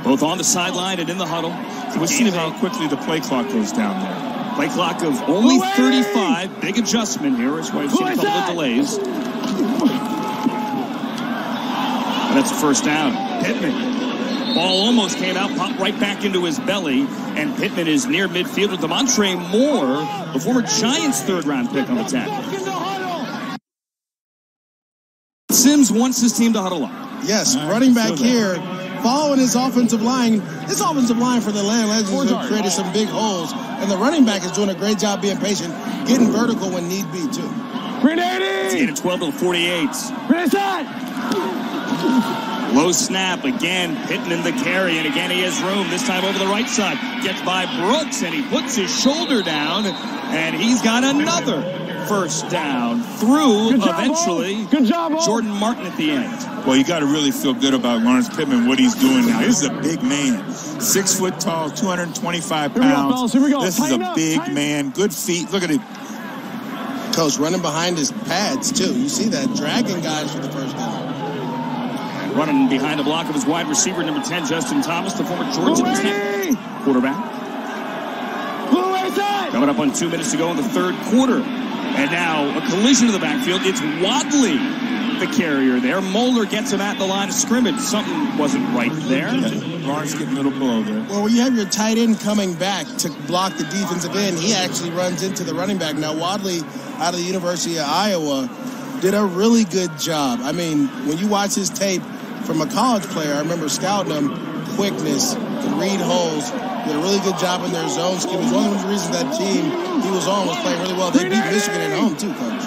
both on the sideline and in the huddle. We'll see how quickly the play clock goes down there. Play clock of only 35. Big adjustment here. That's why we've seen a couple of delays. And that's a first down. Pittman. Ball almost came out, popped right back into his belly, and Pittman is near midfield with Demontre Moore, the former Giants third-round pick on the tackle. Sims wants his team to huddle up. Yes, running back here following his offensive line. This offensive line for the Atlanta Legends has created some big holes. And the running back is doing a great job being patient, getting vertical when need be, too. It's 8-12 to the 48. Low snap again, Pittman the carry, and again he has room, this time over the right side. Gets by Brooks, and he puts his shoulder down, and he's got another first down through eventually. Good job, Jordan Martin at the end. Well, you got to really feel good about Lawrence Pittman, what he's doing now. This is a big man. 6 foot tall, 225 pounds. Here we go. This is a big man. Good feet. Look at it. Coach running behind his pads, too. You see that, dragging guys for the first down. Running behind the block of his wide receiver, number 10, Justin Thomas, the former Georgia Tech quarterback. Coming up on 2 minutes to go in the third quarter. And now a collision to the backfield. It's Wadley, the carrier there. Moeller gets him at the line of scrimmage. Something wasn't right there. Lawrence getting a little blow there. Well, when you have your tight end coming back to block the defensive end, he actually runs into the running back. Now, Wadley, out of the University of Iowa, did a really good job. I mean, when you watch his tape from a college player, I remember scouting him, quickness, can read holes, did a really good job in their zone scheme. It was one of the reasons that team he was on was playing really well. They beat Michigan at home, too, Coach.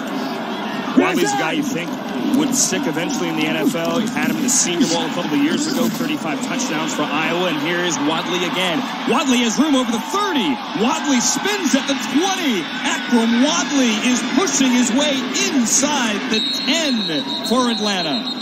Wadley's a guy you think would stick eventually in the NFL. You had him in the Senior Bowl a couple of years ago, 35 touchdowns for Iowa, and here is Wadley again. Wadley has room over the 30. Wadley spins at the 20. Akram Wadley is pushing his way inside the 10 for Atlanta.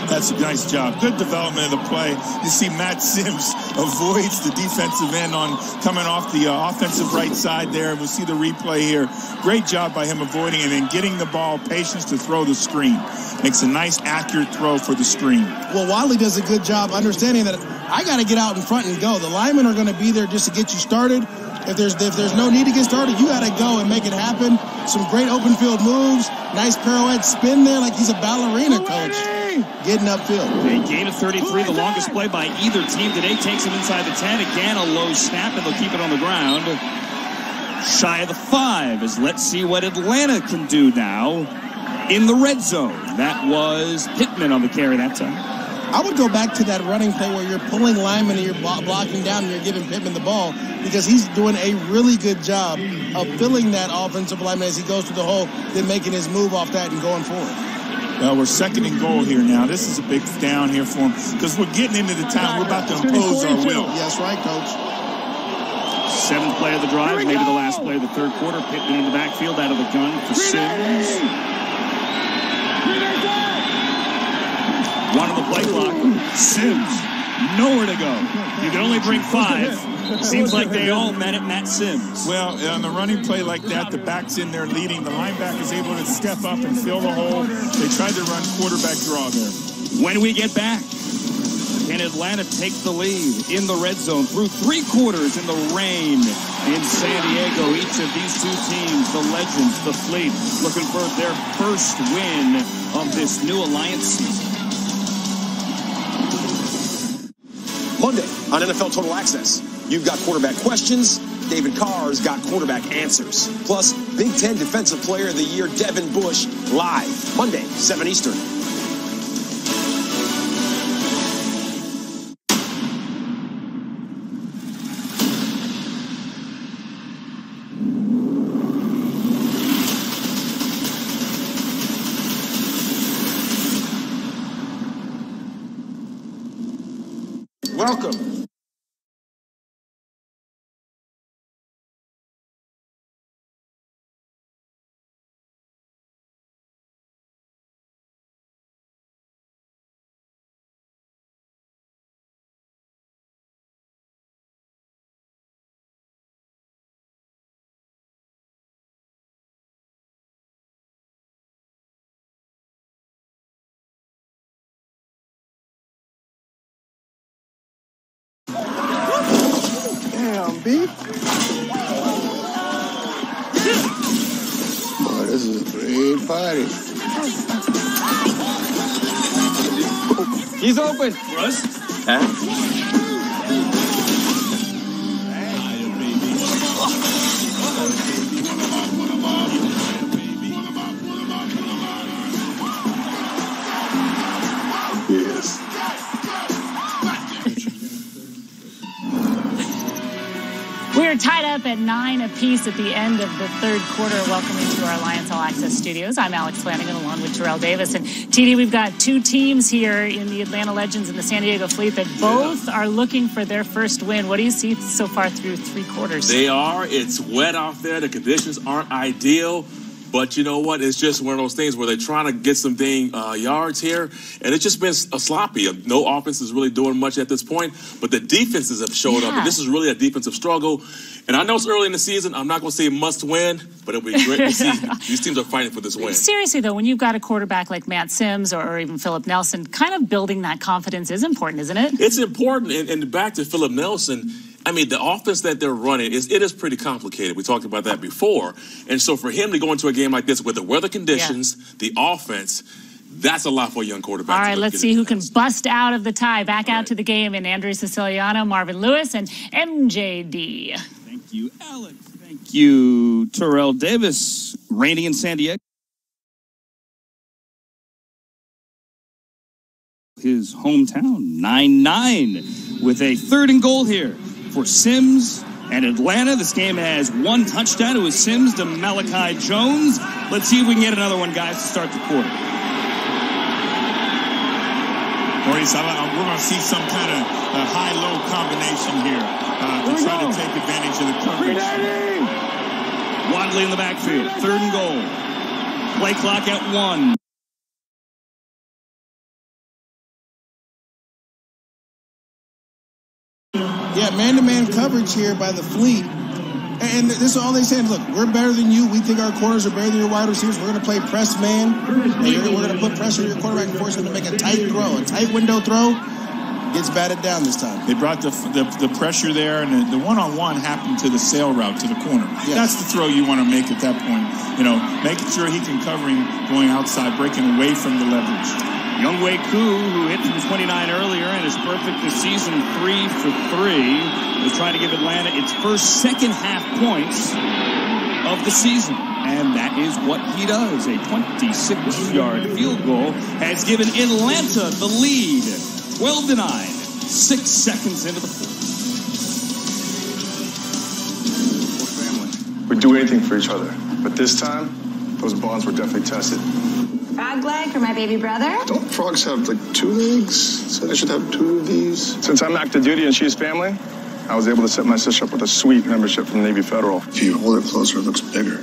That's a nice job. Good development of the play. You see Matt Sims avoids the defensive end on coming off the offensive right side there. We'll see the replay here. Great job by him avoiding and then getting the ball, patience to throw the screen. Makes a nice, accurate throw for the screen. Well, Wadley does a good job understanding that I got to get out in front and go. The linemen are going to be there just to get you started. If there's no need to get started, you got to go and make it happen. Some great open field moves. Nice pirouette spin there like he's a ballerina, Coach. Getting upfield. A gain of 33, the longest play by either team today, takes him inside the 10. Again, a low snap, and they'll keep it on the ground. Shy of the 5, as let's see what Atlanta can do now in the red zone. That was Pittman on the carry that time. I would go back to that running play where you're pulling linemen and you're blocking down and you're giving Pittman the ball, because he's doing a really good job of filling that offensive lineman as he goes through the hole, then making his move off that and going forward. Well, we're second and goal here now. This is a big down here for him because we're getting into the time we're about to impose our will. Yes, right, Coach. 7th play of the drive, maybe the last play of the third quarter. Pittman in the backfield, out of the gun for Sims. One on the play clock. Sims, nowhere to go. You can only bring 5. Seems like they all met at Matt Sims. Well, on the running play like that, the back's in there leading. The linebacker is able to step up and fill the hole. They tried to run quarterback draw there. When we get back, can Atlanta take the lead in the red zone through 3 quarters in the rain in San Diego? Each of these two teams, the Legends, the Fleet, looking for their first win of this new Alliance season. Monday on NFL Total Access, you've got quarterback questions. David Carr's got quarterback answers. Plus, Big Ten Defensive Player of the Year Devin Bush live Monday, 7 Eastern. Welcome. Damn, beef. Boy, this is a great party. He's open. Russ? Huh? Yes. We're tied up at 9 apiece at the end of the third quarter. Welcome into our Alliance All Access studios. I'm Alex Flanagan along with Terrell Davis. And TD, we've got two teams here in the Atlanta Legends and the San Diego Fleet that both are looking for their first win. What do you see so far through three quarters? They are. It's wet out there. The conditions aren't ideal. But you know what? It's just one of those things where they're trying to get some dang yards here. And it's just been sloppy. No offense is really doing much at this point. But the defenses have showed up. And this is really a defensive struggle. And I know it's early in the season. I'm not going to say must win. But it'll be great to see these teams are fighting for this win. Seriously, though, when you've got a quarterback like Matt Sims or even Phillip Nelson, kind of building that confidence is important, isn't it? It's important. And back to Phillip Nelson, I mean, the offense that they're running, it is pretty complicated. We talked about that before. And so for him to go into a game like this with the weather conditions, the offense, that's a lot for a young quarterback. All right, let's see who can bust out of the tie. Back out to the game in Andrew Siciliano, Marvin Lewis, and MJD. Thank you, Alex. Thank you, Terrell Davis. Rainy in San Diego. His hometown, 9-9, with a 3rd and goal here for Sims and Atlanta. This game has one touchdown. It was Sims to Malachi Jones. Let's see if we can get another one, guys, to start the quarter. Maurice, we're going to see some kind of high-low combination here to try to take advantage of the coverage. Wadley in the backfield, 3rd and goal. Play clock at 1. Yeah, man-to-man coverage here by the Fleet. And this is all they said. Look, we're better than you. We think our corners are better than your wide receivers. We're going to play press man. And we're going to put pressure on your quarterback and force him to make a tight throw. A tight window throw gets batted down this time. They brought the pressure there, and the one-on-one happened to the sail route to the corner. Yes. That's the throw you want to make at that point. You know, making sure he can cover him going outside, breaking away from the leverage. Younghoe Koo, who hit from 29 earlier and is perfect this season, 3 for 3, is trying to give Atlanta its first second-half points of the season. And that is what he does. A 26-yard field goal has given Atlanta the lead, 12-9, 6 seconds into the fourth. We'd do anything for each other, but this time, those bonds were definitely tested. Frog leg for my baby brother. Don't frogs have like 2 legs? So I should have 2 of these. Since I'm active duty and she's family, I was able to set my sister up with a sweet membership from Navy Federal. If you hold it closer, it looks bigger.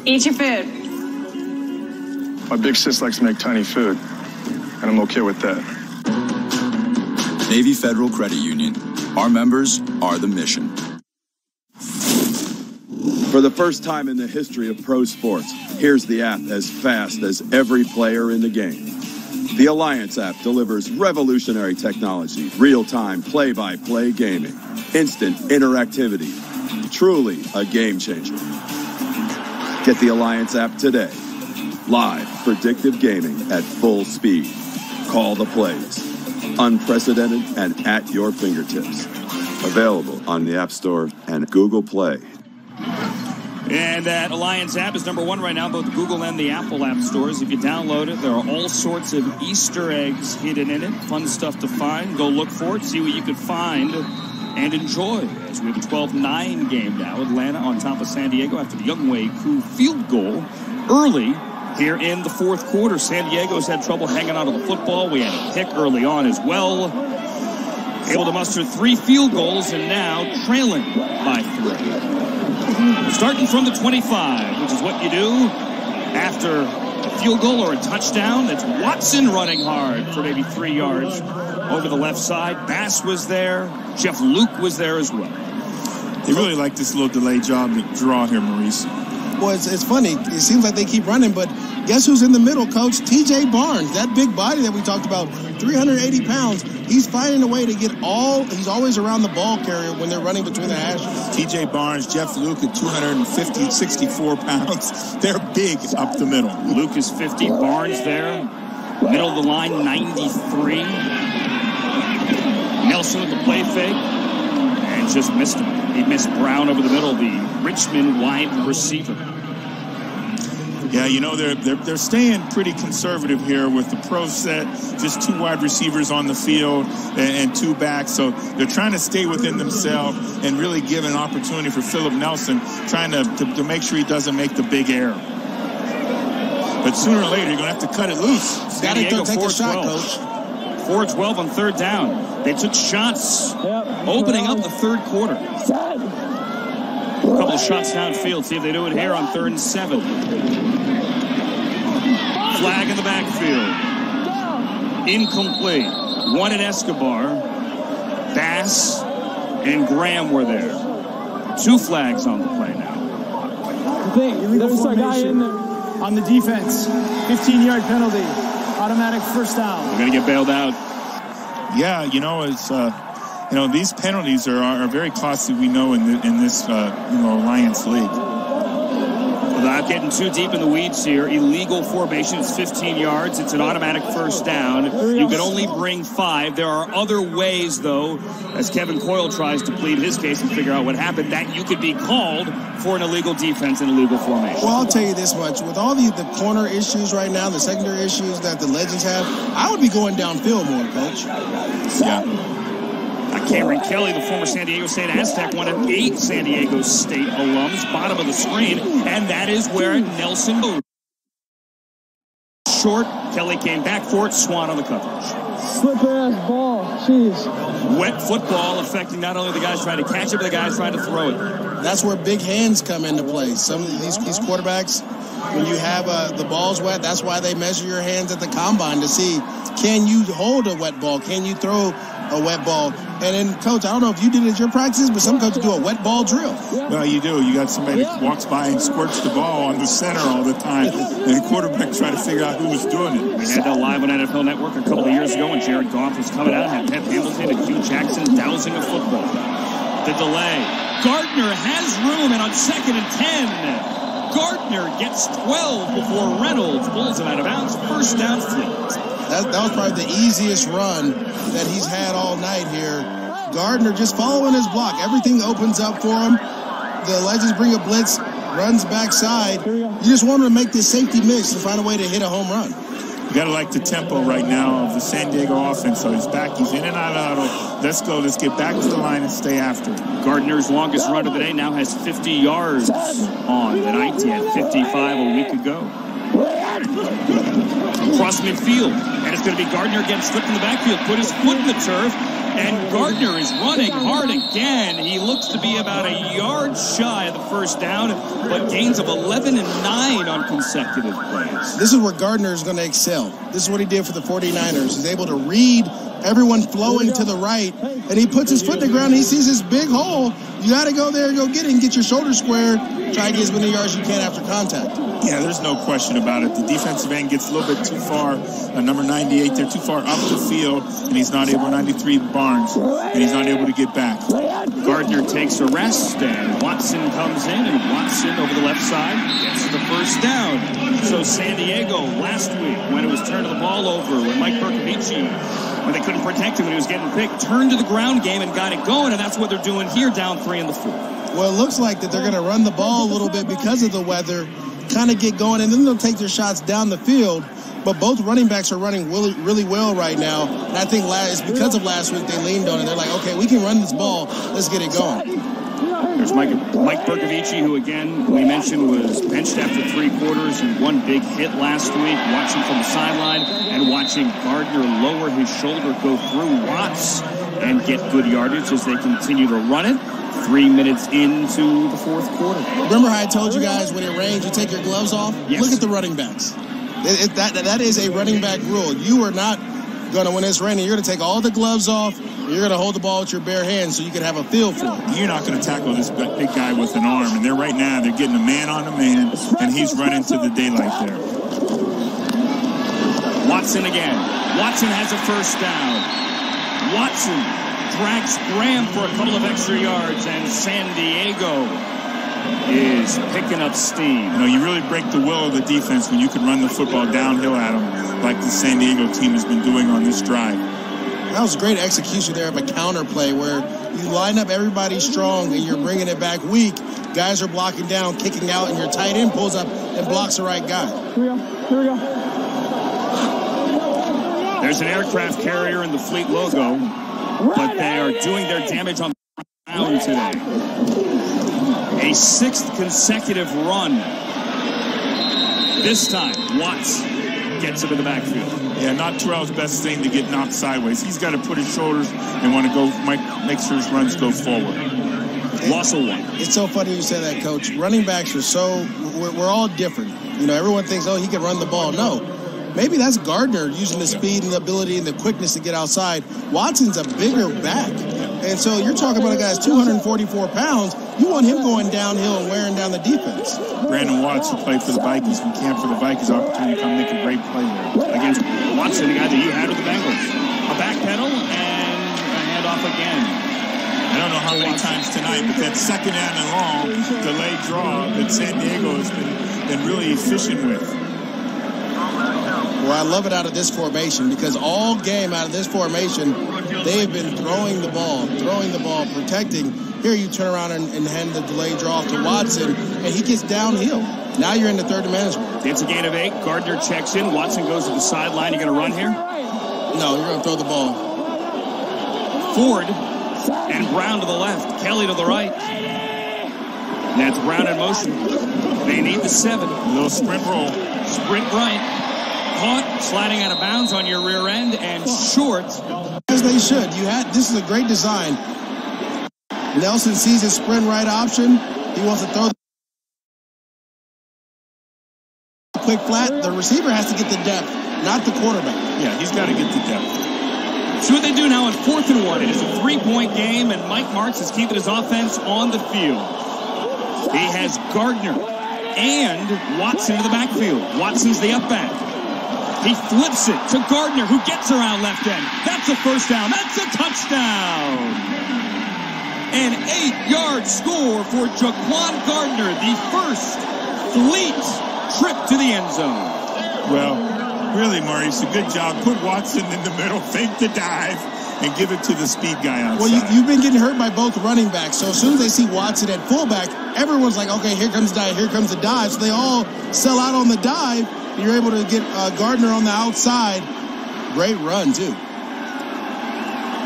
Eat your food. My big sis likes to make tiny food, and I'm okay with that. Navy Federal Credit Union. Our members are the mission. For the first time in the history of pro sports, here's the app as fast as every player in the game. The Alliance app delivers revolutionary technology, real-time play-by-play gaming, instant interactivity, truly a game changer. Get the Alliance app today. Live predictive gaming at full speed. Call the plays. Unprecedented and at your fingertips. Available on the App Store and Google Play. And that Alliance app is #1 right now, both Google and the Apple app stores. If you download it, there are all sorts of Easter eggs hidden in it. Fun stuff to find. Go look for it, see what you can find, and enjoy. As we have a 12-9 game now. Atlanta on top of San Diego after the Younghoe Koo field goal early here in the fourth quarter. San Diego's had trouble hanging on to the football. We had a pick early on as well. Able to muster 3 field goals and now trailing by 3. Starting from the 25, which is what you do after a field goal or a touchdown. That's Watson running hard for maybe 3 yards over the left side. Bass was there. Jeff Luke was there as well. They really like this little delay job to draw here, Maurice. Well, it's funny. It seems like they keep running, but guess who's in the middle, Coach? T.J. Barnes, that big body that we talked about, 380 pounds. He's finding a way to get he's always around the ball carrier when they're running between the hashes. T.J. Barnes, Jeff Luke at 250, 64 pounds. They're big up the middle. Luke is 50, Barnes there. Middle of the line, 93. Nelson with the play fake. And just missed him. He missed Brown over the middle, the Richmond wide receiver. Yeah, you know, they're staying pretty conservative here with the pro set, just 2 wide receivers on the field and 2 backs. So they're trying to stay within themselves and really give an opportunity for Phillip Nelson, trying to make sure he doesn't make the big error. But sooner or later, you're going to have to cut it loose. Got to take a shot, Coach. 4-12 on 3rd down. They took shots opening up the 3rd quarter. A couple of shots downfield. See if they do it here on 3rd and 7. Flag in the backfield. Incomplete. One at Escobar. Bass and Graham were there. 2 flags on the play now. There's a guy in there on the defense. 15-yard penalty. Automatic first down. They're going to get bailed out. Yeah, you know, it's these penalties are very costly. We know in this Alliance League. Without getting too deep in the weeds here, illegal formation. It's 15 yards. It's an automatic first down. You can only bring 5. There are other ways, though, as Kevin Coyle tries to plead his case and figure out what happened, that you could be called for an illegal defense and illegal formation. Well, I'll tell you this much. With all the corner issues right now, the secondary issues that the Legends have, I would be going downfield more, Coach. Yeah. Cameron Kelly, the former San Diego State Aztec, one of 8 San Diego State alums, bottom of the screen, and that is where Nelson goes. Short, Kelly came back for it, Swan on the coverage. Slip-ass ball, jeez. Wet football affecting not only the guys trying to catch it, but the guys trying to throw it. That's where big hands come into play. Some of these quarterbacks, when you have the balls wet, that's why they measure your hands at the combine to see, can you hold a wet ball? Can you throw a wet ball? And then, Coach, I don't know if you did it at your practices, but some coaches do a wet ball drill. Well, you do. You got somebody that walks by and squirts the ball on the center all the time, and the quarterback try to figure out who was doing it. We had that live on NFL Network a couple of years ago when Jared Goff was coming out, had Pep Hamilton and Hugh Jackson dousing a football. The delay. Gardner has room, and on 2nd and 10, Gardner gets 12 before Reynolds pulls him out of bounds. First down, Fleet. That was probably the easiest run that he's had all night here. Gardner just following his block. Everything opens up for him. The Legends bring a blitz, runs backside. You just want him to make this safety mix and find a way to hit a home run. You got to like the tempo right now of the San Diego offense. So he's back. He's in and out of the huddle. Let's go. Let's get back to the line and stay after it. Gardner's longest run of the day now has 50 yards on the night. He had 55 a week ago. Across midfield, and it's going to be Gardner again, slipped in the backfield, put his foot in the turf, and Gardner is running hard again. He looks to be about a yard shy of the first down, but gains of 11 and 9 on consecutive plays. This is where Gardner is going to excel. This is what he did for the 49ers. He's able to read everyone flowing to the right, and he puts his foot in the ground, and he sees this big hole. You got to go there and go get it and get your shoulder square. Try to get as many yards as you can after contact. Yeah, there's no question about it. The defensive end gets a little bit too far. Number 98, they're too far up the field, and he's not able, 93 Barnes, and he's not able to get back. Gardner takes a rest, and Watson comes in, and Watson over the left side gets the first down. So San Diego last week, when it was turning the ball over, when Mike Bercovici, when they couldn't protect him when he was getting picked, turned to the ground game and got it going, and that's what they're doing here, down 3 in the 4th. Well, it looks like that they're going to run the ball a little bit because of the weather, kind of get going, and then they'll take their shots down the field. But both running backs are running really, really well right now. And I think it's because of last week they leaned on it. They're like, okay, we can run this ball. Let's get it going. There's Mike Bercovici, who, again, we mentioned was benched after 3 quarters and one big hit last week, watching from the sideline and watching Gardner lower his shoulder, go through Watts, and get good yardage as they continue to run it. 3 minutes into the 4th quarter. Remember how I told you guys when it rains, you take your gloves off? Yes. Look at the running backs. That is a running back rule. You are not going to, when it's raining, you're going to take all the gloves off. You're going to hold the ball with your bare hands so you can have a feel for it. You're not going to tackle this big guy with an arm. And they're right now, they're getting a man on a man, and he's running to the daylight there. Watson again. Watson has a first down. Watson drags Graham for a couple of extra yards, and San Diego is picking up steam. You know, you really break the will of the defense when you can run the football downhill at them like the San Diego team has been doing on this drive. That was great execution there of a counter play where you line up everybody strong and you're bringing it back weak. Guys are blocking down, kicking out, and your tight end pulls up and blocks the right guy. Here we go. There's an aircraft carrier in the Fleet logo, but they are doing their damage on the ground today. A 6th consecutive run. This time, Watts gets him in the backfield. Yeah, not Terrell's best thing to get knocked sideways. He's got to put his shoulders and want to go, make sure his runs go forward. Loss of 1. It's so funny you say that, Coach. Running backs are we're all different. You know, everyone thinks, oh, he can run the ball. No. Maybe that's Gardner using the speed and the ability and the quickness to get outside. Watson's a bigger back. And so you're talking about a guy that's 244 pounds. You want him going downhill and wearing down the defense. Brandon Watts, who played for the Vikings, from camp for the Vikings, opportunity to come make a great play there. Against Watson, the guy that you had with the Bengals. A back pedal and a handoff again. I don't know how many times tonight, but that second down and long delayed draw that San Diego has been really efficient with. Well, I love it out of this formation because all game out of this formation, they have been throwing the ball, protecting. Here you turn around and hand the delayed draw off to Watson, and he gets downhill. Now you're in the third dimension. It's a gain of 8. Gardner checks in. Watson goes to the sideline. You going to run here? No, you're going to throw the ball. Ford and Brown to the left. Kelly to the right. That's Brown in motion. They need the 7. A little sprint roll. Sprint right. Caught, sliding out of bounds on your rear end, and short. As they should. This is a great design. Nelson sees his sprint right option. He wants to throw the quick flat. The receiver has to get the depth, not the quarterback. Yeah, he's got to get the depth. See what they do now on 4th and 1. It is a 3-point game, and Mike Marks is keeping his offense on the field. He has Gardner and Watson in the backfield. Watson's the up back. He flips it to Gardner, who gets around left end. That's a first down. That's a touchdown. An 8-yard score for Jaquan Gardner, the first Fleet trip to the end zone. Well, really, Maurice, a good job. Put Watson in the middle, fake the dive, and give it to the speed guy outside. Well, you've been getting hurt by both running backs, so as soon as they see Watson at fullback, everyone's like, okay, here comes the dive, here comes the dive. So they all sell out on the dive. You're able to get Gardner on the outside. Great run, too.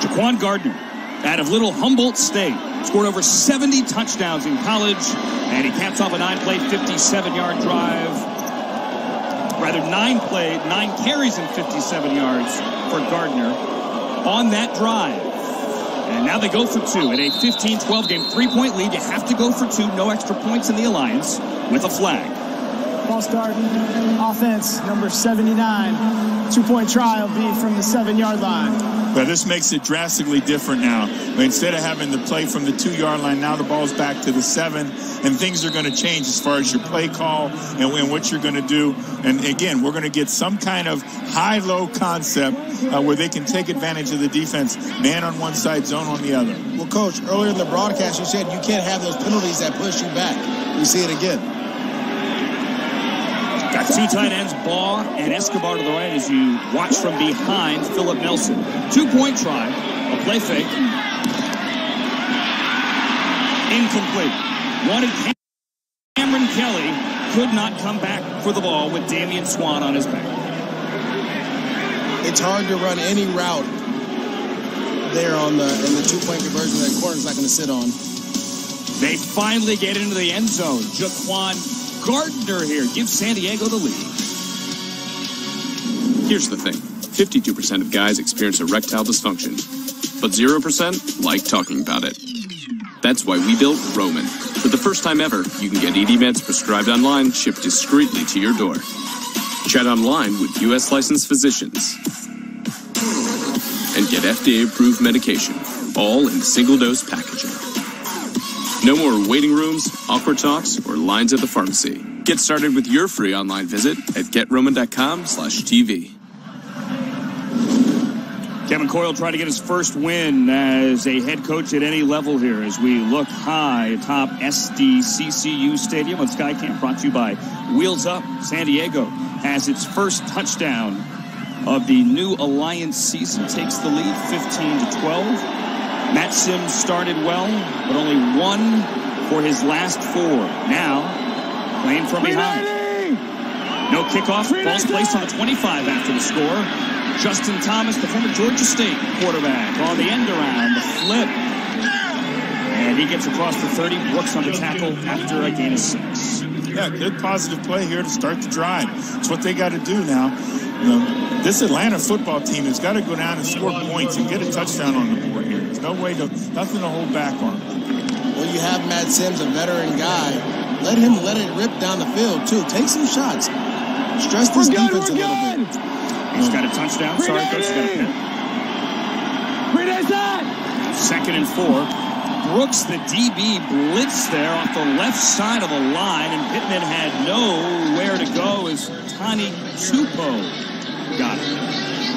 Jaquan Gardner, out of Little Humboldt State, scored over 70 touchdowns in college, and he caps off a 9-play, 57-yard drive. Rather, 9 carries and 57 yards for Gardner on that drive. And now they go for 2 in a 15-12 game, 3-point lead. You have to go for 2, no extra points in the Alliance with a flag. Ball start, offense, number 79. 2-point try will be from the 7-yard line. But this makes it drastically different now. Instead of having the play from the 2-yard line, now the ball's back to the 7, and things are going to change as far as your play call and what you're going to do. And again, we're going to get some kind of high-low concept where they can take advantage of the defense, man on one side, zone on the other. Well, Coach, earlier in the broadcast, you said you can't have those penalties that push you back. We see it again. Got 2 tight ends, Baugh and Escobar to the right as you watch from behind Phillip Nelson. 2-point try, a play fake. Incomplete. Wanted Cameron Kelly, could not come back for the ball with Damian Swan on his back. It's hard to run any route there in the 2-point conversion that corner's not going to sit on. They finally get into the end zone. Jaquan Gardner here gives San Diego the lead. Here's the thing. 52% of guys experience erectile dysfunction, but 0% like talking about it. That's why we built Roman. For the first time ever, you can get ED meds prescribed online, shipped discreetly to your door. Chat online with U.S. licensed physicians and get FDA-approved medication, all in single-dose packaging. No more waiting rooms, awkward talks, or lines at the pharmacy. Get started with your free online visit at GetRoman.com/TV. Kevin Coyle trying to get his first win as a head coach at any level here as we look high atop SDCCU Stadium on SkyCamp, brought to you by Wheels Up. San Diego has its first touchdown of the new Alliance season, takes the lead 15-12. Matt Sims started well, but only 1 for his last 4. Now, playing from behind. No kickoff. Ball's placed on the 25 after the score. Justin Thomas, the former Georgia State quarterback, on the end around, the flip. And he gets across for 30. Brooks on the tackle after a gain of 6. Yeah, good positive play here to start the drive. It's what they got to do now. This Atlanta football team has got to go down and score points and get a touchdown on the board here. There's nothing to hold back on. Well, you have Matt Sims, a veteran guy. Let it rip down the field, too. Take some shots. Stress this defense a little bit. He's got a touchdown. Sorry, Coach. He's got a pin. Second and 4. Brooks, the DB, blitzed there off the left side of the line, and Pittman had nowhere to go as Tani Tupo got it.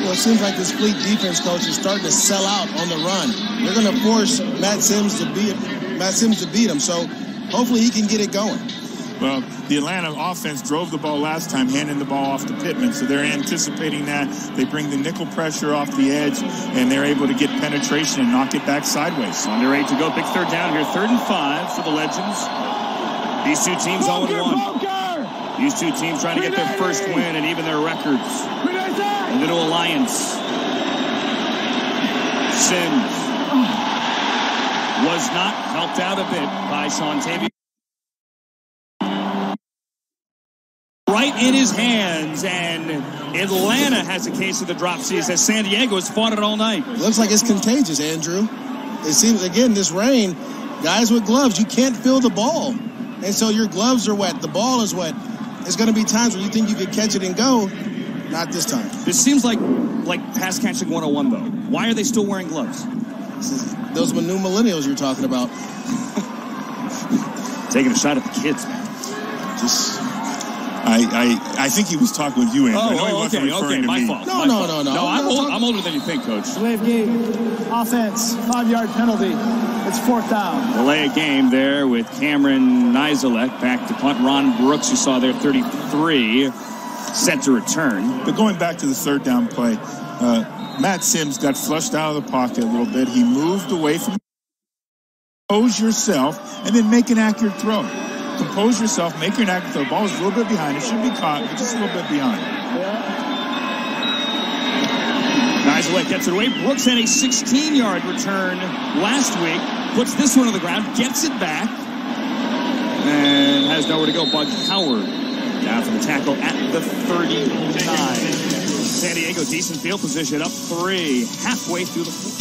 Well, it seems like this Fleet defense coach is starting to sell out on the run. They're going to force Matt Sims to beat him, so hopefully he can get it going. Well, the Atlanta offense drove the ball last time, handing the ball off to Pittman, so they're anticipating that. They bring the nickel pressure off the edge, and they're able to get penetration and knock it back sideways. Under 8 to go. Big third down here. 3rd and 5 for the Legends. These two teams 0-1. These two teams trying to get their first win and even their records. A little alliance. Sims was not helped out a bit by Sean Tavy. Right in his hands, and Atlanta has a case of the dropsies as San Diego has fought it all night. Looks like it's contagious, Andrew. It seems, again, this rain, guys with gloves, you can't feel the ball. And so your gloves are wet, the ball is wet. There's going to be times where you think you could catch it and go. Not this time. This seems like pass catching 101, though. Why are they still wearing gloves? Those new millennials you're talking about. Taking a shot at the kids, man. I think he was talking with you, Andrew. I know he wasn't referring to my me. fault. No. I'm older than you think, Coach. Delay of game. Offense. 5-yard penalty. It's 4th down. Delay of game there with Cameron Nizelek back to punt. Ron Brooks, you saw there, 33, set to return. But going back to the 3rd down play, Matt Sims got flushed out of the pocket a little bit. He moved away from. Compose yourself and then make an accurate throw. Compose yourself, make your accurate throw. The ball is a little bit behind. It should be caught, but just a little bit behind. Nizelek gets it away. Brooks had a 16-yard return last week. Puts this one on the ground, gets it back, and has nowhere to go. Bud Howard down for the tackle at the 39. San Diego, decent field position, up 3, halfway through the 4th.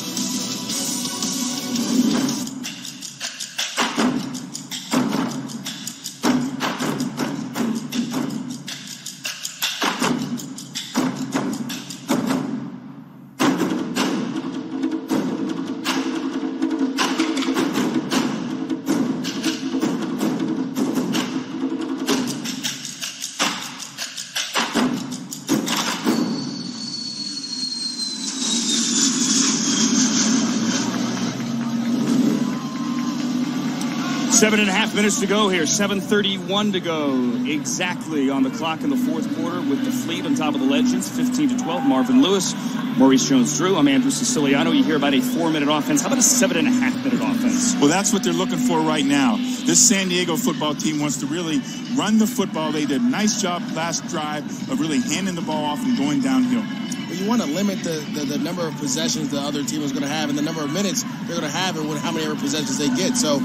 Seven and a half minutes to go here. 7:31 to go exactly on the clock in the 4th quarter with the Fleet on top of the Legends. 15-12. Marvin Lewis, Maurice Jones-Drew. I'm Andrew Siciliano. You hear about a 4-minute offense. How about a 7.5-minute offense? Well, that's what they're looking for right now. This San Diego football team wants to really run the football. They did a nice job last drive of really handing the ball off and going downhill. Well, you want to limit the number of possessions the other team is going to have and the number of minutes they're going to have and how many possessions they get. So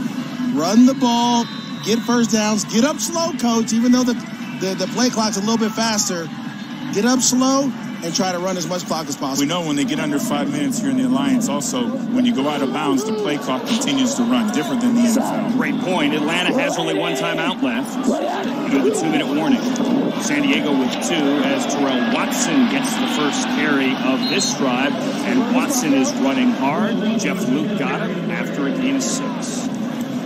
run the ball, get first downs, get up slow, coach. Even though the play clock's a little bit faster, get up slow and try to run as much clock as possible. We know when they get under 5 minutes here in the Alliance, also, when you go out of bounds, the play clock continues to run, different than the NFL. Great point. Atlanta has only one timeout left due to the 2-minute warning. San Diego with 2 as Terrell Watson gets the first carry of this drive, and Watson is running hard. Jeff Luke got him after a gain of 6.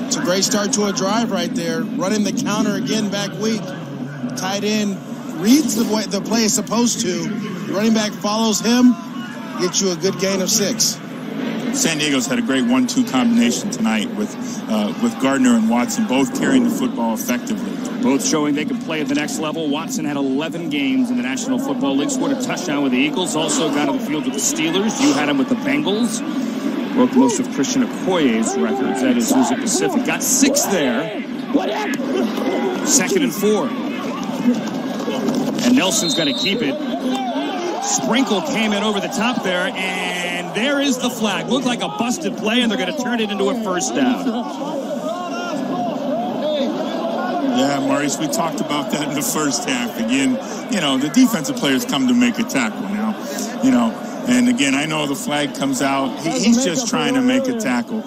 It's a great start to a drive right there. Running the counter again back weak. Tight end reads the play is supposed to. The running back follows him. Gets you a good gain of 6. San Diego's had a great 1-2 combination tonight with Gardner and Watson both carrying the football effectively. Both showing they can play at the next level. Watson had 11 games in the National Football League. Scored a touchdown with the Eagles. Also got on the field with the Steelers. You had him with the Bengals. Broke most of Christian Okoye's records. That is Azusa Pacific. Got 6 there. 2nd and 4. And Nelson's going to keep it. Sprinkle came in over the top there, and there is the flag. Looked like a busted play, and they're going to turn it into a first down. Yeah, Maurice, we talked about that in the first half. Again, the defensive players come to make a tackle now, and again, I know the flag comes out. He's just trying to make a tackle.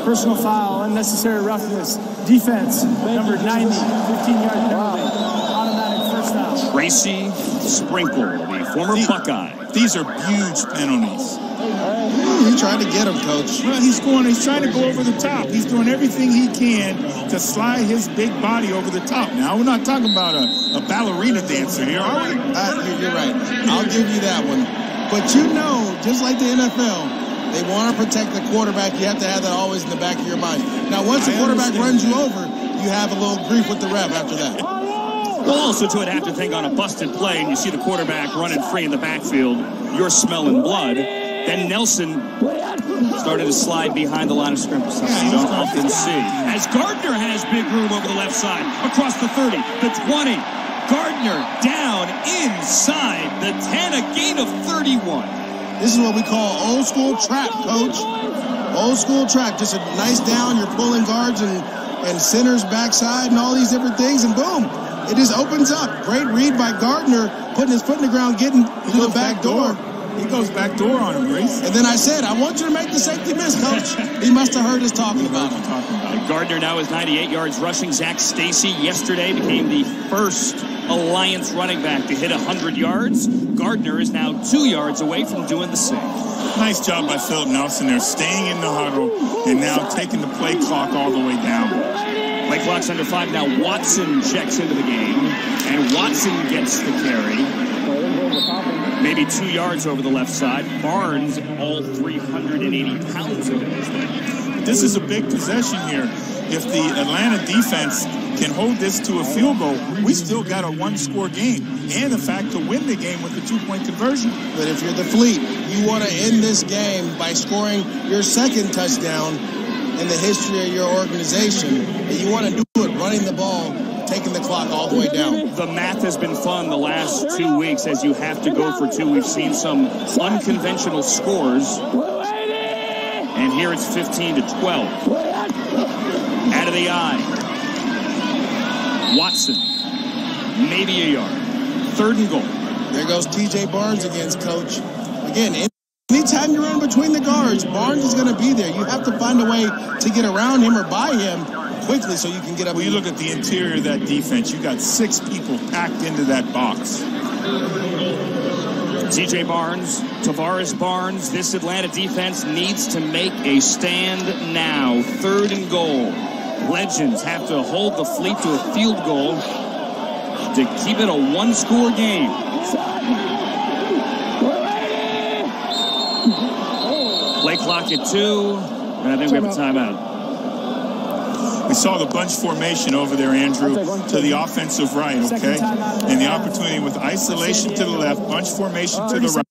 Personal foul, unnecessary roughness, defense, number 90, 15-yard penalty, automatic first down. Tracy Sprinkle, the former Buckeye. These are huge penalties. He's trying to get him, Coach. Well, he's trying to go over the top. He's doing everything he can to slide his big body over the top. Now, we're not talking about a ballerina dancer here, are we? You're right. I'll give you that one. But just like the NFL, they want to protect the quarterback. You have to have that always in the back of your mind. Now, once the quarterback runs you over, you have a little grief with the ref after that. Well, also, too, I'd have to think on a busted play, and you see the quarterback running free in the backfield, you're smelling blood. Then Nelson started to slide behind the line of scrimmage. You don't often see. As Gardner has big room over the left side, across the 30, the 20. Gardner down inside the 10, a gain of 31. This is what we call old school trap, Coach. Old school trap. Just a nice down. You're pulling guards and centers backside and all these different things, and boom, it just opens up. Great read by Gardner, putting his foot in the ground, getting to the back door. He goes back door on him, Grace. And then I said, I want you to make the safety miss, Coach. He must have heard us talking about him. Gardner now is 98 yards rushing. Zach Stacy yesterday became the first Alliance running back to hit 100 yards. Gardner is now 2 yards away from doing the same. Nice job by Phillip Nelson there, staying in the huddle and now taking the play clock all the way down. Play clock's under 5 now. Watson checks into the game, and Watson gets the carry. Maybe 2 yards over the left side. Barnes, all 380 pounds of it. This is a big possession here. If the Atlanta defense can hold this to a field goal, we still got a one-score game. And the fact to win the game with the 2-point conversion. But if you're the Fleet, you want to end this game by scoring your second touchdown in the history of your organization. And you want to do it running the ball, taking the clock all the way down. The math has been fun the last 2 weeks as you have to go for two. We've seen some unconventional scores. And here it's 15-12. Out of the eye. Watson. Maybe a yard. 3rd and goal. There goes T.J. Barnes against Coach. Again, anytime you're in between the guards, Barnes is going to be there. You have to find a way to get around him or by him quickly so you can get up. Well, you look at the interior of that defense. You got 6 people packed into that box. T.J. Barnes, Tavares Barnes. This Atlanta defense needs to make a stand now. 3rd and goal. Legends have to hold the Fleet to a field goal to keep it a one-score game. Play clock at 2, and I think we have a timeout. We saw the bunch formation over there, Andrew, to the offensive right, okay? And the opportunity with isolation to the left, bunch formation to the right.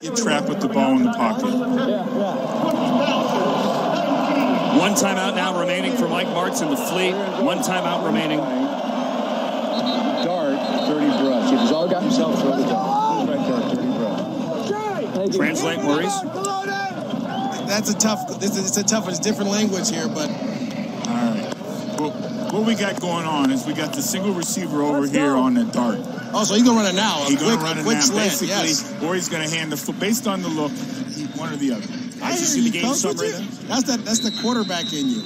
Get trapped with the ball in the pocket. One timeout now remaining for Mike Martz and the Fleet. One timeout remaining. Dart, 30 brush. He's all got himself through the dart. Right there, 30 brush. Translate, Maurice. That's a tough. It's a different language here, but. All right. Well, what we got going on is we got the single receiver over here on the dart. Oh, so he's gonna run it now. He's gonna run it now, slant, basically, yes. or he's gonna hand the foot based on the look, one or the other. I hear you, Coach. That's the quarterback in you.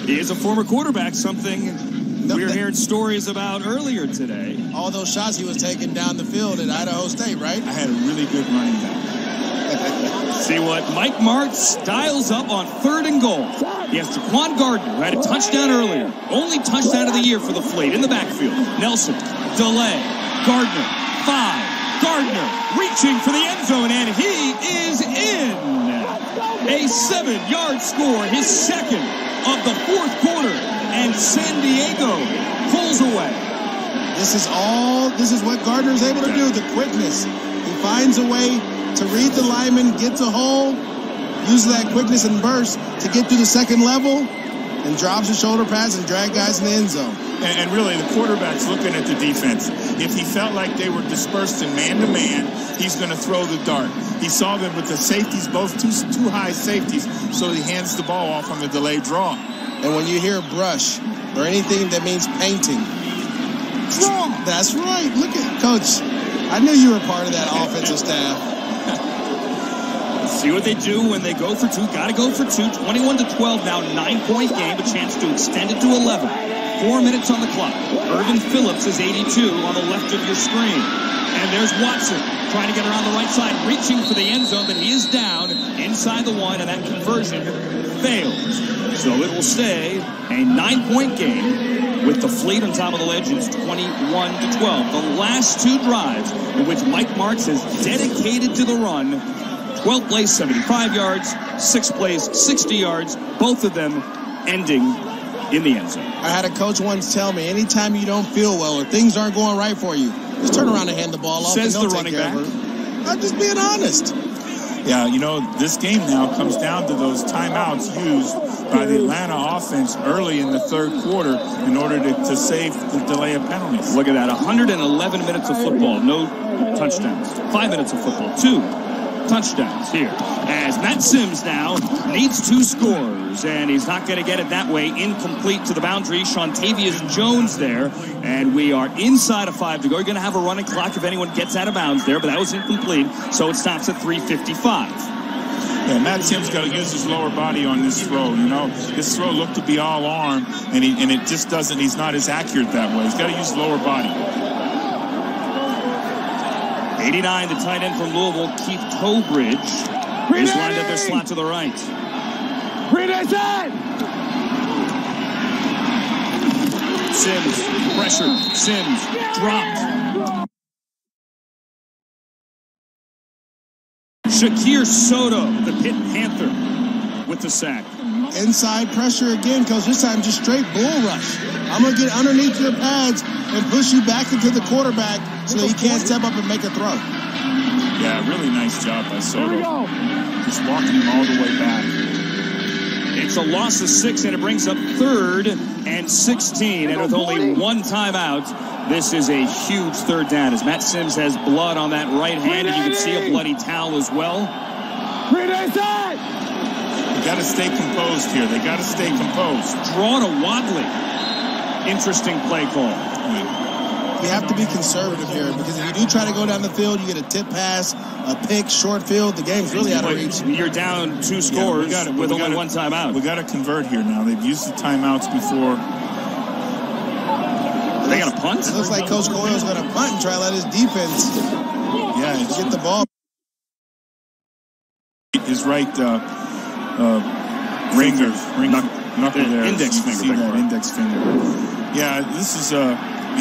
He is a former quarterback, something we were hearing stories about earlier today. All those shots he was taking down the field at Idaho State, right? I had a really good running back. See what Mike Martz dials up on 3rd and goal. He has Jaquan Gardner, who had a touchdown earlier. Only touchdown of the year for the Fleet in the backfield. Nelson, delay, Gardner, 5. Gardner reaching for the end zone, and he is in. A 7-yard score, his second of the 4th quarter, and San Diego pulls away. This is what Gardner is able to do, the quickness. He finds a way to read the lineman, get to hole, use that quickness and burst to get to the second level, and drops his shoulder pads and drag guys in the end zone. And really, the quarterback's looking at the defense. If he felt like they were dispersed in man-to-man, he's going to throw the dart. He saw them with the safeties, both two high safeties, so he hands the ball off on the delayed draw. And when you hear brush or anything that means painting, draw. That's right. Look at Coach. I knew you were part of that offensive staff. See what they do when they go for two. Got to go for two. 21-12 now, 9-point game. A chance to extend it to 11. 4 minutes on the clock. Irvin Phillips is 82 on the left of your screen. And there's Watson trying to get around the right side, reaching for the end zone, but he is down inside the one, and that conversion fails. So it will stay a 9-point game with the Fleet on top of the Legends, 21-12. The last two drives in which Mike Martz has dedicated to the run, 12 plays, 75 yards, 6 plays, 60 yards, both of them ending in the end zone. I had a coach once tell me, anytime you don't feel well or things aren't going right for you, just turn around and hand the ball off. Says and the running back. I'm just being honest. Yeah, you know, this game now comes down to those timeouts used by the Atlanta offense early in the third quarter in order to save the delay of penalties. Look at that, 111 minutes of football, no touchdowns. 5 minutes of football, 2 touchdowns here. As Matt Sims now needs 2 scores, and he's not going to get it that way. Incomplete to the boundary. Shontavious Jones there, and we are inside of 5 to go. You're going to have a running clock if anyone gets out of bounds there, but that was incomplete, so it stops at 3:55. Yeah, Matt Sims got to use his lower body on this throw. You know, this throw looked to be all arm, and it just doesn't. He's not as accurate that way. He's got to use lower body. 89, the tight end from Louisville, Keith Tobridge, is lined at their slot to the right. Sims, pressure, Sims, dropped. Shakir Soto, the Pitt Panther, with the sack. Inside pressure again, Coach. This time just straight bull rush. I'm going to get underneath your pads and push you back into the quarterback so that he can't step up and make a throw. Yeah, really nice job by Soto. Just walking him all the way back. It's a loss of 6, and it brings up 3rd and 16. And with only 1 timeout, this is a huge third down as Matt Sims has blood on that right hand, and you can see a bloody towel as well. They got to stay composed here. They got to stay composed. Draw to Wadley. Interesting play call. You have to be conservative here because if you do try to go down the field, you get a tip pass, a pick, short field. The game's really out of reach. You're down 2 scores with only 1 timeout. We got to convert here now. They've used the timeouts before. They got a punt? It looks like Coach Coyle's going to punt and try to let his defense get the ball. His right knuckle there. Index finger. Index finger. Yeah, this is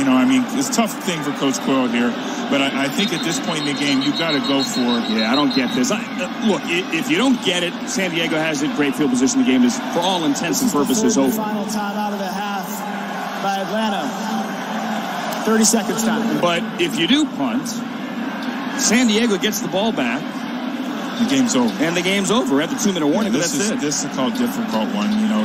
it's a tough thing for Coach Coyle here, but I think at this point in the game, you've got to go for it. Yeah, I don't get this. Look, if you don't get it, San Diego has it. Great field position. The game is, for all intents and purposes, over. Final time out of the half by Atlanta. 30 seconds time. But if you do punt, San Diego gets the ball back. The game's over. And the game's over at the 2-minute warning, but that's it. This is called difficult one. You know,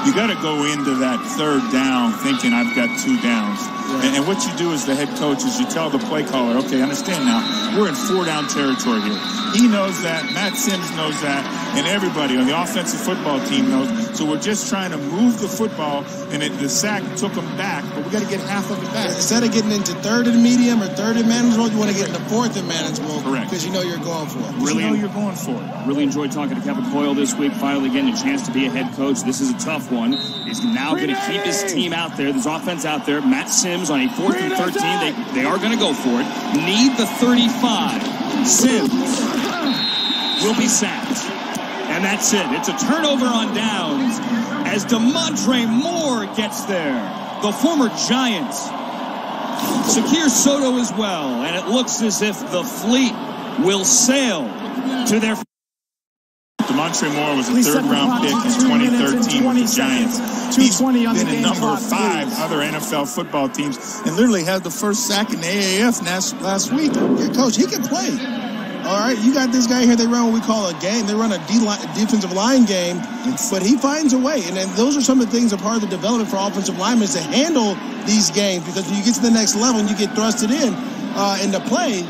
you got to go into that third down thinking I've got 2 downs. Right. And what you do as the head coach is you tell the play caller, okay, understand now, we're in 4-down territory here. He knows that, Matt Sims knows that, and everybody on the offensive football team knows. So we're just trying to move the football, and the sack took them back, but we got to get half of it back. Instead of getting into 3rd and medium or 3rd and manageable, you want to get into 4th and manageable. Correct. Because you know you're going for it. You're going for it. Really enjoyed talking to Kevin Coyle this week. Finally getting a chance to be a head coach. This is a tough one. He's now going to keep his team out there. There's offense out there. Matt Sims on a 4th and 13. They are going to go for it. Need the 35. Sims will be sacked. And that's it. It's a turnover on downs as DeMondre Moore gets there. The former Giant. Shakir Soto as well. And it looks as if the Fleet will sail to their... DeMondre Moore was a 3rd-round pick in 2013 with the Giants. He's been in number 5 other NFL football teams and literally had the first sack in the AAF last week. Yeah, Coach, he can play. all right, you got this guy here. They run what we call a game. They run a defensive line game, but he finds a way. And then those are some of the things that are part of the development for offensive linemen is to handle these games, because when you get to the next level and you get thrusted into play,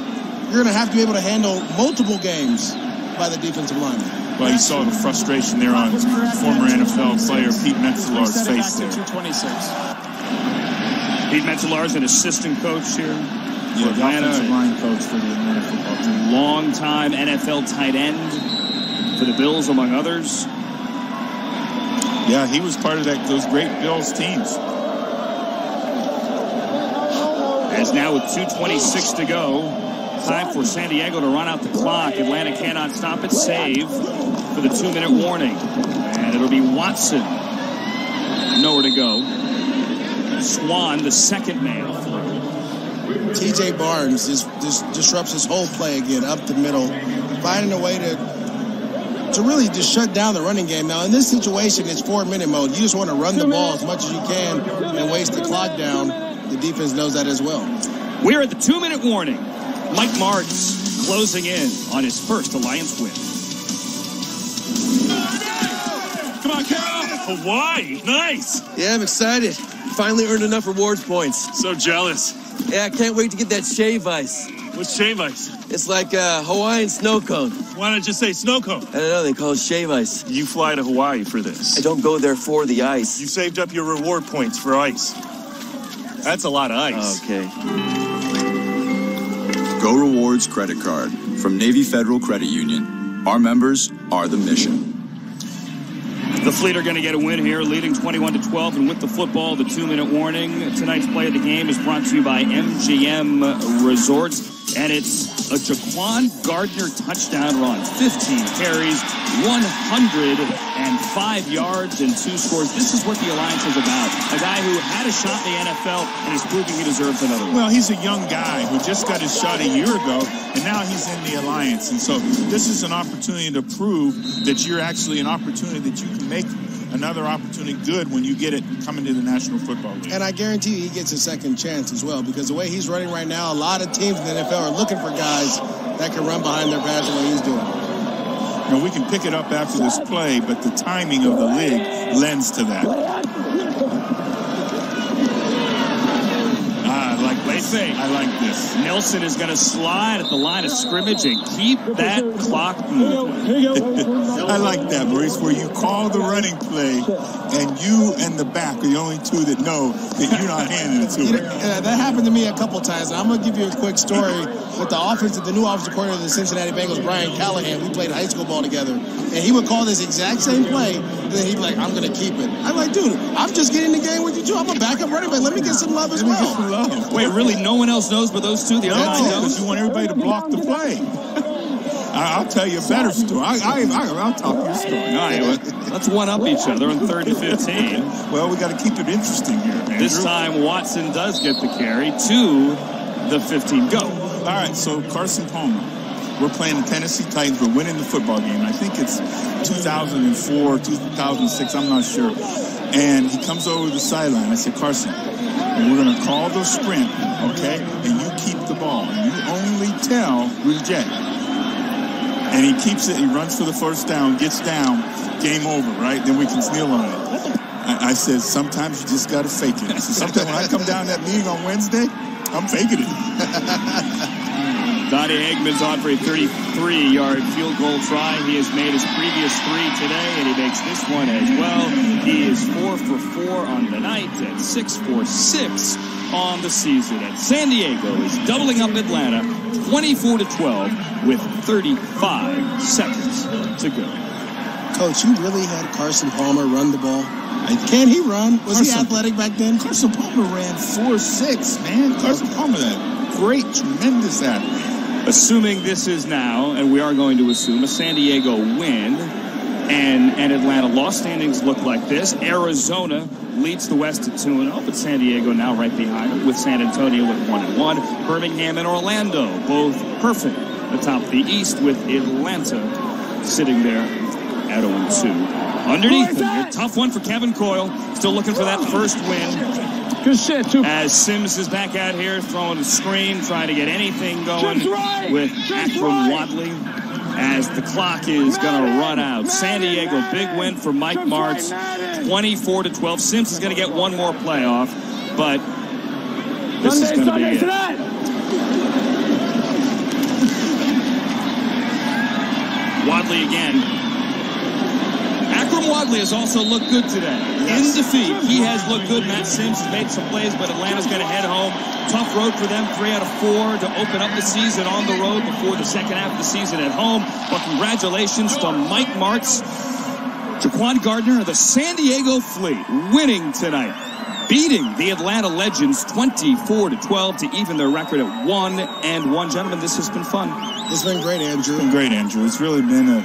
you're going to have to be able to handle multiple games by the defensive lineman. Well, you saw the frustration there on former NFL player Pete Metzelar's face there. Pete Metzelar's an assistant coach here. Yeah, offensive line coach for the Atlanta football team. Long-time NFL tight end for the Bills, among others. Yeah, he was part of those great Bills teams. As now with 2:26 to go, time for San Diego to run out the clock. Atlanta cannot stop it, save for the 2-minute warning. And it'll be Watson. Nowhere to go. Swan, the second man. TJ Barnes just disrupts his whole play again, up the middle, finding a way to really just shut down the running game. Now, in this situation, it's 4-minute mode. You just want to run the ball as much as you can and waste the clock down. The defense knows that as well. We're at the 2-minute warning. Mike Martz closing in on his first Alliance win. Come on, Carol! Hawaii, nice! Yeah, I'm excited. Finally earned enough rewards points. So jealous. Yeah, I can't wait to get that shave ice. What's shave ice? It's like a Hawaiian snow cone. Why not just say snow cone? I don't know, they call it shave ice. You fly to Hawaii for this. I don't go there for the ice. You saved up your reward points for ice. That's a lot of ice. Okay. Go Rewards credit card from Navy Federal Credit Union. Our members are the mission. The Fleet are going to get a win here, leading 21-12, and with the football, the 2-minute warning. Tonight's play of the game is brought to you by MGM Resorts, and it's a Jaquan Gardner touchdown run. 15 carries, 105 yards, and 2 scores. This is what the Alliance is about. A guy who had a shot in the NFL and is proving he deserves another one. Well, he's a young guy who just got his shot a year ago, and now he's in the Alliance. And so this is an opportunity to prove that you're actually an opportunity that you can make another opportunity good when you get it coming to the National Football League. And I guarantee you he gets a second chance as well, because the way he's running right now, a lot of teams in the NFL are looking for guys that can run behind their pads the way he's doing. Now, we can pick it up after this play, but the timing of the league lends to that. I like this. Nelson is going to slide at the line of scrimmage and keep that clock moving. I like that, Maurice, where you call the running play and you and the back are the only two that know that you're not handing it to him. That happened to me a couple times. And I'm going to give you a quick story with the new offensive coordinator of the Cincinnati Bengals, Brian Callahan. We played high school ball together. And he would call this exact same play, and then he'd be like, I'm going to keep it. I'm like, dude, I'm just getting in the game with you, too. I'm a backup running back. Let me get some love as well. Wait, really? No one else knows but those two? The other nine because you want everybody to block the play. I'll tell you a better story. I'll talk your story. All right, let's one-up each other on 3rd and 15. Well, we got to keep it interesting here, Andrew. This time, Watson does get the carry to the 15. Go. All right, so Carson Palmer. We're playing the Tennessee Titans. We're winning the football game. I think it's 2004, 2006. I'm not sure. And he comes over the sideline. I said, Carson, we're going to call the sprint, okay? And you keep the ball. And you only tell reject. And he keeps it. He runs for the first down, gets down, game over, right? Then we can kneel on it. I said, sometimes you just got to fake it. So sometimes when I come down that meeting on Wednesday, I'm faking it. Donnie Eggman's on for a 33-yard field goal try. He has made his previous 3 today, and he makes this one as well. He is 4 for 4 on the night and 6 for 6 on the season. And San Diego is doubling up Atlanta 24-12 with 35 seconds to go. Coach, you really had Carson Palmer run the ball? Can he run? Was he athletic back then? Carson Palmer ran 4.6, man. Carson Palmer, that great, tremendous athlete. Assuming this is now, and we are going to assume, a San Diego win, and Atlanta loss, standings look like this. Arizona leads the West at 2-0, but San Diego now right behind it with San Antonio at 1-1. Birmingham and Orlando both perfect atop the East, with Atlanta sitting there at 0-2. Underneath him, a tough one for Kevin Coyle. Still looking for that first win. Good shit, too. As Sims is back out here throwing the screen, trying to get anything going with Akram Wadley as the clock is going to run out. San Diego, big win for Mike Martz, 24-12. Sims is going to get one more playoff, but this is going to be it. Wadley again. Akram Wadley has also looked good today. In defeat, he has looked good. Matt Sims has made some plays, but Atlanta's going to head home. Tough road for them, 3 out of 4 to open up the season on the road before the second half of the season at home. But congratulations to Mike Martz, Jaquan Gardner, and the San Diego Fleet winning tonight, beating the Atlanta Legends 24-12 to even their record at 1-1. Gentlemen, this has been fun. It's been great, Andrew. It's been great, Andrew. It's really been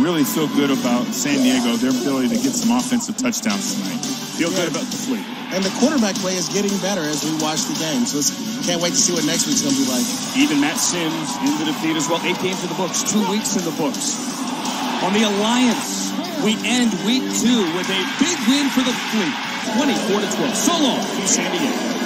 really feel good about San Diego, their ability to get some offensive touchdowns tonight. Feel good about the Fleet. And the quarterback play is getting better as we watch the game. So can't wait to see what next week's going to be like. Even Matt Sims in the defeat as well. 8 games in the books, 2 weeks in the books. On the Alliance, we end week 2 with a big win for the Fleet, 24-12. So long from San Diego.